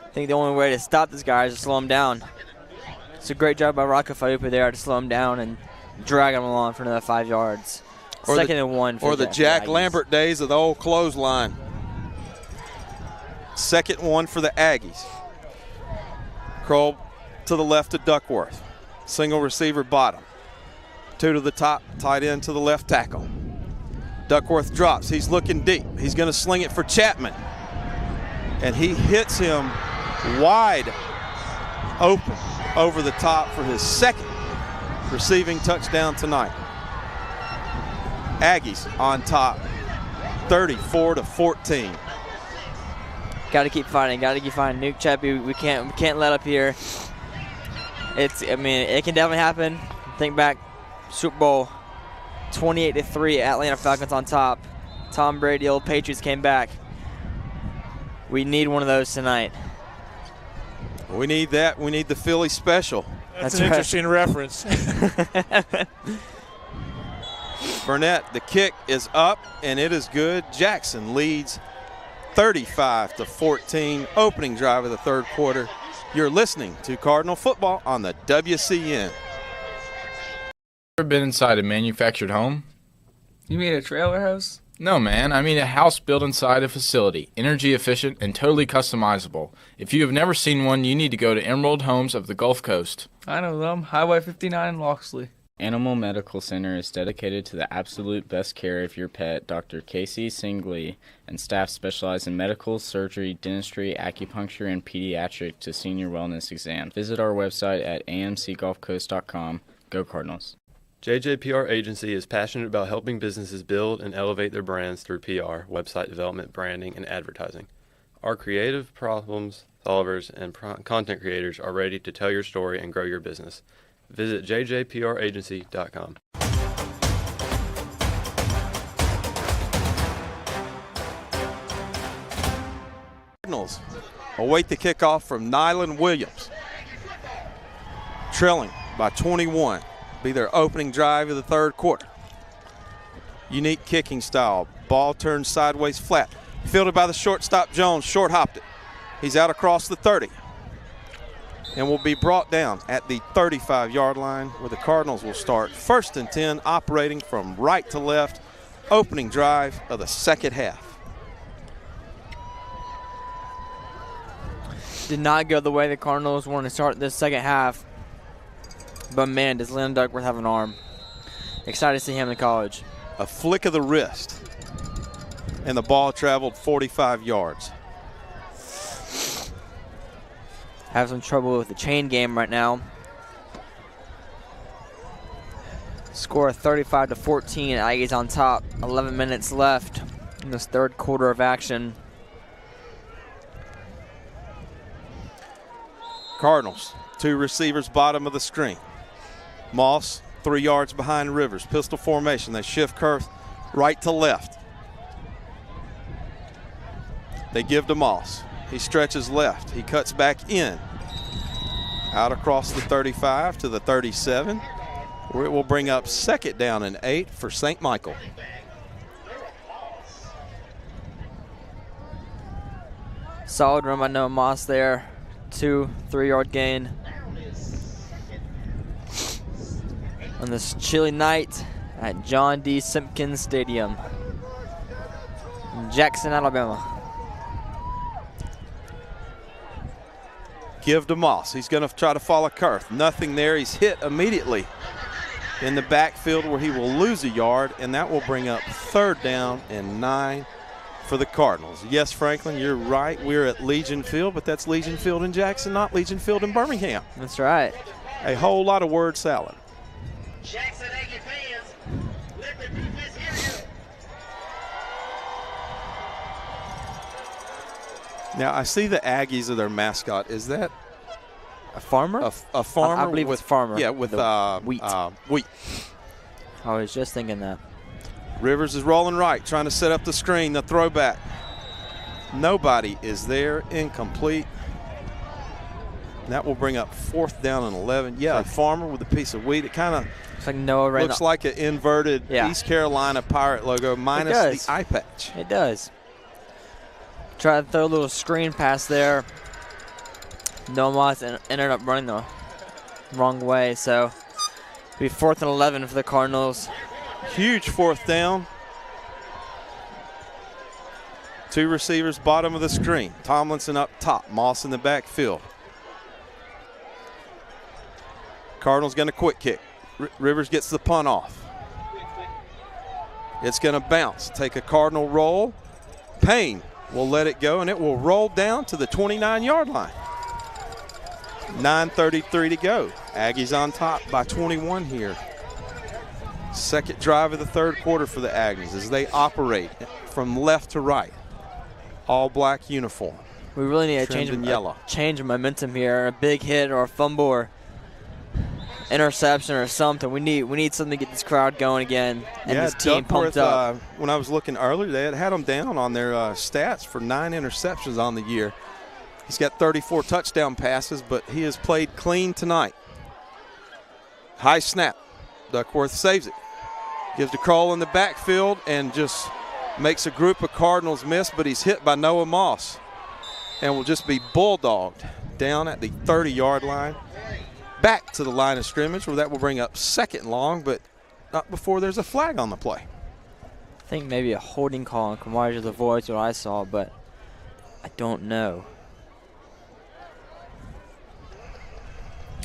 I think the only way to stop this guy is to slow him down. It's a great job by Rocco Fuwapa there to slow him down and drag him along for another 5 yards. Or 2nd and 1 for or the Jack Lambert days of the old clothesline. 2nd and 1 for the Aggies. Kroll to the left of Duckworth. Single receiver bottom. 2 to the top, tight end to the left tackle. Duckworth drops, he's looking deep. He's gonna sling it for Chapman. And he hits him wide open over the top for his 2nd receiving touchdown tonight. Aggies on top, 34-14. Got to keep fighting. Nuke Chappie, we can't let up here. It can definitely happen. Think back, Super Bowl 28-3, Atlanta Falcons on top. Tom Brady, old Patriots came back. We need one of those tonight. We need that. We need the Philly special. That's an interesting reference. Burnett, the kick is up, and it is good. Jackson leads 35-14, opening drive of the third quarter. You're listening to Cardinal Football on the WCN. Ever been inside a manufactured home? You mean a trailer house? No, man. I mean a house built inside a facility, energy efficient and totally customizable. If you have never seen one, you need to go to Emerald Homes of the Gulf Coast. I know them. Highway 59 in Loxley. Animal Medical Center is dedicated to the absolute best care of your pet. Dr. Casey Singley and staff specialize in medical, surgery, dentistry, acupuncture, and pediatric to senior wellness exams. Visit our website at amcgulfcoast.com. Go Cardinals. JJPR Agency is passionate about helping businesses build and elevate their brands through PR, website development, branding, and advertising. Our creative problem solvers and content creators are ready to tell your story and grow your business. Visit jjpragency.com. Cardinals await the kickoff from Nyland Williams. Trailing by 21. Be their opening drive of the third quarter. Unique kicking style. Ball turned sideways flat. Fielded by the shortstop Jones. Short hopped it. He's out across the 30. And will be brought down at the 35-yard line where the Cardinals will start 1st and 10, operating from right to left. Opening drive of the second half. Did not go the way the Cardinals wanted to start this second half. But, man, does Landon Duckworth have an arm. Excited to see him in college. A flick of the wrist, and the ball traveled 45 yards. Have some trouble with the chain game right now. Score 35-14. Aggies on top. 11 minutes left in this third quarter of action. Cardinals, 2 receivers bottom of the screen. Moss 3 yards behind Rivers. Pistol formation. They shift Kurth right to left. They give to Moss. He stretches left. He cuts back in. Out across the 35 to the 37, where it will bring up 2nd down and 8 for St. Michael. Solid run by Noah Moss there. 2 3-yard gain. On this chilly night at John D. Simpkins Stadium in Jackson, Alabama. Give to Moss. He's going to try to follow Kurth. Nothing there. He's hit immediately in the backfield where he will lose a yard, and that will bring up 3rd down and 9 for the Cardinals. Yes, Franklin, you're right. We're at Legion Field, but that's Legion Field in Jackson, not Legion Field in Birmingham. That's right. A whole lot of word salad. Jackson Aggie fans, let the defense hear you. Now, I see the Aggies are their mascot. Is that a farmer? A farmer? I believe with, it's farmer. Yeah, with wheat. Wheat. I was just thinking that. Rivers is rolling right, trying to set up the screen, the throwback. Nobody is there, incomplete. That will bring up 4th down and 11. Yeah, a farmer with a piece of wheat. It kind of like Noah right looks like an inverted East Carolina Pirate logo minus the eye patch. It does. Try to throw a little screen pass there. Noah Moss ended up running the wrong way, so it'll be 4th and 11 for the Cardinals. Huge 4th down. 2 receivers bottom of the screen. Tomlinson up top, Moss in the backfield. Cardinals going to quick kick. Rivers gets the punt off. It's going to bounce, take a Cardinal roll. Payne will let it go, and it will roll down to the 29-yard line. 9:33 to go. Aggies on top by 21 here. Second drive of the third quarter for the Aggies as they operate from left to right. All black uniform. We really need a change of momentum here. A big hit or a fumble or interception or something. We need something to get this crowd going again and this team pumped up. When I was looking earlier, they had them down on their stats for 9 interceptions on the year. He's got 34 touchdown passes, but he has played clean tonight. High snap. Duckworth saves it. Gives to Kroll in the backfield and just makes a group of Cardinals miss, but he's hit by Noah Moss and will just be bulldogged down at the 30-yard line. Back to the line of scrimmage where that will bring up 2nd and long, but not before there's a flag on the play. I think maybe a holding call on Kamari Lavoie is what I saw, but I don't know.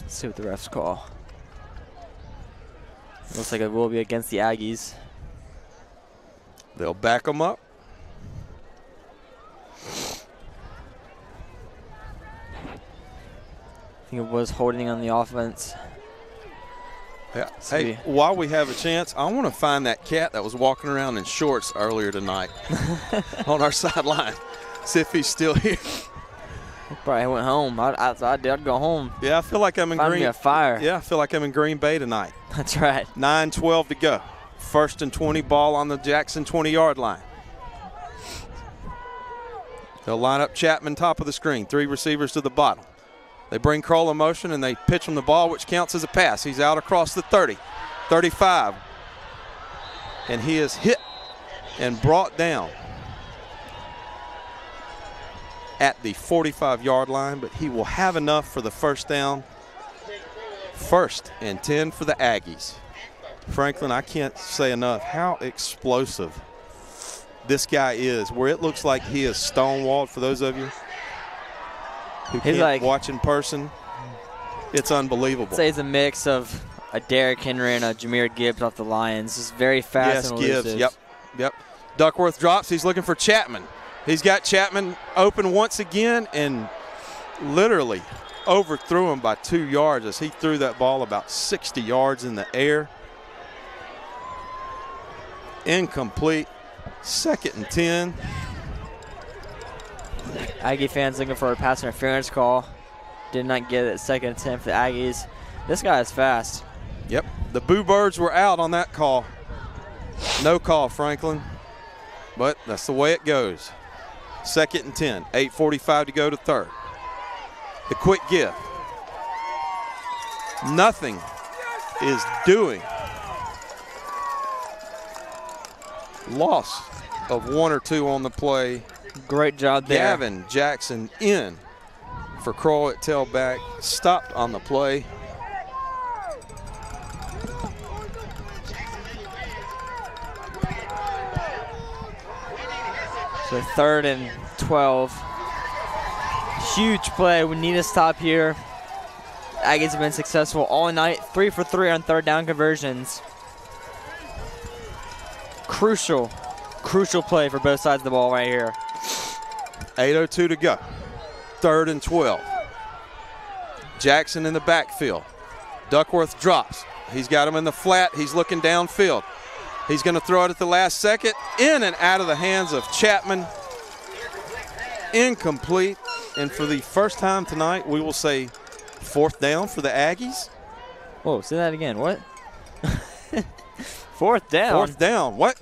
Let's see what the refs call. Looks like it will be against the Aggies. They'll back them up. I think it was holding on the offense. Yeah. Hey, while we have a chance, I want to find that cat that was walking around in shorts earlier tonight on our sideline. See if he's still here. He probably went home. I'd go home. Yeah, I feel like I'm in Find Green. me a fire. Yeah, I feel like I'm in Green Bay tonight. That's right. 9:12 to go. 1st and 20, ball on the Jackson 20-yard line. They'll line up Chapman top of the screen. 3 receivers to the bottom. They bring Kroll in motion and they pitch him the ball, which counts as a pass. He's out across the 30, 35. And he is hit and brought down at the 45-yard line, but he will have enough for the 1st down. 1st and 10 for the Aggies. Franklin, I can't say enough how explosive this guy is, where it looks like he is stonewalled. For those of you who can't watch in person, it's unbelievable. I'd say it's a mix of a Derrick Henry and a Jahmyr Gibbs off the Lions. Just very fast and elusive. Gibbs, yep. Duckworth drops. He's looking for Chapman. He's got Chapman open once again and literally overthrew him by 2 yards as he threw that ball about 60 yards in the air. Incomplete. 2nd and 10. Aggie fans looking for a pass interference call. Did not get it. 2nd and 10 for the Aggies. This guy is fast. Yep. The Boo Birds were out on that call. No call, Franklin. But that's the way it goes. 2nd and 10. 8:45 to go to 3rd. The quick give. Nothing is doing. Loss of 1 or 2 on the play. Great job there. Gavin Jackson in for Kroll at tailback. Stopped on the play. So 3rd and 12. Huge play. We need to stop here. Aggies have been successful all night. 3 for 3 on 3rd down conversions. Crucial play for both sides of the ball right here. 8:02 to go. 3rd and 12. Jackson in the backfield. Duckworth drops. He's got him in the flat. He's looking downfield. He's going to throw it at the last second. In and out of the hands of Chapman. Incomplete. And for the first time tonight, we will say 4th down for the Aggies. Whoa, say that again. What? 4th down. 4th down. What?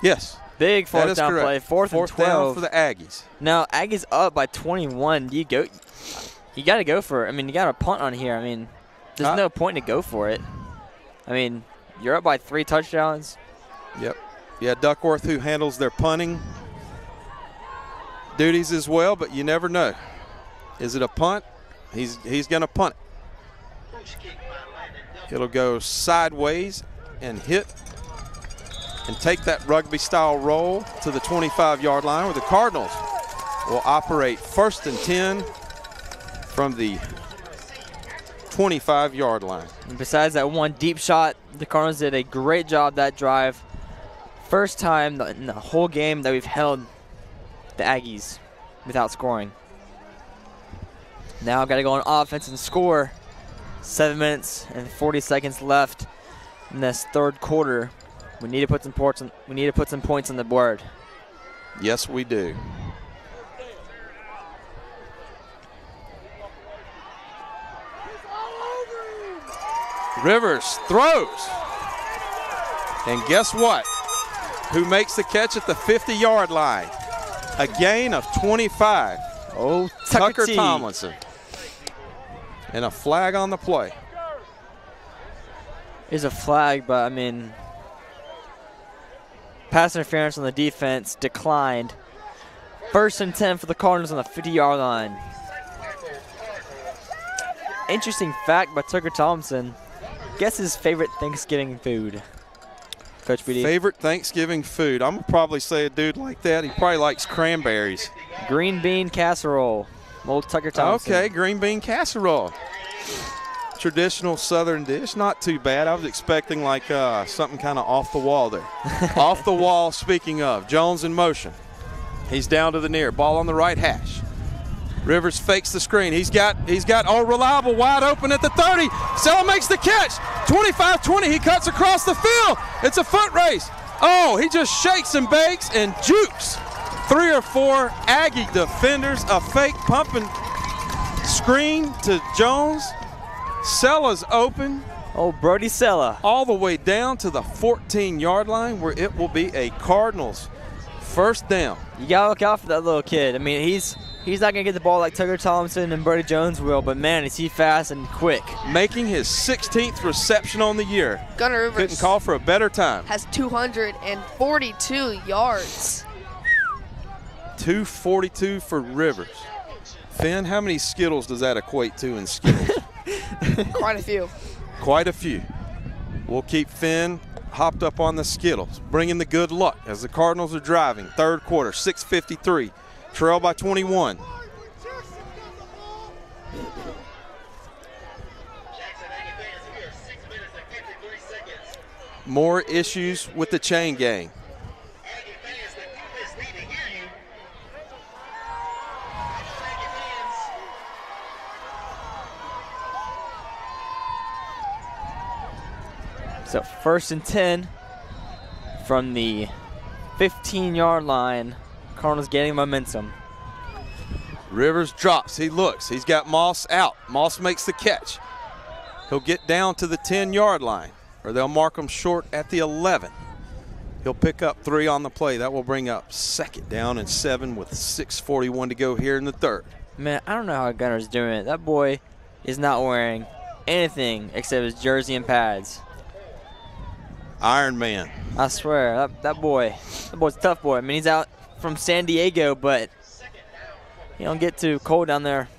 Yes. Big 4th down correct. play. 4th and 12. Down for the Aggies. Now, Aggies up by 21. You got to go for it. I mean, you got a punt on here. I mean, there's no point to go for it. I mean, you're up by 3 touchdowns. Yep. Yeah, Duckworth, who handles their punting duties as well, but you never know. Is it a punt? He's going to punt it. It'll go sideways and hit and take that rugby-style roll to the 25-yard line where the Cardinals will operate 1st and 10 from the 25-yard line. And besides that one deep shot, the Cardinals did a great job that drive. First time in the whole game that we've held the Aggies without scoring. Now I've got to go on offense and score. 7 minutes and 40 seconds left in this 3rd quarter. We need to put some points on the board. Yes, we do. Rivers throws. And guess what? Who makes the catch at the 50-yard line? A gain of 25. Oh, Tucker Tomlinson. And a flag on the play. is a flag, but I mean, pass interference on the defense declined. 1st and 10 for the Cardinals on the 50-yard line. Interesting fact by Tucker Thompson. Guess his favorite Thanksgiving food. Coach BD. Favorite Thanksgiving food? I'm going to probably say a dude like that. He probably likes cranberries. Green bean casserole. Old Tucker Thompson. Okay, green bean casserole. Traditional Southern dish. Not too bad. I was expecting like something kind of off the wall there. Off the wall, speaking of. Jones in motion. He's down to the near. Ball on the right hash. Rivers fakes the screen. He's got Reliable wide open at the 30. Sella makes the catch. 25-20. He cuts across the field. It's a foot race. Oh, he just shakes and bakes and jukes 3 or 4 Aggie defenders. A fake pumping screen to Jones. Sella's open. Oh, Brody Sella. All the way down to the 14-yard line where it will be a Cardinals first down. You got to look out for that little kid. I mean, he's not going to get the ball like Tucker Thompson and Brody Jones will, but, man, is he fast and quick. Making his 16th reception on the year. Gunnar Rivers couldn't call for a better time. Has 242 yards. 242 for Rivers. Finn, how many Skittles does that equate to in Skittles? Quite a few. Quite a few. We'll keep Finn hopped up on the Skittles, bringing the good luck as the Cardinals are driving. 3rd quarter, 6:53. Trail by 21. More issues with the chain gang. So 1st and 10 from the 15-yard line. Cardinals getting momentum. Rivers drops. He looks. He's got Moss out. Moss makes the catch. He'll get down to the 10-yard line, or they'll mark him short at the 11. He'll pick up 3 on the play. That will bring up 2nd down and 7 with 6:41 to go here in the 3rd. Man, I don't know how Gunner's doing it. That boy is not wearing anything except his jersey and pads. Iron Man. I swear, that boy's a tough boy. I mean, he's out from San Diego, but he don't get too cold down there.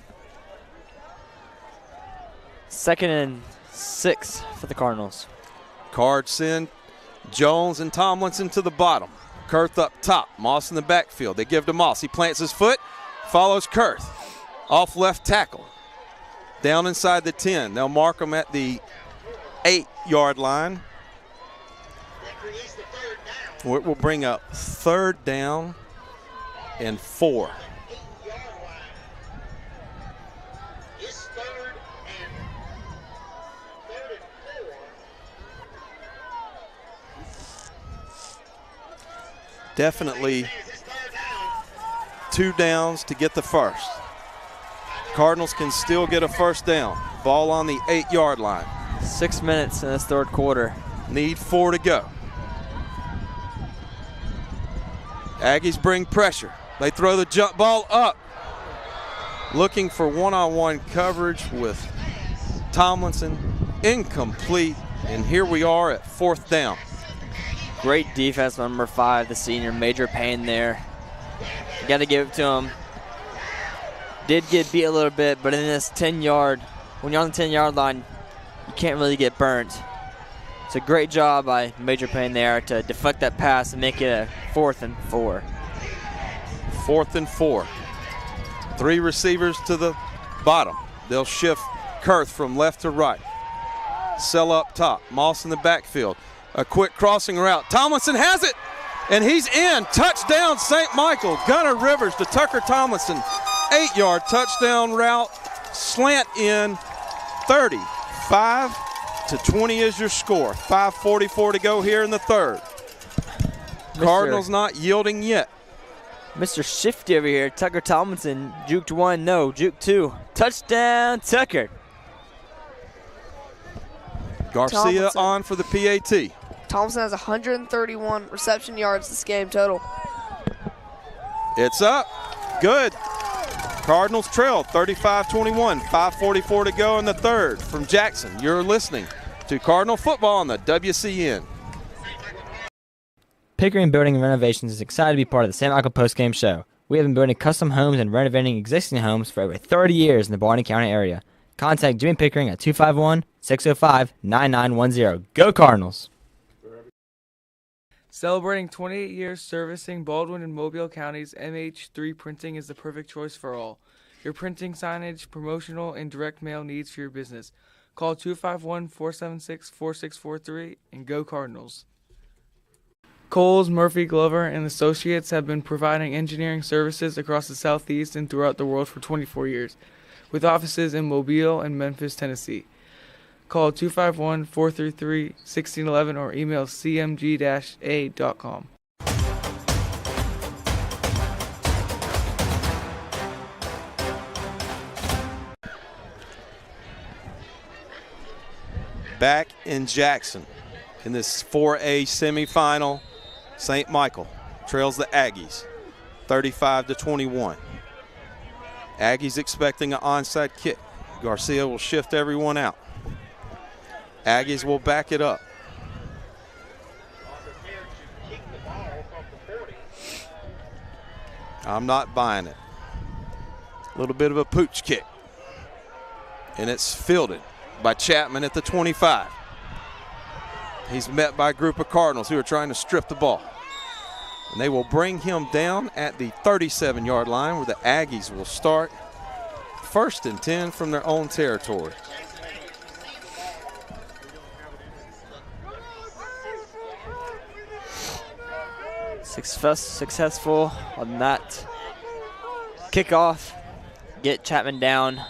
2nd and 6 for the Cardinals. Cards send Jones and Tomlinson to the bottom. Kurth up top. Moss in the backfield. They give to Moss. He plants his foot, follows Kurth. Off left tackle. Down inside the 10. They'll mark him at the 8-yard line. It will bring up 3rd down and 4. Definitely 2 downs to get the first. Cardinals can still get a first down. Ball on the 8-yard line. 6 minutes in this 3rd quarter. Need 4 to go. Aggies bring pressure. They throw the jump ball up. Looking for one-on-one coverage with Tomlinson. Incomplete. And here we are at 4th down. Great defense by number 5, the senior. Major pain there. You got to give it to him. Did get beat a little bit, but in this 10-yard, when you're on the 10-yard line, you can't really get burnt. It's a great job by Major Payne there to deflect that pass and make it a 4th and 4. 4th and 4. 3 receivers to the bottom. They'll shift Kurth from left to right. Sell up top. Moss in the backfield. A quick crossing route. Tomlinson has it, and he's in. Touchdown, St. Michael. Gunnar Rivers to Tucker Tomlinson. 8-yard touchdown route. Slant in. 35-20 is your score. 5:44 to go here in the 3rd. Cardinals not yielding yet. Mr. Shifty over here. Tucker Tomlinson. Juked 1, no. Juked 2. Touchdown, Tucker. Garcia Tomlinson on for the PAT. Thompson has 131 reception yards this game total. It's up. Good. Cardinals trail 35-21. 5:44 to go in the 3rd. From Jackson, you're listening to Cardinal football on the WCN. Pickering Building and Renovations is excited to be part of the St. Michael Postgame Show. We have been building custom homes and renovating existing homes for over 30 years in the Baldwin County area. Contact Jimmy Pickering at 251-605-9910. Go Cardinals! Celebrating 28 years servicing Baldwin and Mobile counties, MH3 Printing is the perfect choice for all. Your printing, signage, promotional, and direct mail needs for your business. Call 251-476-4643 and go Cardinals. Coles, Murphy, Glover, and Associates have been providing engineering services across the Southeast and throughout the world for 24 years, with offices in Mobile and Memphis, Tennessee. Call 251-433-1611 or email cmg-a.com. Back in Jackson in this 4A semifinal, St. Michael trails the Aggies 35-21. Aggies expecting an onside kick. Garcia will shift everyone out. Aggies will back it up. I'm not buying it. A little bit of a pooch kick. And it's fielded by Chapman at the 25. He's met by a group of Cardinals who are trying to strip the ball. And they will bring him down at the 37-yard line where the Aggies will start 1st and 10 from their own territory. Successful on that kickoff. Get Chapman down.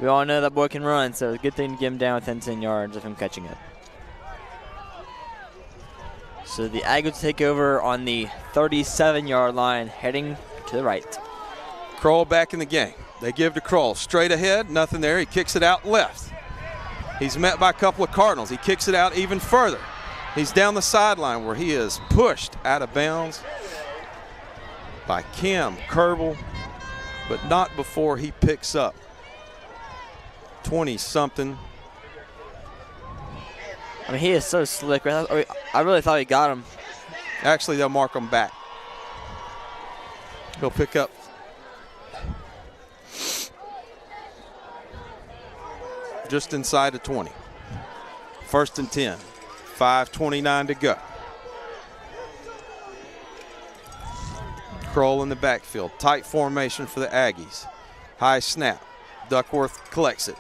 We all know that boy can run, so it's a good thing to get him down within 10 yards of him catching it. So the Aggies take over on the 37-yard line, heading to the right. Kroll back in the game. They give to Kroll. Straight ahead, nothing there. He kicks it out left. He's met by a couple of Cardinals. He kicks it out even further. He's down the sideline where he is pushed out of bounds by Kim Kerbel, but not before he picks up 20-something. I mean, he is so slick. I really thought he got him. Actually, they'll mark him back. He'll pick up just inside of 20. 1st and 10. 5:29 to go. Kroll in the backfield. Tight formation for the Aggies. High snap. Duckworth collects it.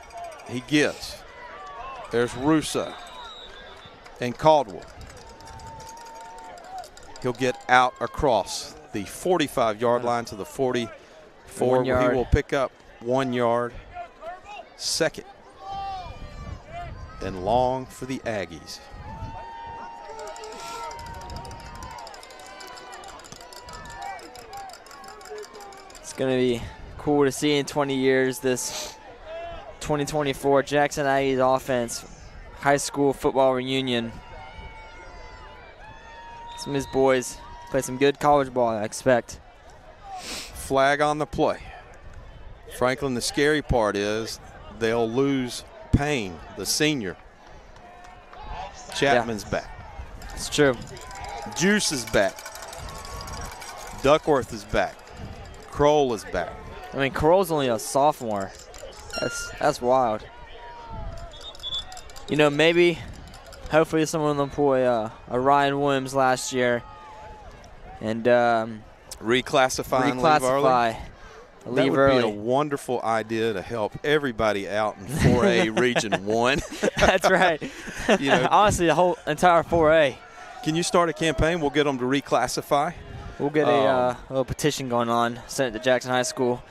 He gives. There's Russo and Caldwell. He'll get out across the 45-yard line to the 44, where he will pick up 1 yard. 2nd and long for the Aggies. It's going to be cool to see in 20 years this 2024 Jackson Aggies offense high school football reunion. Some of his boys play some good college ball, I expect. Flag on the play. Franklin, the scary part is they'll lose Payne, the senior. Chapman's back. It's true. Juice is back. Duckworth is back. Kroll is back. I mean, Kroll's only a sophomore. That's wild. You know, maybe, hopefully someone will pull a Ryan Williams last year and reclassify. That would be a wonderful idea to help everybody out in 4A Region 1. That's right. You know, honestly, the whole entire 4A. Can you start a campaign? We'll get them to reclassify. We'll get a little petition going on, send it to Jackson High School.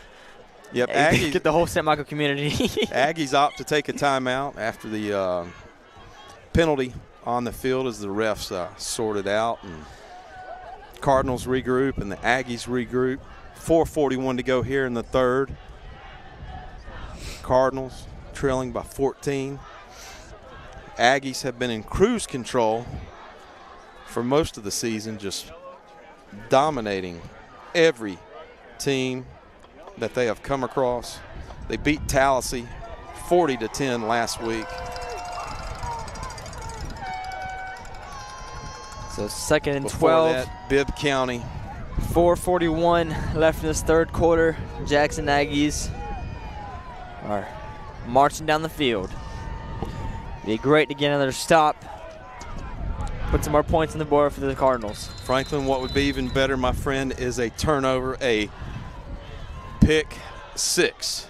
Yep, Aggies, get the whole St. Michael community. Aggies opt to take a timeout after the penalty on the field as the refs sorted out. And Cardinals regroup and the Aggies regroup. 4:41 to go here in the third. Cardinals trailing by 14. Aggies have been in cruise control for most of the season, just dominating every team that they have come across. They beat Tallahassee 40-10 last week. So 2nd and Before 12. that, Bibb County. 4:41 left in this third quarter. Jackson Aggies are marching down the field. Be great to get another stop. Put some more points on the board for the Cardinals. Franklin, what would be even better, my friend, is a turnover, a pick six.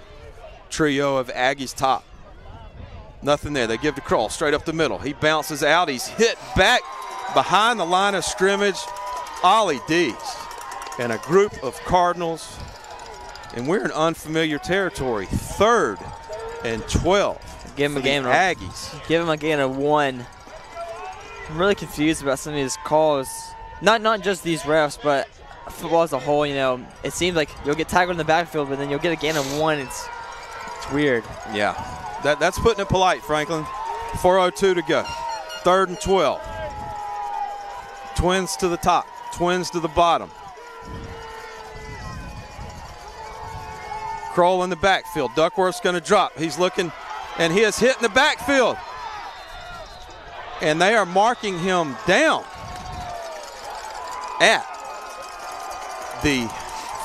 Trio of Aggies top. Nothing there. They give to Kroll straight up the middle. He bounces out. He's hit back behind the line of scrimmage. Ollie Dees and a group of Cardinals. And we're in unfamiliar territory. 3rd and 12. Give him a game. Aggies. Give him a gain of 1. I'm really confused about some of these calls. Not just these refs, but football as a whole. You know, it seems like you'll get tackled in the backfield, but then you'll get a gain of 1. It's weird. Yeah, that's putting it polite, Franklin. 4:02 to go. 3rd and 12. Twins to the top, twins to the bottom. Kroll in the backfield. Duckworth's going to drop. He's looking, and he is hit in the backfield. And they are marking him down at the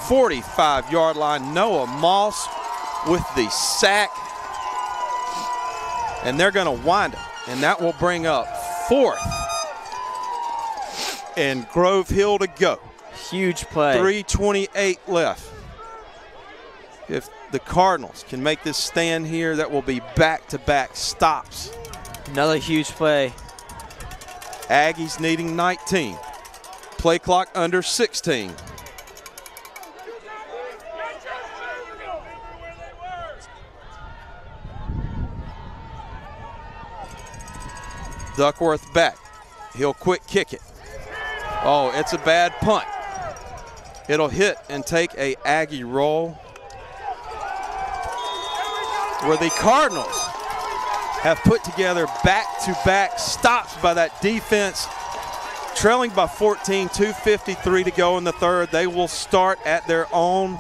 45-yard line. Noah Moss with the sack. And they're going to wind it. And that will bring up 4th and Grove Hill to go. Huge play. 3:28 left. If the Cardinals can make this stand here, that will be back-to-back stops. Another huge play. Aggies needing 19. Play clock under 16. Duckworth back. He'll quick kick it. Oh, it's a bad punt. It'll hit and take a Aggie roll, where the Cardinals have put together back-to-back stops by that defense. Trailing by 14, 2:53 to go in the third. They will start at their own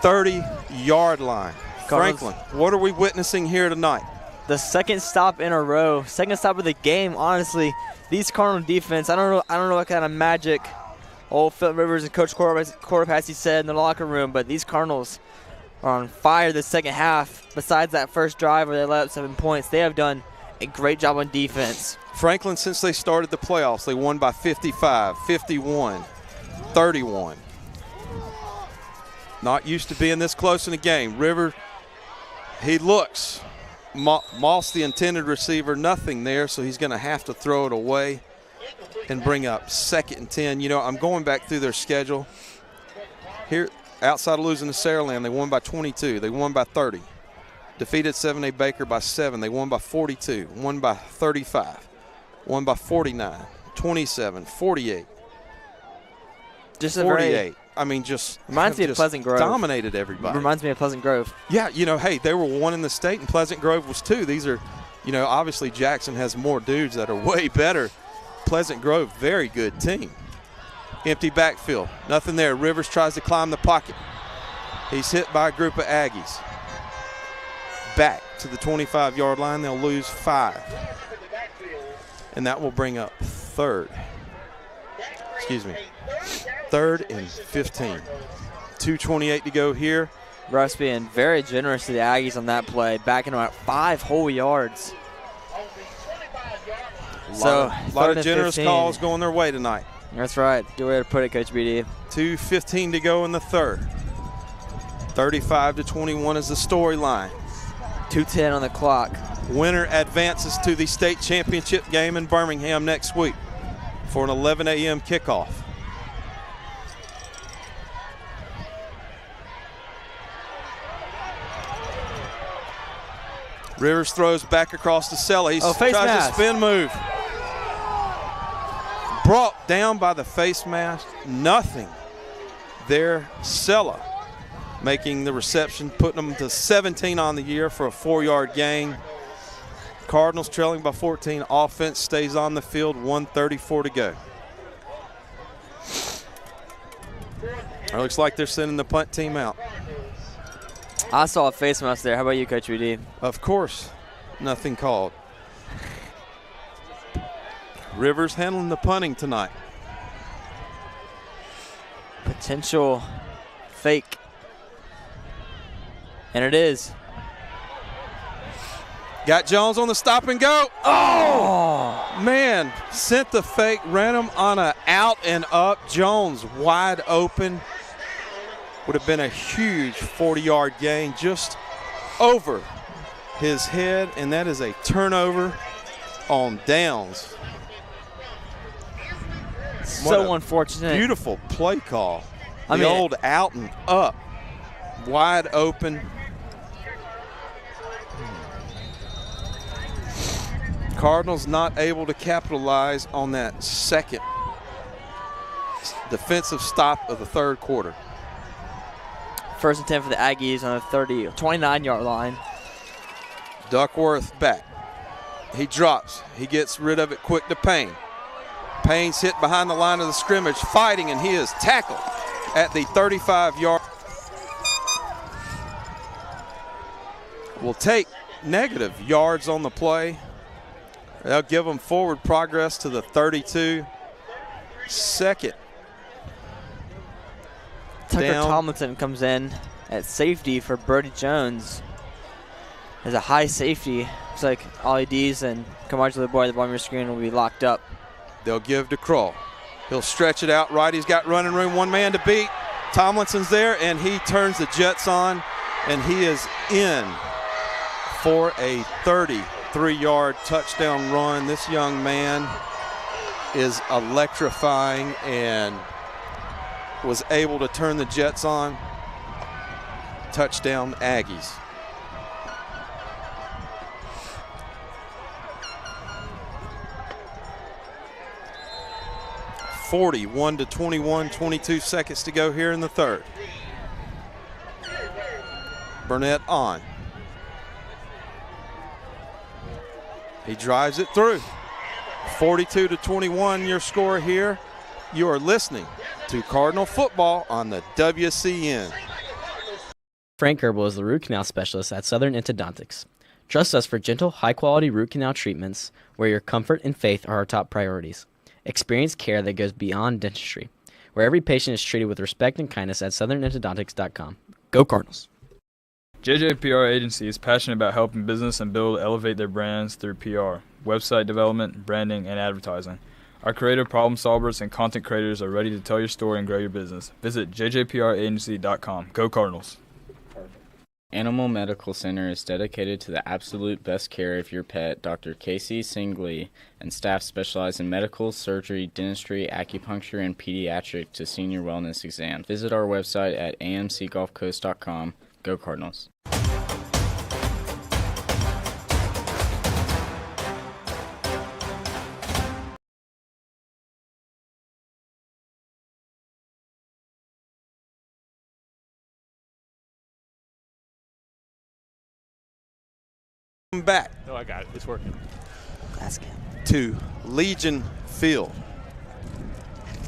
30-yard line. Cardinals. Franklin, what are we witnessing here tonight? The second stop in a row, second stop of the game. Honestly, these Cardinal defense, I don't know what kind of magic old Phil Rivers and Coach Corpassy said in the locker room, but these Cardinals are on fire this second half. Besides that first drive where they let up 7 points, they have done a great job on defense. Franklin, since they started the playoffs, they won by 55, 51, 31. Not used to being this close in a game. River, he looks. Moss, the intended receiver, nothing there, so he's going to have to throw it away and bring up 2nd and 10. You know, I'm going back through their schedule. Here, outside of losing to Saraland, they won by 22. They won by 30. Defeated 7A Baker by 7. They won by 42. Won by 35. Won by 49. 27. 48. Just 48. I mean, just reminds me of Pleasant Grove. Dominated everybody. Reminds me of Pleasant Grove. Yeah, you know, hey, they were 1 in the state, and Pleasant Grove was 2. These are, you know, obviously Jackson has more dudes that are way better. Pleasant Grove, very good team. Empty backfield, nothing there. Rivers tries to climb the pocket. He's hit by a group of Aggies. Back to the 25-yard line, they'll lose 5. And that will bring up 3rd and 15. 2:28 to go here. Russ being very generous to the Aggies on that play, backing them out 5 whole yards. A lot of generous 15. calls going their way tonight. That's right. Good way to put it, Coach BD. 2:15 to go in the third. 35-21 is the storyline. 2:10 on the clock. Winner advances to the state championship game in Birmingham next week for an 11 a.m. kickoff. Rivers throws back across the cellar. He tries mask. to spin move. Brought down by the face mask. Nothing there. Sella making the reception, putting them to 17 on the year for a 4-yard gain. Cardinals trailing by 14. Offense stays on the field. 1:34 to go. It looks like they're sending the punt team out. I saw a face mask there. How about you, Coach BD? Of course, nothing called. Rivers handling the punting tonight. Potential fake. And it is. Got Jones on the stop and go. Oh, man, sent the fake, ran him on a out and up. Jones wide open. Would have been a huge 40-yard gain just over his head, and that is a turnover on downs. So unfortunate. Beautiful play call. I The mean, old out and up, wide open. Cardinals not able to capitalize on that second defensive stop of the third quarter. First and 10 for the Aggies on the 29-yard line. Duckworth back. He drops. He gets rid of it quick to Payne. Payne's hit behind the line of the scrimmage, fighting, and he is tackled at the 35-yard. Will take negative yards on the play. They'll give them forward progress to the 32. Second. Tucker Down. Tomlinson comes in at safety for Brody Jones. As a high safety, looks like Ollie Dees and Kamarja Boy at the bottom of your screen will be locked up. They'll give to Kroll. He'll stretch it out right. He's got running room, one man to beat. Tomlinson's there, and he turns the Jets on, and he is in for a 33-yard touchdown run. This young man is electrifying and was able to turn the Jets on. Touchdown, Aggies. (41 to 21, 22 seconds to go here in the third. Burnett on. He drives it through. 42 to 21, your score here. You are listening to Cardinal Football on the WCN. Frank Herbal is the root canal specialist at Southern Endodontics. Trust us for gentle, high-quality root canal treatments where your comfort and faith are our top priorities. Experience care that goes beyond dentistry, where every patient is treated with respect and kindness at southernendodontics.com. Go Cardinals! JJPR Agency is passionate about helping business and build elevate their brands through PR, website development, branding, and advertising. Our creative problem solvers and content creators are ready to tell your story and grow your business. Visit jjpragency.com. Go Cardinals! Animal Medical Center is dedicated to the absolute best care of your pet. Dr. Casey Singley and staff specialize in medical, surgery, dentistry, acupuncture, and pediatric to senior wellness exams. Visit our website at amcgulfcoast.com. Go Cardinals! Back. No, I got it. It's working. That's good. To Legion Field.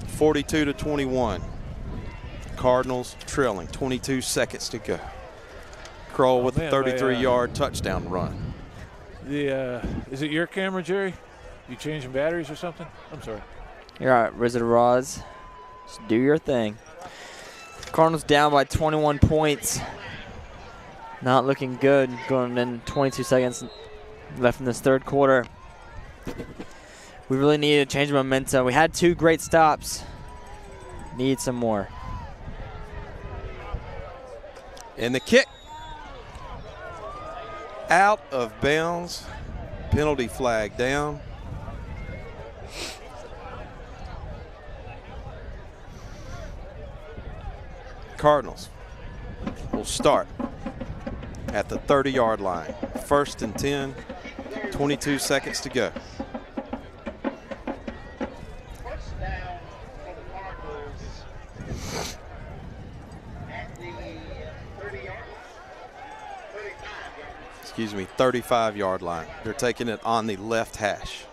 42 to 21. Cardinals trailing. 22 seconds to go. Kroll with man, a 33-yard touchdown run. Is it your camera, Jerry? You changing batteries or something? I'm sorry. You're all right, Wizard of Oz. Just do your thing. Cardinals down by 21 points. Not looking good going in 22 seconds left in this third quarter. We really need to change momentum. We had two great stops. Need some more. And the kick. Out of bounds. Penalty flag down. Cardinals will start at the 30-yard line. 1st and 10, 22 seconds to go. Excuse me, 35-yard line. They're taking it on the left hash.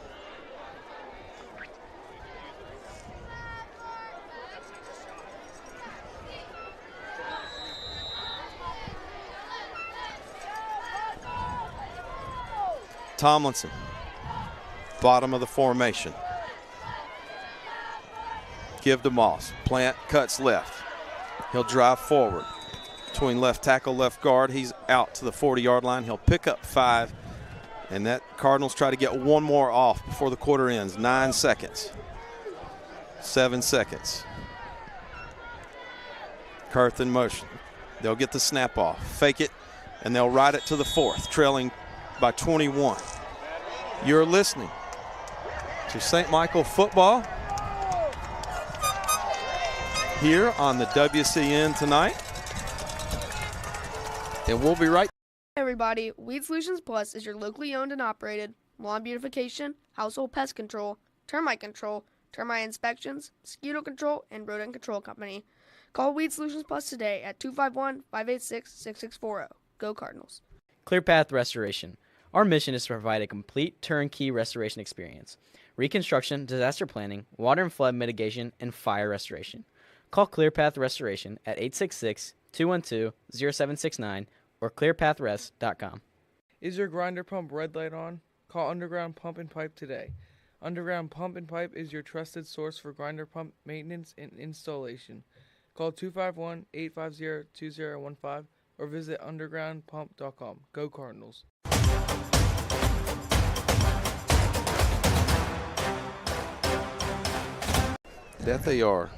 Tomlinson, bottom of the formation. give to Moss. Plant cuts left. He'll drive forward. Between left tackle, left guard, he's out to the 40-yard line. He'll pick up 5. And that Cardinals try to get one more off before the quarter ends. 9 seconds. 7 seconds. Kurth in motion. They'll get the snap off. Fake it, and they'll ride it to the 4th, trailing by 21. You're listening to St. Michael football here on the WCN tonight. And we'll be right. Hey everybody, Weed Solutions Plus is your locally owned and operated lawn beautification, household pest control, termite inspections, mosquito control, and rodent control company. Call Weed Solutions Plus today at 251-586-6640. Go Cardinals. ClearPath Restoration. Our mission is to provide a complete turnkey restoration experience. Reconstruction, disaster planning, water and flood mitigation, and fire restoration. Call ClearPath Restoration at 866-212-0769 or clearpathrest.com. Is your grinder pump red light on? Call Underground Pump and Pipe today. Underground Pump and Pipe is your trusted source for grinder pump maintenance and installation. Call 251-850-2015 or visit undergroundpump.com. Go Cardinals. That they are.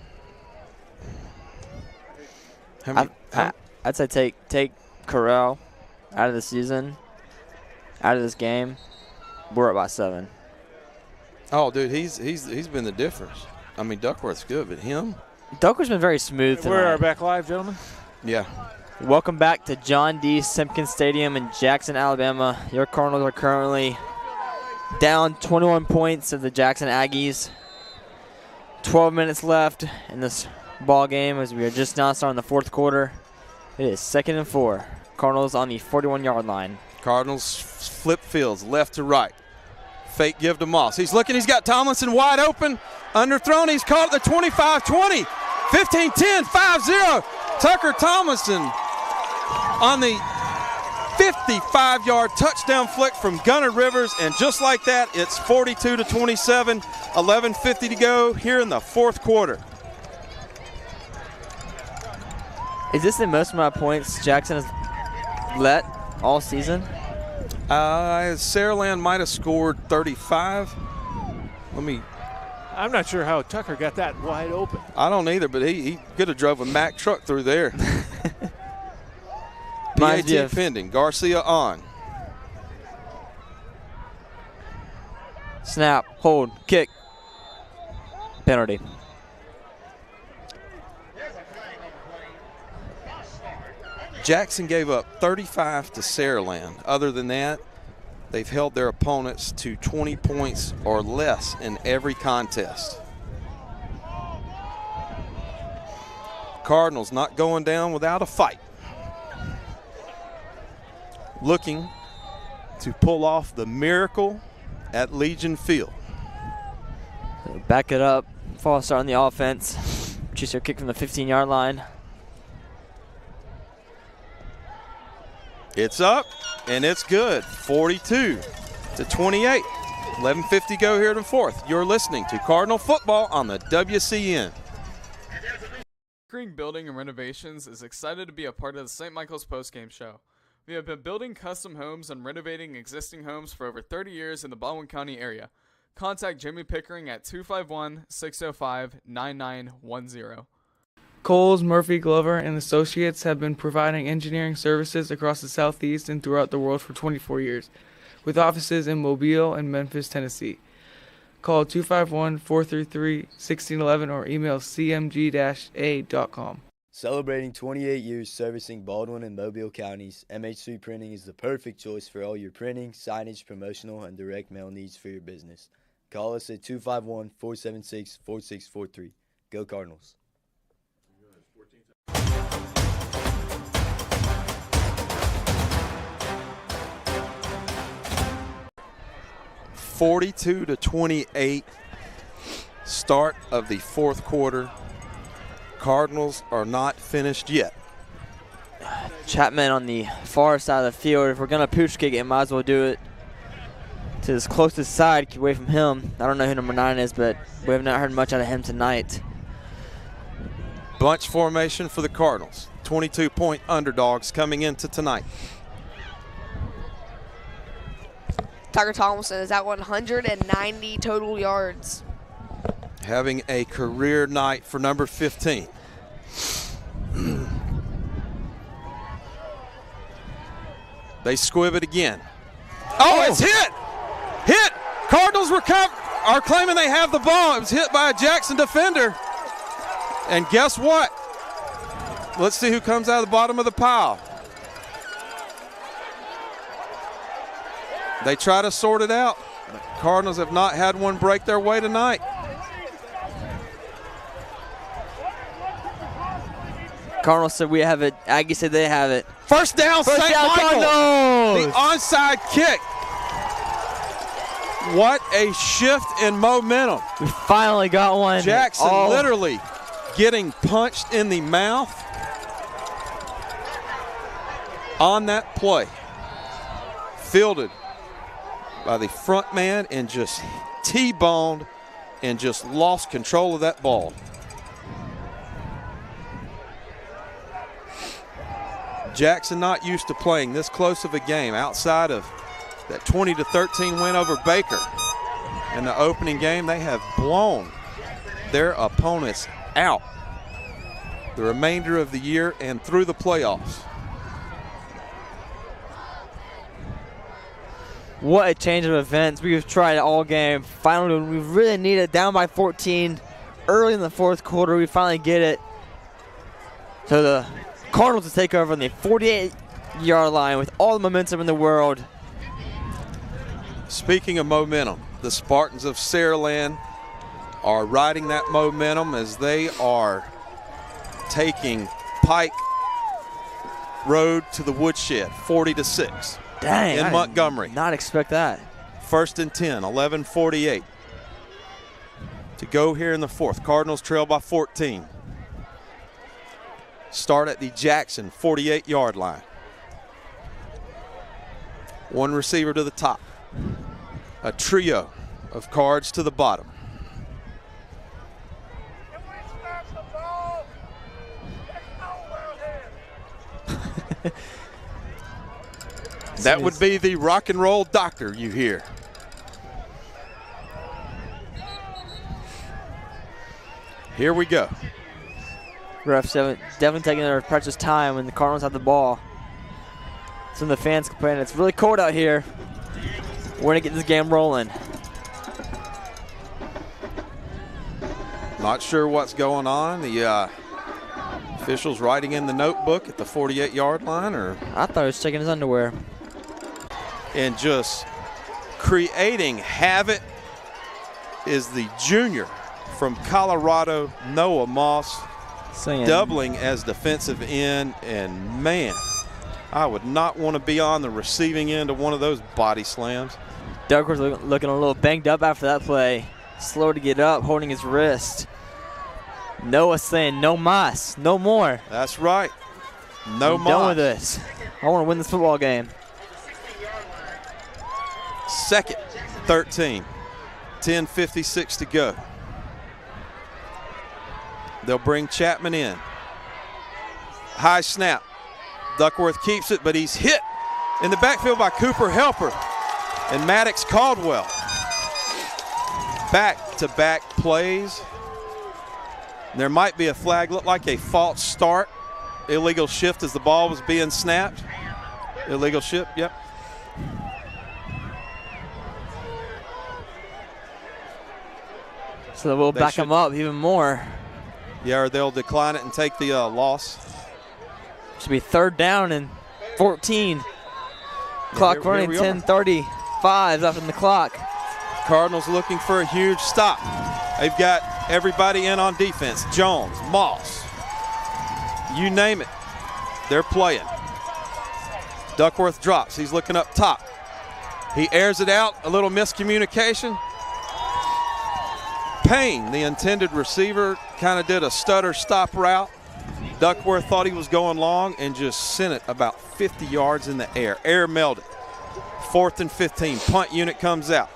I'd say take Corral out of the season, out of this game. We're up by 7. Oh, dude, he's been the difference. I mean, Duckworth's good, but him? Duckworth's been very smooth tonight. We're back live, gentlemen. Yeah. Welcome back to John D. Simpkins Stadium in Jackson, Alabama. Your Cardinals are currently down 21 points of the Jackson Aggies. 12 minutes left in this ball game as we are just now starting the 4th quarter. It is 2nd and 4. Cardinals on the 41-yard line. Cardinals flip fields left to right. Fake give to Moss. He's looking. He's got Tomlinson wide open. Underthrown. He's caught at the 25-20. 15-10. 5-0. Tucker Tomlinson on the 55-yard touchdown flick from Gunnar Rivers. And just like that, it's 42-27. 11:50 to go here in the 4th quarter. Is this the most amount of points Jackson has let all season? Saraland might have scored 35. I'm not sure how Tucker got that wide open. I don't either, but he could have drove a Mack truck through there. PAT pending. Garcia on. Snap, hold, kick. Penalty. Jackson gave up 35 to Saraland. Other than that, they've held their opponents to 20 points or less in every contest. Cardinals not going down without a fight. Looking to pull off the miracle at Legion Field. Back it up. False start on the offense. Chase kick from the 15-yard line. It's up, and it's good. 42-28. 11:50 go here to 4th. You're listening to Cardinal Football on the WCN. Pickering Building and Renovations is excited to be a part of the St. Michael's postgame show. We have been building custom homes and renovating existing homes for over 30 years in the Baldwin County area. Contact Jimmy Pickering at 251-605-9910. Coles, Murphy, Glover, and Associates have been providing engineering services across the Southeast and throughout the world for 24 years, with offices in Mobile and Memphis, Tennessee. Call 251-433-1611 or email cmg-a.com. Celebrating 28 years servicing Baldwin and Mobile counties, MH3 Printing is the perfect choice for all your printing, signage, promotional, and direct mail needs for your business. Call us at 251-476-4643. Go Cardinals. 42-28, start of the 4th quarter. Cardinals are not finished yet. Chapman on the far side of the field. If we're going to pooch kick it, might as well do it to his closest side, away from him. I don't know who number 9 is, but we have not heard much out of him tonight. Bunch formation for the Cardinals. 22-point underdogs coming into tonight. Tucker Tomlinson is at 190 total yards. Having a career night for number 15. They squib it again. Oh, it's hit! Hit! Cardinals are claiming they have the ball. It was hit by a Jackson defender. And guess what? Let's see who comes out of the bottom of the pile. They try to sort it out. The Cardinals have not had one break their way tonight. Cardinals said we have it. Aggie said they have it. First down, St. Michael. The onside kick. What a shift in momentum. We finally got one. Jackson literally getting punched in the mouth on that play. Fielded by the front man and just T-boned and just lost control of that ball. Jackson not used to playing this close of a game outside of that 20-13 win over Baker. In the opening game, they have blown their opponents out the remainder of the year and through the playoffs. What a change of events. We've tried it all game. Finally, we really need it. Down by 14 early in the fourth quarter. We finally get it. So the Cardinals to take over on the 48-yard line with all the momentum in the world. Speaking of momentum, the Spartans of Saraland are riding that momentum as they are taking Pike Road to the woodshed, 40-6. Dang, in Montgomery. Did not expect that. 1st and 10, 11:48 to go here in the fourth. Cardinals trail by 14. Start at the Jackson 48-yard line. One receiver to the top. A trio of cards to the bottom. That would be the rock and roll doctor you hear. Here we go. Refs definitely taking their precious time when the Cardinals have the ball. Some of the fans complaining it's really cold out here. We're going to get this game rolling. Not sure what's going on. The officials writing in the notebook at the 48-yard line, or I thought he was checking his underwear. And just creating havoc is the junior from Colorado, Noah Moss, doubling as defensive end. And man, I would not want to be on the receiving end of one of those body slams. Duckworth looking a little banged up after that play. Slow to get up, holding his wrist. Noah saying no mas, no more. That's right. No mas. I'm done with this. I want to win this football game. 2nd, 13. 10:56 to go. They'll bring Chapman in. High snap. Duckworth keeps it, but he's hit in the backfield by Cooper Helper and Maddox Caldwell. Back-to-back plays. There might be a flag, looked like a false start. Illegal shift as the ball was being snapped. Illegal shift, yep. So we'll back them up even more. Yeah, or they'll decline it and take the loss. Should be 3rd down and 14. Clock running, 10:35 left in the clock. Cardinals looking for a huge stop. They've got everybody in on defense. Jones, Moss, you name it, they're playing. Duckworth drops. He's looking up top. He airs it out. A little miscommunication. Payne, the intended receiver, kind of did a stutter stop route. Duckworth thought he was going long and just sent it about 50 yards in the air. Air mailed it. 4th and 15. Punt unit comes out.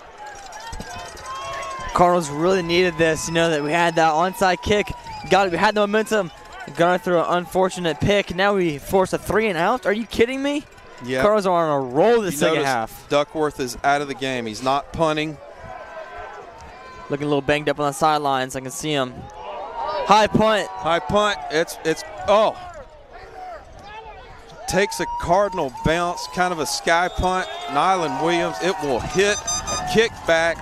Cardinals really needed this. You know that we had that onside kick. We had the momentum. Going through an unfortunate pick. Now we force a 3 and out. Are you kidding me? Yeah. Cardinals are on a roll this second notice half. Duckworth is out of the game. He's not punting. Looking a little banged up on the sidelines. I can see him. High punt. High punt. Takes a Cardinal bounce, kind of a sky punt. Nyland Williams, it will hit, kick back.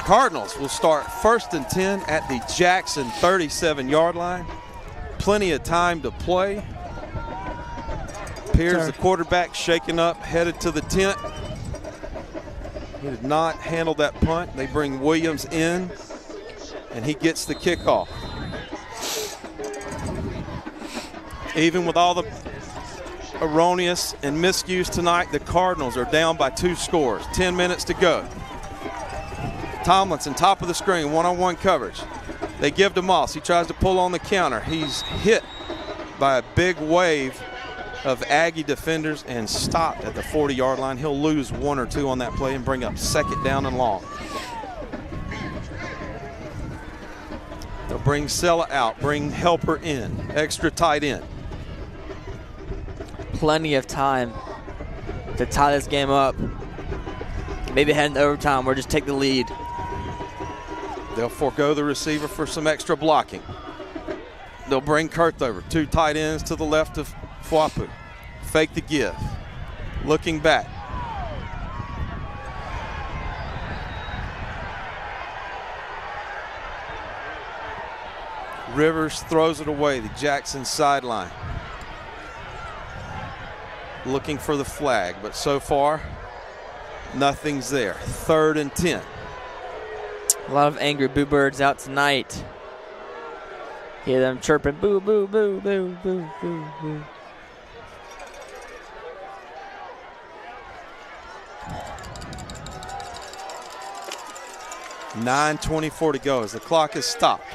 Cardinals will start 1st and 10 at the Jackson 37-yard line. Plenty of time to play. Pierce, the quarterback, shaken up, headed to the tent. He did not handle that punt. They bring Williams in, and he gets the kickoff. Even with all the erroneous and miscues tonight, the Cardinals are down by 2 scores. 10 minutes to go. Tomlinson, top of the screen, one-on-one coverage. They give to Moss. He tries to pull on the counter. He's hit by a big wave of Aggie defenders and stopped at the 40-yard line. He'll lose 1 or 2 on that play and bring up 2nd down and long. They'll bring Sella out, bring Helper in, extra tight end. Plenty of time to tie this game up. Maybe head into overtime or just take the lead. They'll forego the receiver for some extra blocking. They'll bring Kurth over. 2 tight ends to the left of Fwapu. Fake the give. Looking back. Rivers throws it away, the Jackson sideline. Looking for the flag, but so far, nothing's there. 3rd and 10. A lot of angry boo birds out tonight. Hear them chirping, boo, boo, boo, boo, boo, boo, boo. $9:24 to go as the clock is stopped.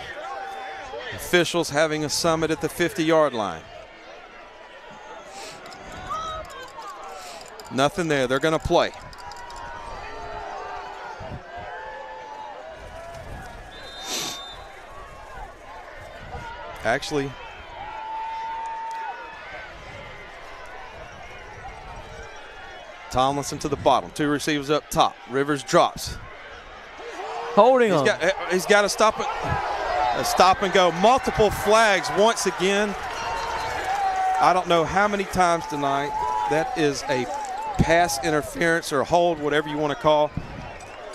Officials having a summit at the 50-yard line. Nothing there. They're going to play. Actually, Tomlinson to the bottom. 2 receivers up top. Rivers drops. Holding him. He's got to stop it. A stop and go. Multiple flags once again. I don't know how many times tonight. That is a pass interference or hold, whatever you want to call.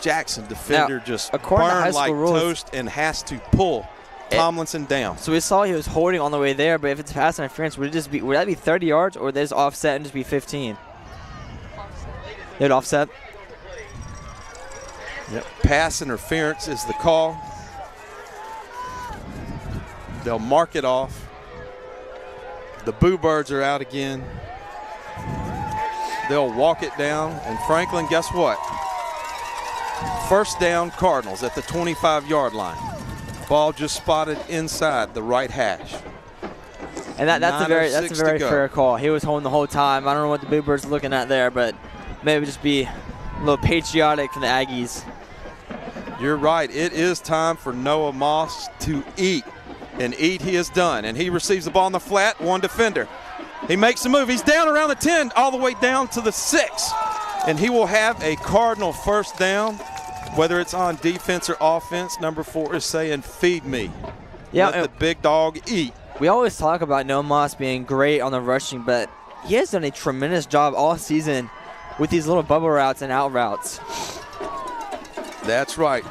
Jackson defender now, just burned like rules, toast and has to pull Tomlinson down. So we saw he was holding on the way there, but if it's pass interference, would that be 30 yards or would this offset and just be 15? It offset. Yep. Pass interference is the call. They'll mark it off. The Boo Birds are out again. They'll walk it down. And Franklin, guess what? 1st down Cardinals at the 25-yard line. Ball just spotted inside the right hash. And that's a very fair call. He was holding the whole time. I don't know what the Boo Birds are looking at there, but maybe just be a little patriotic from the Aggies. You're right. It is time for Noah Moss to eat. And eat he has done. And he receives the ball in the flat. 1 defender. He makes a move. He's down around the 10, all the way down to the 6. And he will have a Cardinal 1st down. Whether it's on defense or offense, number 4 is saying, feed me. Yeah, let the big dog eat. We always talk about Noah Moss being great on the rushing, but he has done a tremendous job all season with these little bubble routes and out routes. That's right.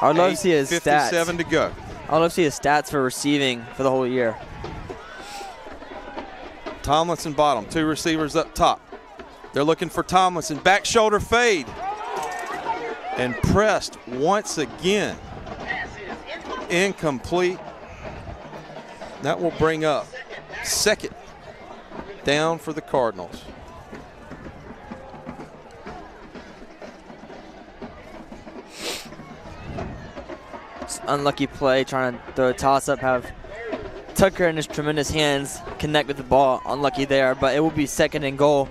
I would love to see his 57 stats. to go. I would love to see his stats for receiving for the whole year. Tomlinson bottom, 2 receivers up top. They're looking for Tomlinson. Back shoulder fade. And pressed once again. Incomplete. That will bring up 2nd down for the Cardinals. Unlucky play, trying to throw a toss-up, have Tucker in his tremendous hands connect with the ball. Unlucky there, but it will be 2nd and goal.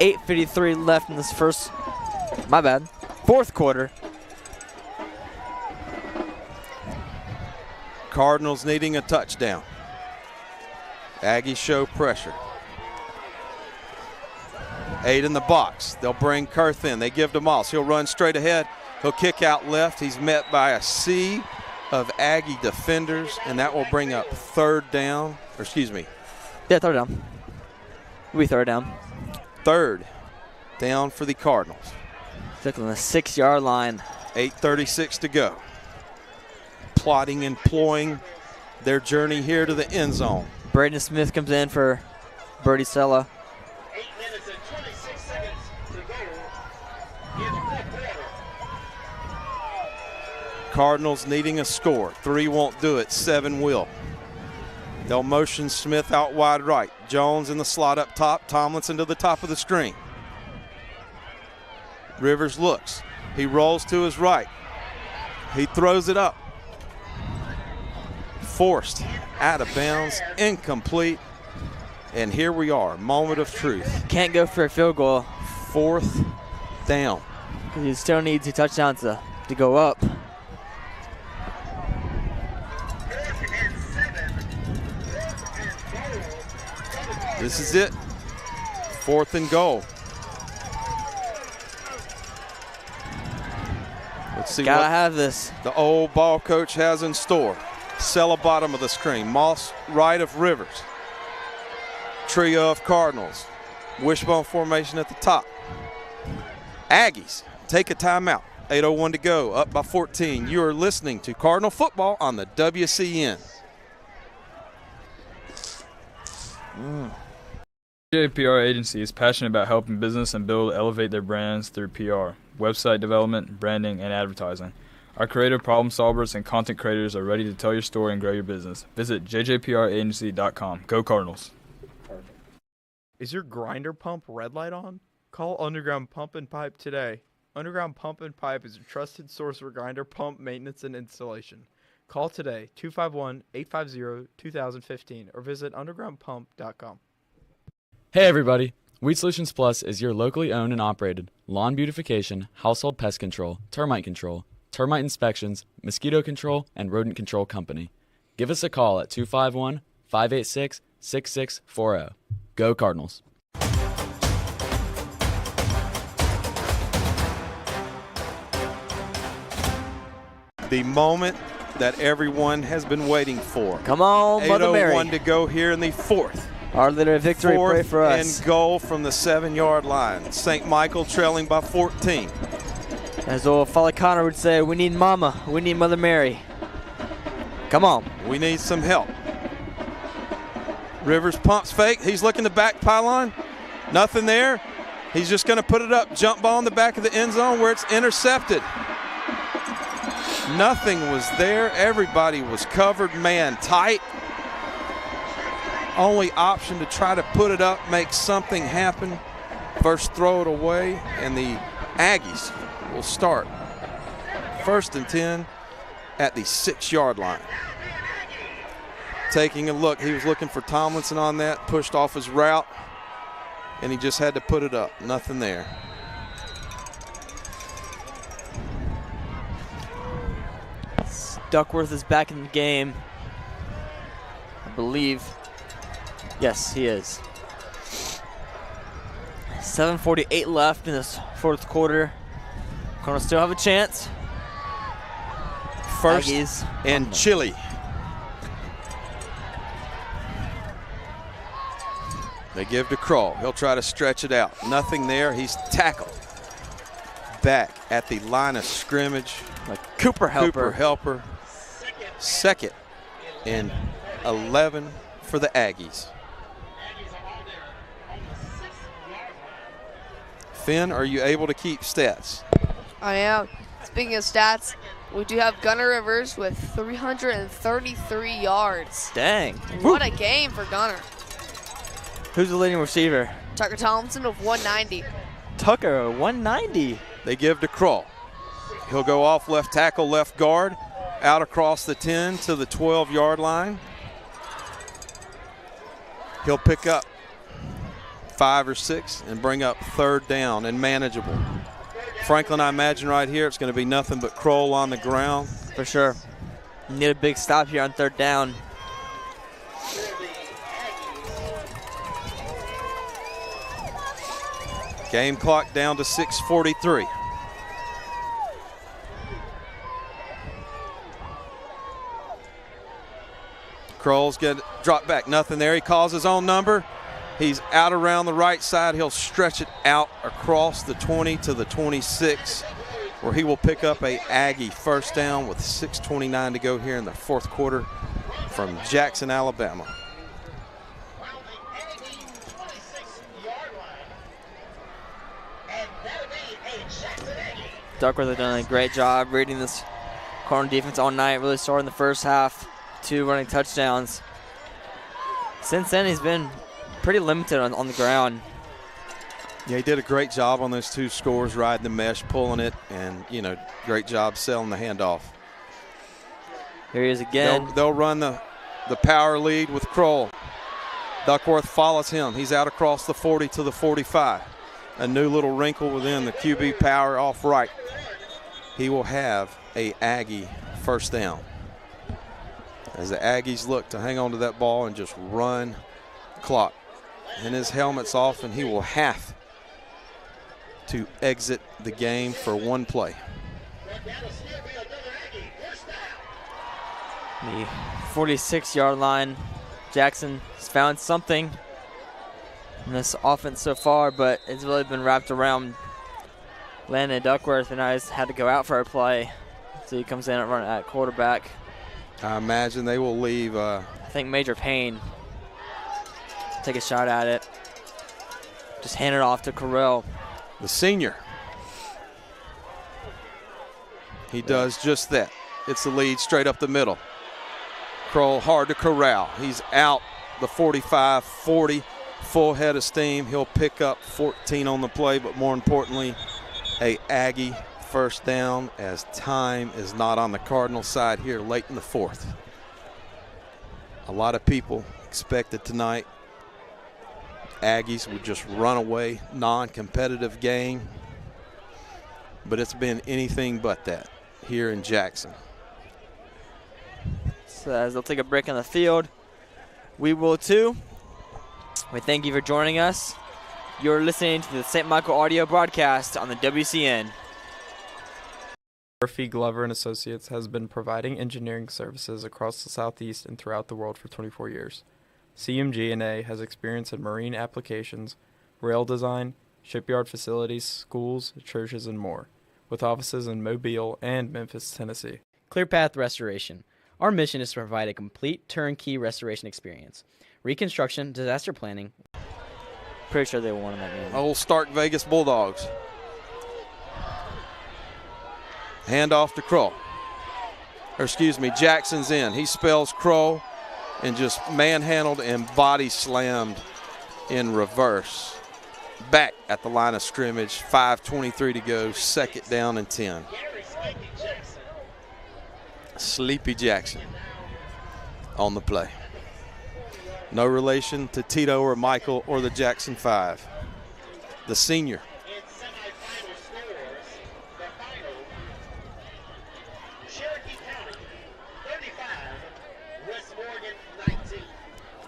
8:53 left in this 4th quarter. Cardinals needing a touchdown. Aggies show pressure. 8 in the box. They'll bring Kurth in. They give to Moss. He'll run straight ahead. He'll kick out left. He's met by a sea of Aggie defenders, and that will bring up third down. Or excuse me. Yeah, third down. We third down. Third down for the Cardinals. Took on the 6-yard line. 8:36 to go. Plotting and ploying their journey here to the end zone. Braden Smith comes in for Birdie Sella. 8 minutes and 26 seconds to go in the fourth quarter. Cardinals needing a score. 3 won't do it. 7 will. They'll motion Smith out wide right. Jones in the slot up top. Tomlinson to the top of the screen. Rivers looks. He rolls to his right. He throws it up. Forced out of bounds. Incomplete. And here we are. Moment of truth. Can't go for a field goal. 4th down. He still needs a touchdown to go up. This is it. 4th and goal. Let's see Gotta what have this. The old ball coach has in store. Sella bottom of the screen. Moss right of Rivers. Trio of Cardinals. Wishbone formation at the top. Aggies take a timeout. 8:01 to go. Up by 14. You are listening to Cardinal football on the WCN. JPR Agency is passionate about helping business and build elevate their brands through PR, website development, branding, and advertising. Our creative problem solvers and content creators are ready to tell your story and grow your business. Visit jjpragency.com. Go Cardinals. Is your grinder pump red light on? Call Underground Pump and Pipe today. Underground Pump and Pipe is a trusted source for grinder pump maintenance and installation. Call today, 251-850-2015, or visit undergroundpump.com. Hey everybody, Weed Solutions Plus is your locally owned and operated lawn beautification, household pest control, termite inspections, mosquito control, and rodent control company. Give us a call at 251-586-6640. Go Cardinals. The moment that everyone has been waiting for. Come on, Mother Mary. 8:01 to go here in the 4th. Our Lady of Victory, pray for us. 4th and goal from the 7-yard line. St. Michael trailing by 14. As old Father Connor would say, we need Mama. We need Mother Mary. Come on. We need some help. Rivers pumps fake. He's looking the back pylon. Nothing there. He's just going to put it up. Jump ball in the back of the end zone where it's intercepted. Nothing was there. Everybody was covered man tight. Only option to try to put it up, make something happen. First throw it away, and the Aggies will start 1st and 10 at the 6-yard line. Taking a look, he was looking for Tomlinson on that, pushed off his route, and he just had to put it up. Nothing there. Duckworth is back in the game, I believe. Yes, he is. 7:48 left in this 4th quarter. Cardinals still have a chance. 1st Aggies and Chile. They give to Kroll. He'll try to stretch it out. Nothing there. He's tackled. Back at the line of scrimmage. Cooper Helper. Cooper Helper. 2nd and 11 for the Aggies. Finn, are you able to keep stats? I am. Speaking of stats, we do have Gunnar Rivers with 333 yards. Dang. What a game for Gunnar. Who's the leading receiver? Tucker Tomlinson with 190. Tucker, 190. They give to Kroll. He'll go off left tackle, left guard, out across the 10 to the 12-yard line. He'll pick up 5 or 6 and bring up 3rd down and manageable. Franklin, I imagine right here, it's going to be nothing but Kroll on the ground. For sure. Need a big stop here on 3rd down. Game clock down to 6:43. Kroll's get drop back, nothing there. He calls his own number. He's out around the right side. He'll stretch it out across the 20 to the 26, where he will pick up a Aggie first down with 6:29 to go here in the 4th quarter from Jackson, Alabama. Duckworth has done a great job reading this Cardinal defense all night. Really started in the first half, 2 running touchdowns. Since then, he's been pretty limited on the ground. Yeah, he did a great job on those 2 scores, riding the mesh, pulling it, and, great job selling the handoff. Here he is again. They'll run the power lead with Kroll. Duckworth follows him. He's out across the 40 to the 45. A new little wrinkle within the QB power off right. He will have a Aggie first down. As the Aggies look to hang on to that ball and just run the clock. And his helmet's off, and he will have to exit the game for 1 play. The 46-yard line. Jackson has found something in this offense so far, but it's really been wrapped around Landon Duckworth, and I just had to go out for a play. So he comes in and run at quarterback. I imagine they will leave. I think Major Payne take a shot at it. Just hand it off to Carell. The senior. He does just that. It's the lead straight up the middle. Kroll hard to corral. He's out the 45, 40, full head of steam. He'll pick up 14 on the play, but more importantly, a Aggie first down, as time is not on the Cardinal side here late in the 4th. A lot of people expected tonight Aggies would just run away, non-competitive game, but it's been anything but that here in Jackson. So as they'll take a break on the field, we will too. We thank you for joining us. You're listening to the St. Michael audio broadcast on the WCN. Murphy, Glover & Associates has been providing engineering services across the Southeast and throughout the world for 24 years. CMG&A has experience in marine applications, rail design, shipyard facilities, schools, churches, and more, with offices in Mobile and Memphis, Tennessee. ClearPath Restoration. Our mission is to provide a complete turnkey restoration experience. Reconstruction, disaster planning. Pretty sure they won in that game. Old Stark Vegas Bulldogs. Hand off to Kroll. Jackson's in. He spells Kroll and just manhandled and body slammed in reverse. Back at the line of scrimmage, 5:23 to go, 2nd down and 10. Sleepy Jackson on the play. No relation to Tito or Michael or the Jackson 5. The senior.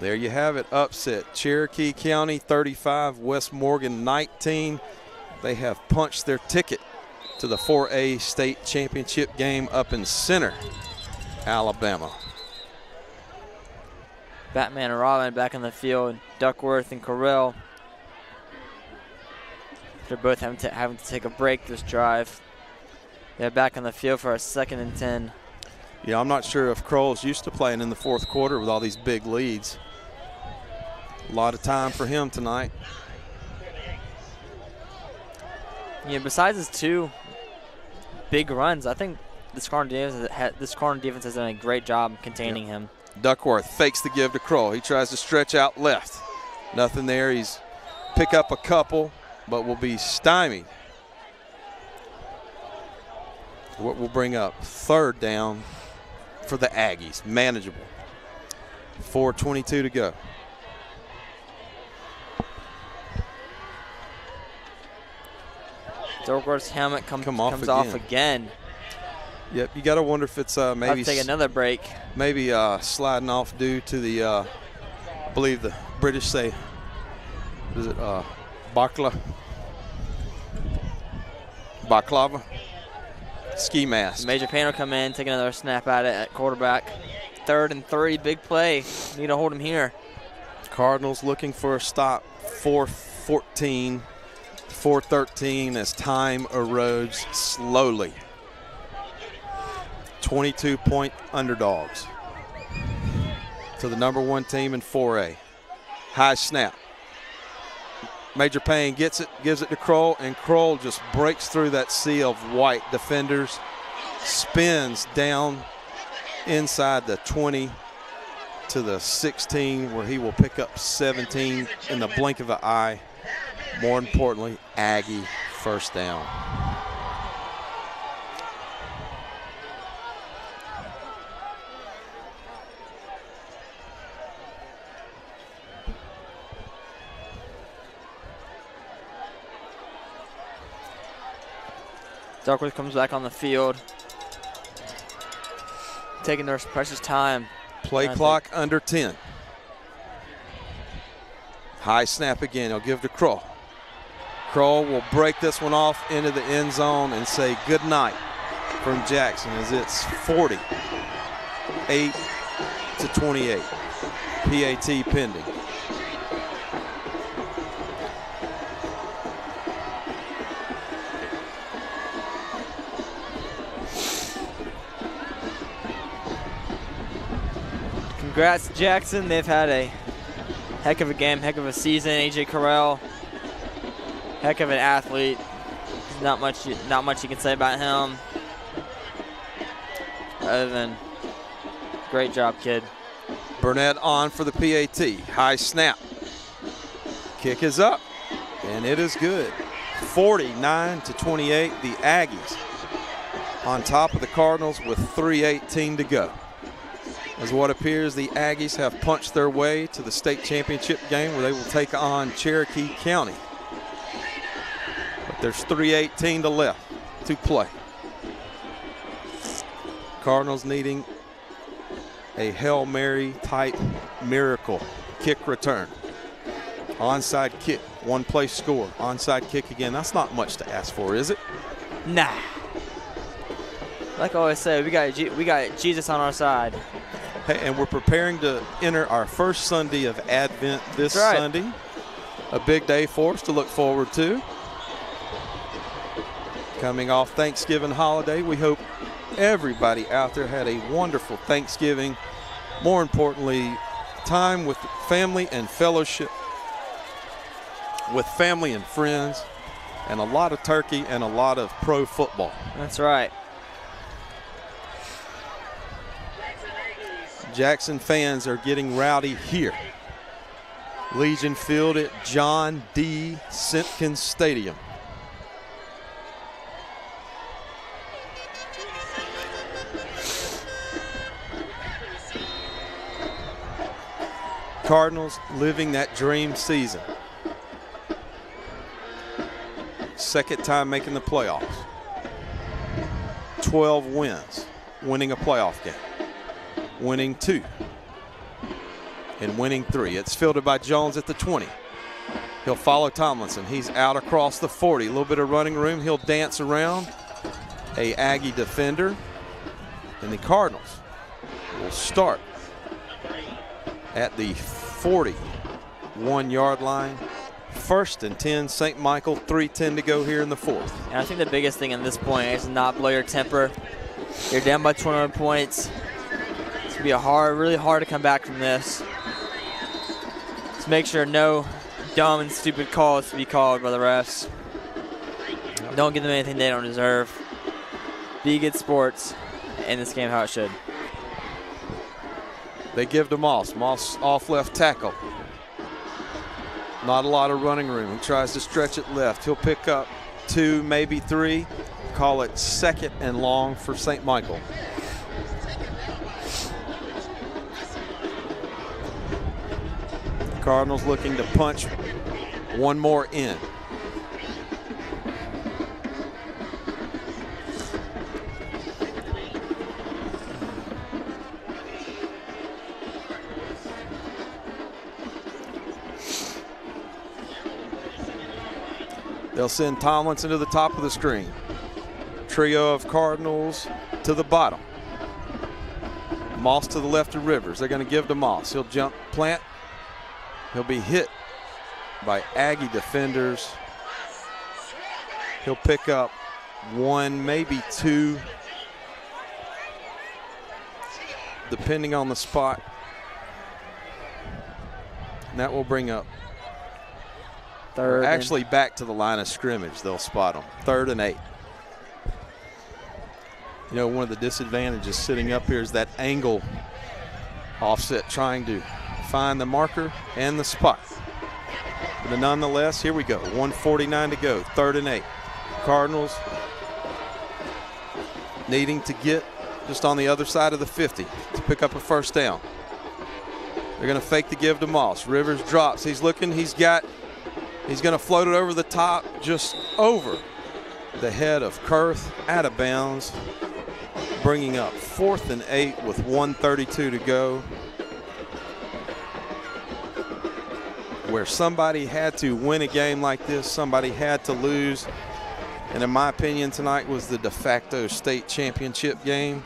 There you have it, upset. Cherokee County 35, West Morgan 19. They have punched their ticket to the 4A state championship game up in Center, Alabama. Batman and Robin back on the field. Duckworth and Carell. They're both having to take a break this drive. They're back on the field for a 2nd and 10. Yeah, I'm not sure if Kroll's used to playing in the 4th quarter with all these big leads. A lot of time for him tonight. Yeah, besides his 2 big runs, I think this Cardinal defense has done a great job containing him. Duckworth fakes the give to Kroll. He tries to stretch out left. Nothing there. He's pick up a couple, but will be stymied. What will bring up 3rd down for the Aggies. Manageable. 4:22 to go. Duckworth's helmet comes off again. Yep, you got to wonder if it's maybe I'll take another break. Maybe sliding off due to the, I believe the British say, is it baklava ski mask. Major Payne will come in, take another snap at it at quarterback. 3rd and 3, big play. Need to hold him here. Cardinals looking for a stop. 4-14, 4-13 as time erodes slowly. 22-point underdogs to the #1 team in 4A. High snap. Major Payne gets it, gives it to Kroll, and Kroll just breaks through that sea of white defenders, spins down inside the 20 to the 16, where he will pick up 17 in the blink of an eye. More importantly, Aggie first down. Duckworth comes back on the field, taking their precious time. Play clock under 10. High snap again. He'll give to Kroll. Kroll will break this one off into the end zone and say good night from Jackson as it's 48-28. PAT pending. Congrats to Jackson. They've had a heck of a game, heck of a season. AJ Correll, heck of an athlete. Not much you can say about him other than great job, kid. Burnett on for the PAT. High snap. Kick is up, and it is good. 49-28. The Aggies on top of the Cardinals with 3:18 to go. As what appears the Aggies have punched their way to the state championship game where they will take on Cherokee County. But there's 3:18 to play. Cardinals needing a Hail Mary type miracle kick return. Onside kick, one play score. Onside kick again. That's not much to ask for, is it? Nah. Like I always say, we got Jesus on our side. Hey, and we're preparing to enter our first Sunday of Advent this Sunday. A big day for us to look forward to. Coming off Thanksgiving holiday, we hope everybody out there had a wonderful Thanksgiving. More importantly, time with family and fellowship, with family and friends, and a lot of turkey and a lot of pro football. That's right. Jackson fans are getting rowdy here. Legion Field at John D. Simpkins Stadium. Cardinals living that dream season. Second time making the playoffs. 12 wins, winning a playoff game. Winning 2 and winning 3. It's fielded by Jones at the 20. He'll follow Tomlinson. He's out across the 40. A little bit of running room. He'll dance around a Aggie defender. And the Cardinals will start at the 41-yard line. 1st and 10, St. Michael, 3:10 to go here in the 4th. And I think the biggest thing at this point is not blow your temper. You're down by 21 points. It's going to be really hard to come back from this. Just make sure no dumb and stupid calls to be called by the refs. Don't give them anything they don't deserve. Be good sports. End this game how it should. They give to Moss. Moss off left tackle. Not a lot of running room. He tries to stretch it left. He'll pick up 2, maybe 3. Call it 2nd and long for St. Michael. Cardinals looking to punch one more in. They'll send Tomlinson to the top of the screen. Trio of Cardinals to the bottom. Moss to the left of Rivers. They're going to give to Moss. He'll jump, plant. He'll be hit by Aggie defenders. He'll pick up one, maybe two, depending on the spot. And that will bring up third. Actually, back to the line of scrimmage, they'll spot them. 3rd and 8. You know, one of the disadvantages sitting up here is that angle offset, trying to find the marker and the spot. But nonetheless, here we go. 1:49 to go, 3rd and 8. Cardinals needing to get just on the other side of the 50 to pick up a first down. They're going to fake the give to Moss. Rivers drops. He's looking. He's going to float it over the top, just over the head of Kurth, out of bounds, bringing up 4th and 8 with 1:32 to go. Where somebody had to win a game like this, somebody had to lose. And in my opinion, tonight was the de facto state championship game.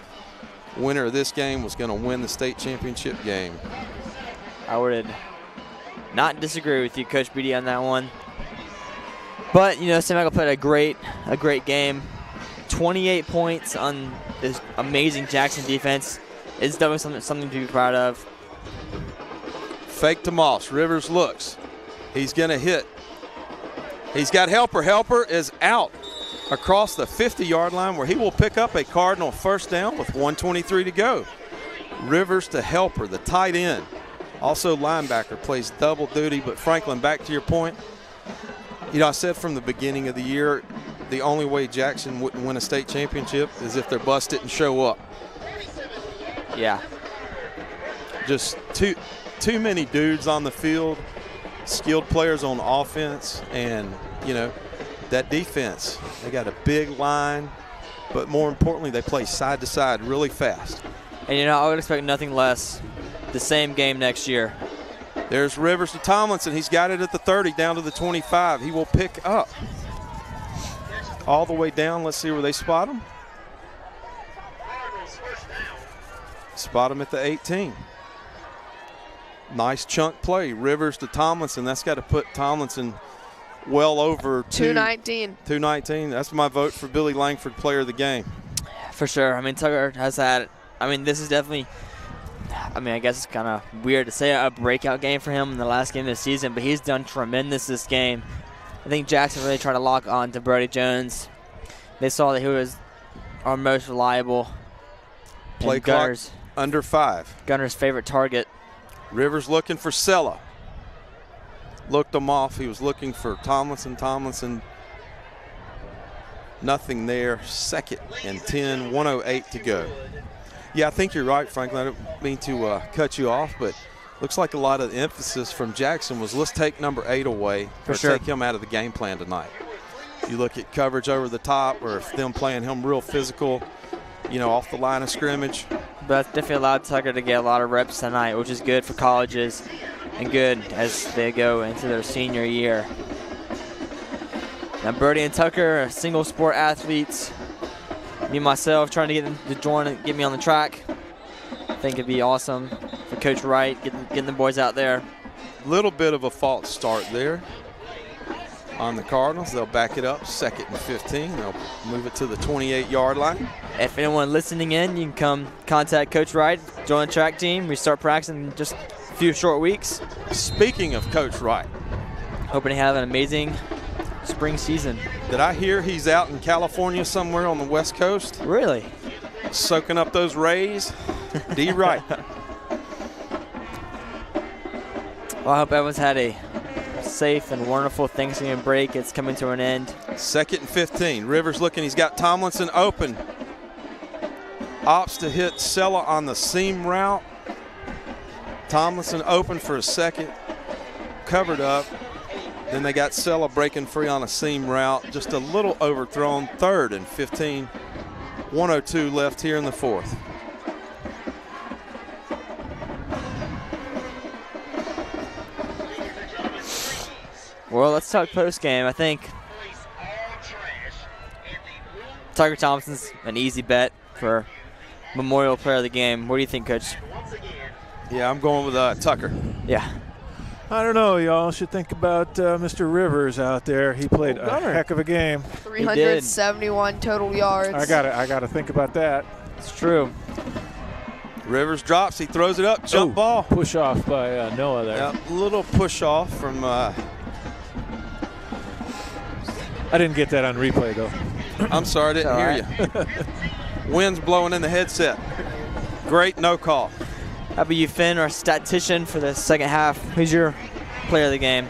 Winner of this game was going to win the state championship game. I would not disagree with you, Coach Beatty, on that one. But, you know, SemiFinal played a great game. 28 points on this amazing Jackson defense. It's definitely something to be proud of. Fake to Moss. Rivers looks. He's going to hit. He's got Helper. Helper is out across the 50-yard line, where he will pick up a Cardinal first down with 1:23 to go. Rivers to Helper, the tight end. Also linebacker, plays double duty. But Franklin, back to your point, you know, I said from the beginning of the year, the only way Jackson wouldn't win a state championship is if their bus didn't show up. Yeah. Just too many dudes on the field, skilled players on offense, and, you know, that defense. They got a big line, but more importantly, they play side to side really fast. And, you know, I would expect nothing less. The same game next year. There's Rivers to Tomlinson. He's got it at the 30, down to the 25. He will pick up all the way down. Let's see where they spot him. Spot him at the 18. Nice chunk play. Rivers to Tomlinson. That's got to put Tomlinson well over 219. 219. That's my vote for Billy Langford, player of the game. For sure. I mean, Tucker has had, I mean, this is definitely, I mean, I guess it's kind of weird to say a breakout game for him in the last game of the season, but he's done tremendous this game. I think Jackson really tried to lock on to Brody Jones. They saw that he was our most reliable. Play clock under 5. Gunner's favorite target. Rivers looking for Sella. Looked him off. He was looking for Tomlinson. Tomlinson, nothing there. 2nd and 10, 1:08 to go. Yeah, I think you're right, Franklin. I don't mean to cut you off, but looks like a lot of the emphasis from Jackson was let's take number 8 away, or take him out of the game plan tonight. You look at coverage over the top, or if them playing him real physical, you know, off the line of scrimmage. But that's definitely allowed Tucker to get a lot of reps tonight, which is good for colleges and good as they go into their senior year. Now, Brody and Tucker are single sport athletes. Me and myself trying to get them to join and get me on the track. I think it'd be awesome for Coach Wright, getting the boys out there. Little bit of a false start there on the Cardinals. They'll back it up, 2nd and 15. They'll move it to the 28-yard line. If anyone listening in, you can come contact Coach Wright, join the track team. We start practicing in just a few short weeks. Speaking of Coach Wright, hoping to have an amazing spring season. Did I hear he's out in California somewhere on the West Coast? Really? Soaking up those rays? D. Wright. Well, I hope everyone's had a safe and wonderful Thanksgiving break. It's coming to an end. 2nd and 15. Rivers looking. He's got Tomlinson open. Opts to hit Sella on the seam route. Tomlinson open for a second. Covered up. Then they got Sella breaking free on a seam route. Just a little overthrown. 3rd and 15. 1:02 left here in the 4th. Well, let's talk post game. I think Tucker Thompson's an easy bet for Memorial Player of the Game. What do you think, Coach? Yeah, I'm going with Tucker. Yeah. I don't know. Y'all should think about Mr. Rivers out there. He played a heck of a game. 371 total yards. I gotta think about that. It's true. Rivers drops. He throws it up. Jump ball. Push off by Noah there. Yeah, little push off from. I didn't get that on replay though. I'm sorry, I didn't hear you. Wind's blowing in the headset. Great no call. How about you, Finn, our statistician for the second half? Who's your player of the game?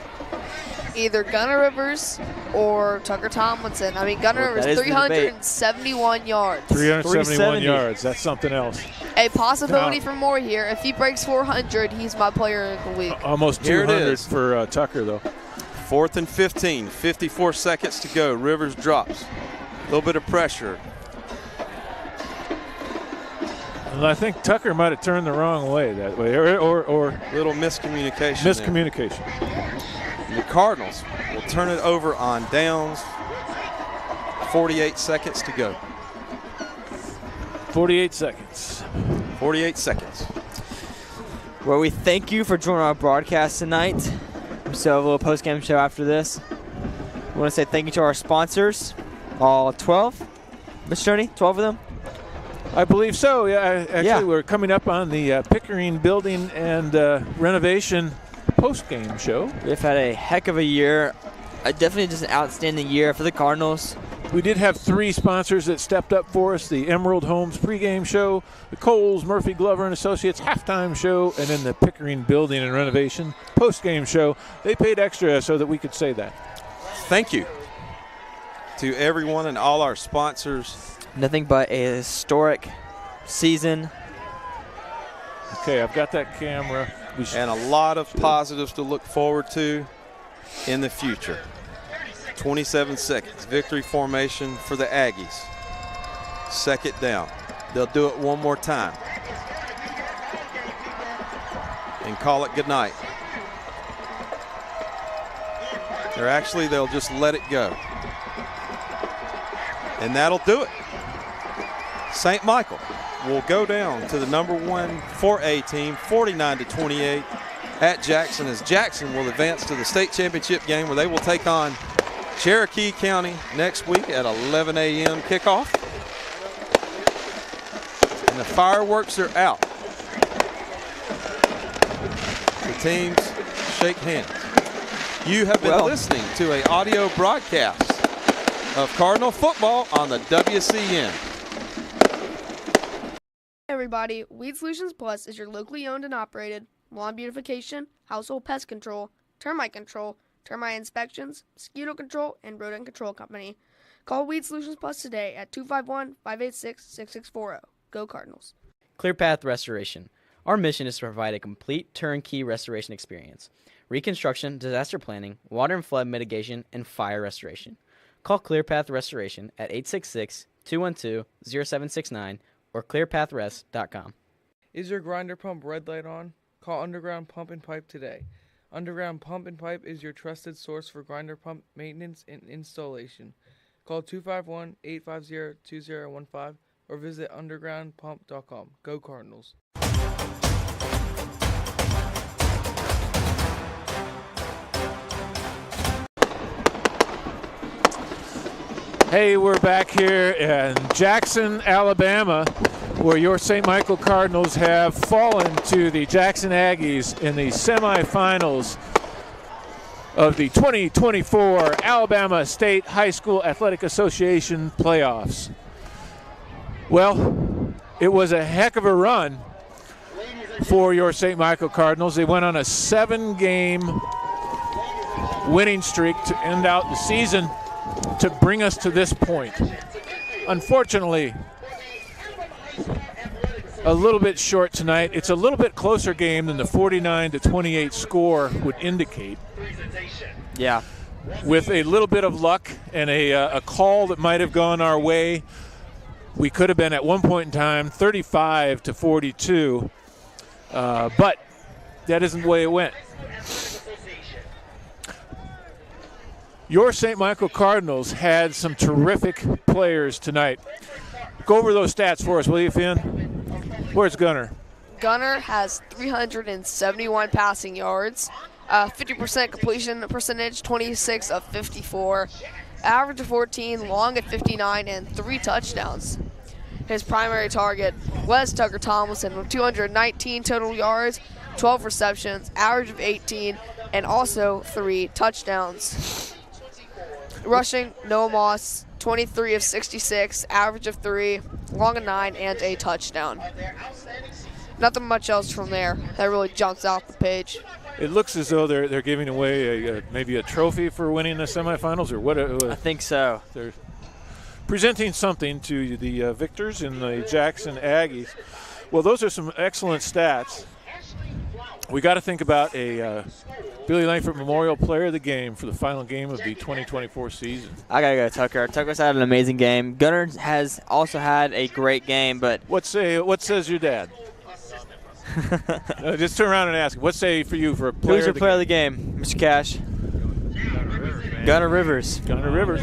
Either Gunnar Rivers or Tucker Tomlinson. I mean, Gunnar Rivers, 371 yards. 371 yards. That's something else. A possibility for more here. If he breaks 400, he's my player of the week. Almost 200 for Tucker, though. 4th and 15, 54 seconds to go. Rivers drops. A little bit of pressure. Well, I think Tucker might have turned the wrong way that way, or little miscommunication. Miscommunication. The Cardinals will turn it over on downs. 48 seconds to go. 48 seconds. 48 seconds. Well, we thank you for joining our broadcast tonight. We still have a little post-game show after this. We want to say thank you to our sponsors, all 12. Mr. Tony, 12 of them? I believe so. Yeah, actually, we're coming up on the Pickering Building and Renovation post-game show. We've had a heck of a year. Definitely just an outstanding year for the Cardinals. We did have 3 sponsors that stepped up for us: the Emerald Homes pregame show, the Coles Murphy Glover and Associates halftime show, and then the Pickering Building and Renovation postgame show. They paid extra so that we could say that. Thank you to everyone and all our sponsors. Nothing but a historic season. Okay, I've got that camera. And a lot of positives to look forward to in the future. 27 seconds. Victory formation for the Aggies. 2nd down. They'll do it one more time. And call it good night. Or actually, they'll just let it go. And that'll do it. St. Michael will go down to the #1 4A team, 49-28 at Jackson, as Jackson will advance to the state championship game where they will take on Cherokee County next week at 11 a.m. kickoff. And the fireworks are out. The teams shake hands. You have been listening to an audio broadcast of Cardinal football on the WCN. Hey everybody, Weed Solutions Plus is your locally owned and operated lawn beautification, household pest control, termite inspections, mosquito control, and rodent control company. Call Weed Solutions Plus today at 251-586-6640. Go Cardinals. ClearPath Restoration. Our mission is to provide a complete turnkey restoration experience: reconstruction, disaster planning, water and flood mitigation, and fire restoration. Call ClearPath Restoration at 866-212-0769 or clearpathrest.com. Is your grinder pump red light on? Call Underground Pump and Pipe today. Underground Pump and Pipe is your trusted source for grinder pump maintenance and installation. Call 251-850-2015 or visit undergroundpump.com. Go Cardinals. Hey, we're back here in Jackson, Alabama, where your St. Michael Cardinals have fallen to the Jackson Aggies in the semifinals of the 2024 Alabama State High School Athletic Association playoffs. Well, it was a heck of a run for your St. Michael Cardinals. They went on a 7-game winning streak to end out the season to bring us to this point. Unfortunately, a little bit short tonight. It's a little bit closer game than the 49-28 score would indicate. Yeah. With a little bit of luck and a call that might have gone our way, we could have been at one point in time 35-42, but that isn't the way it went. Your St. Michael Cardinals had some terrific players tonight. Go over those stats for us, will you, Finn? Where's Gunner? Gunner has 371 passing yards, 50% completion percentage, 26 of 54, average of 14, long at 59, and 3 touchdowns. His primary target was Tucker Tomlinson with 219 total yards, 12 receptions, average of 18, and also 3 touchdowns. Rushing, Noah Moss, 23 of 66, average of 3, long of 9, and a touchdown. Nothing much else from there that really jumps out the page. It looks as though they're giving away maybe a trophy for winning the semifinals, or what? I think so. They're presenting something to the victors in the Jackson Aggies. Well, those are some excellent stats. We got to think about a Billy Langford Memorial Player of the Game for the final game of the 2024 season. I got to go Tucker. Tucker's had an amazing game. Gunner has also had a great game, but what says your dad? Just turn around and ask. What say for you for a player? Who's your player of the game, Mr. Cash? Gunner Rivers. Gunner Rivers.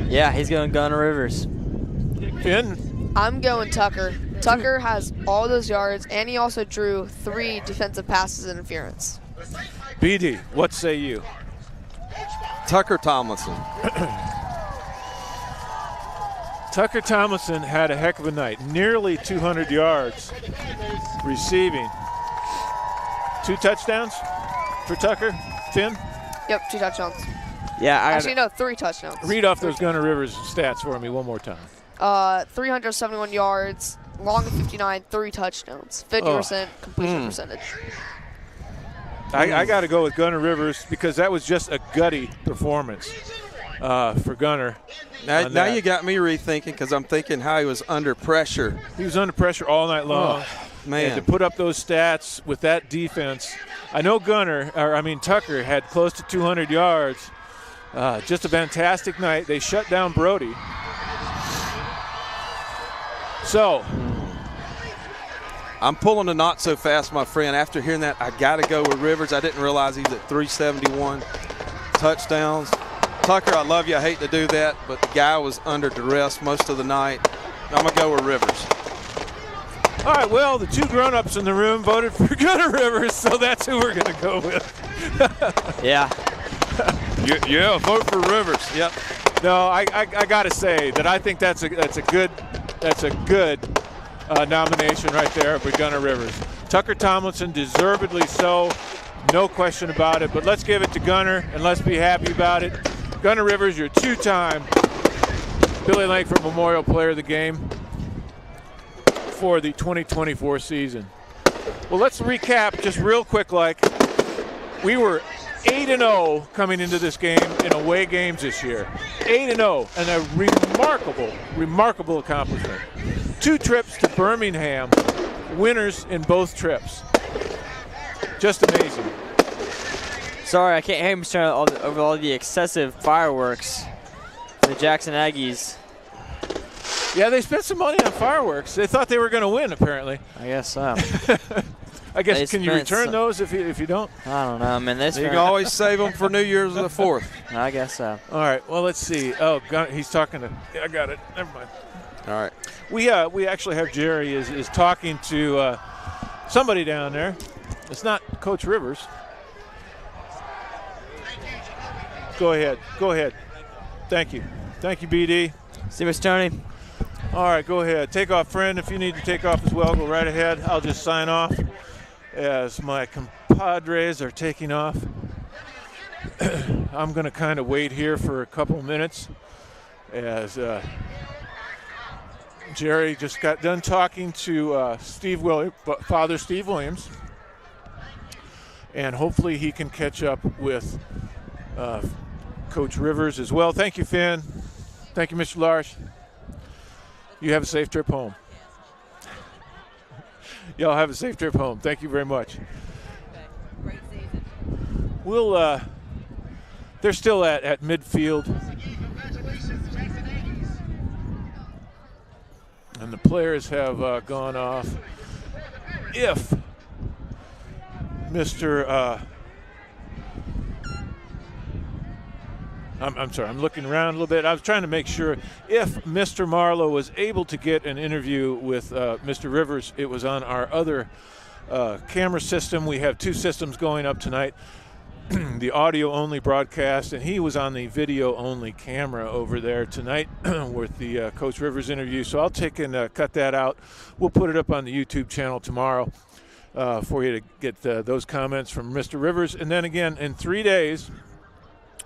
Yeah, he's going Gunner Rivers. Finn? I'm going Tucker. Tucker has all those yards, and he also drew 3 defensive passes interference. BD, what say you? Tucker Tomlinson. Tucker Tomlinson had a heck of a night. Nearly 200 yards receiving. 2 touchdowns for Tucker. Finn? Yep, 2 touchdowns. Yeah, actually, no, 3 touchdowns. Read off those Gunner Rivers stats for me one more time. 371 yards, long of 59, 3 touchdowns, 50% completion percentage. I got to go with Gunner Rivers because that was just a gutty performance for Gunner. Now you got me rethinking because I'm thinking how he was under pressure. He was under pressure all night long. Oh, man. And to put up those stats with that defense, I know Tucker had close to 200 yards. Just a fantastic night. They shut down Brody. So I'm pulling a not so fast, my friend. After hearing that, I got to go with Rivers. I didn't realize he's at 371 touchdowns. Tucker, I love you. I hate to do that, but the guy was under duress most of the night. I'm going to go with Rivers. All right, well, the 2 grown-ups in the room voted for Gunner Rivers, so that's who we're going to go with. Yeah. Yeah, vote for Rivers. Yep. No, I got to say that I think that's a good nomination right there for Gunner Rivers. Tucker Tomlinson, deservedly so, no question about it. But let's give it to Gunner and let's be happy about it. Gunner Rivers, your 2-time Billy Langford Memorial Player of the Game for the 2024 season. Well, let's recap just real quick. We were 8-0 coming into this game in away games this year. 8-0, and a remarkable accomplishment. 2 trips to Birmingham, winners in both trips. Just amazing. Sorry, I can't hear him over all the excessive fireworks for the Jackson Aggies. Yeah, they spent some money on fireworks. They thought they were going to win, apparently. I guess so. I guess, can you return those if you don't? I don't know, man. You can always save them for New Year's or the 4th. I guess so. All right, well, let's see. Oh, he's talking to – I got it. Never mind. All right. We actually have Jerry is talking to somebody down there. It's not Coach Rivers. Go ahead. Thank you, BD. See you, Mr. Tony. All right, go ahead. Take off, friend. If you need to take off as well, go right ahead. I'll just sign off as my compadres are taking off. I'm going to kind of wait here for a couple minutes as Jerry just got done talking to Father Steve Williams, and hopefully he can catch up with Coach Rivers as well. Thank you, Finn. Thank you, Mr. Larsh. You have a safe trip home. Y'all have a safe trip home. Thank you very much. Great season. They're still at midfield. And the players have gone off. If Mr. I'm sorry, I'm looking around a little bit. I was trying to make sure if Mr. Marlowe was able to get an interview with Mr. Rivers. It was on our other camera system. We have 2 systems going up tonight. The audio-only broadcast, and he was on the video-only camera over there tonight with the Coach Rivers interview. So I'll take and cut that out. We'll put it up on the YouTube channel tomorrow for you to get those comments from Mr. Rivers. And then again, in 3 days,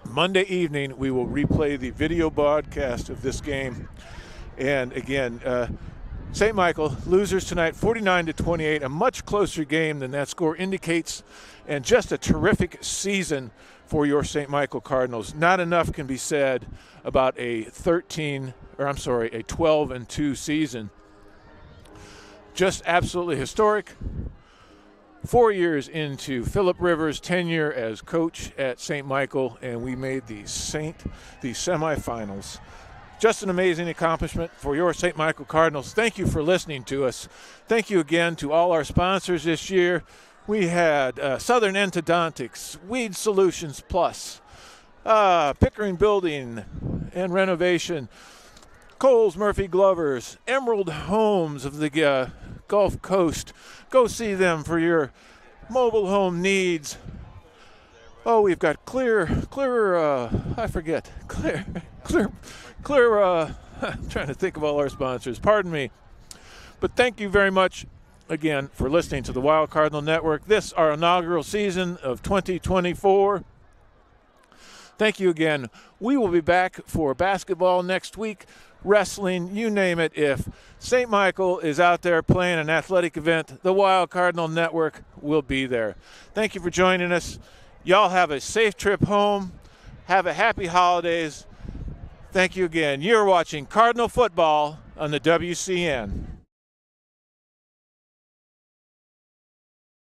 Monday evening, we will replay the video broadcast of this game. And again, St. Michael losers tonight, 49-28, a much closer game than that score indicates, and just a terrific season for your St. Michael Cardinals. Not enough can be said about a 12-2 season. Just absolutely historic. 4 years into Philip Rivers' tenure as coach at St. Michael, and we made the semifinals. Just an amazing accomplishment for your St. Michael Cardinals. Thank you for listening to us. Thank you again to all our sponsors this year. We had Southern Endodontics, Weed Solutions Plus, Pickering Building and Renovation, Coles Murphy Glovers, Emerald Homes of the Gulf Coast. Go see them for your mobile home needs. Oh, we've got clear, I'm trying to think of all our sponsors. Pardon me. But thank you very much again for listening to the Wild Cardinal Network. This, our inaugural season of 2024. Thank you again. We will be back for basketball next week, wrestling, you name it. If St. Michael is out there playing an athletic event, the Wild Cardinal Network will be there. Thank you for joining us. Y'all have a safe trip home. Have a happy holidays. Thank you again. You're watching Cardinal football on the WCN.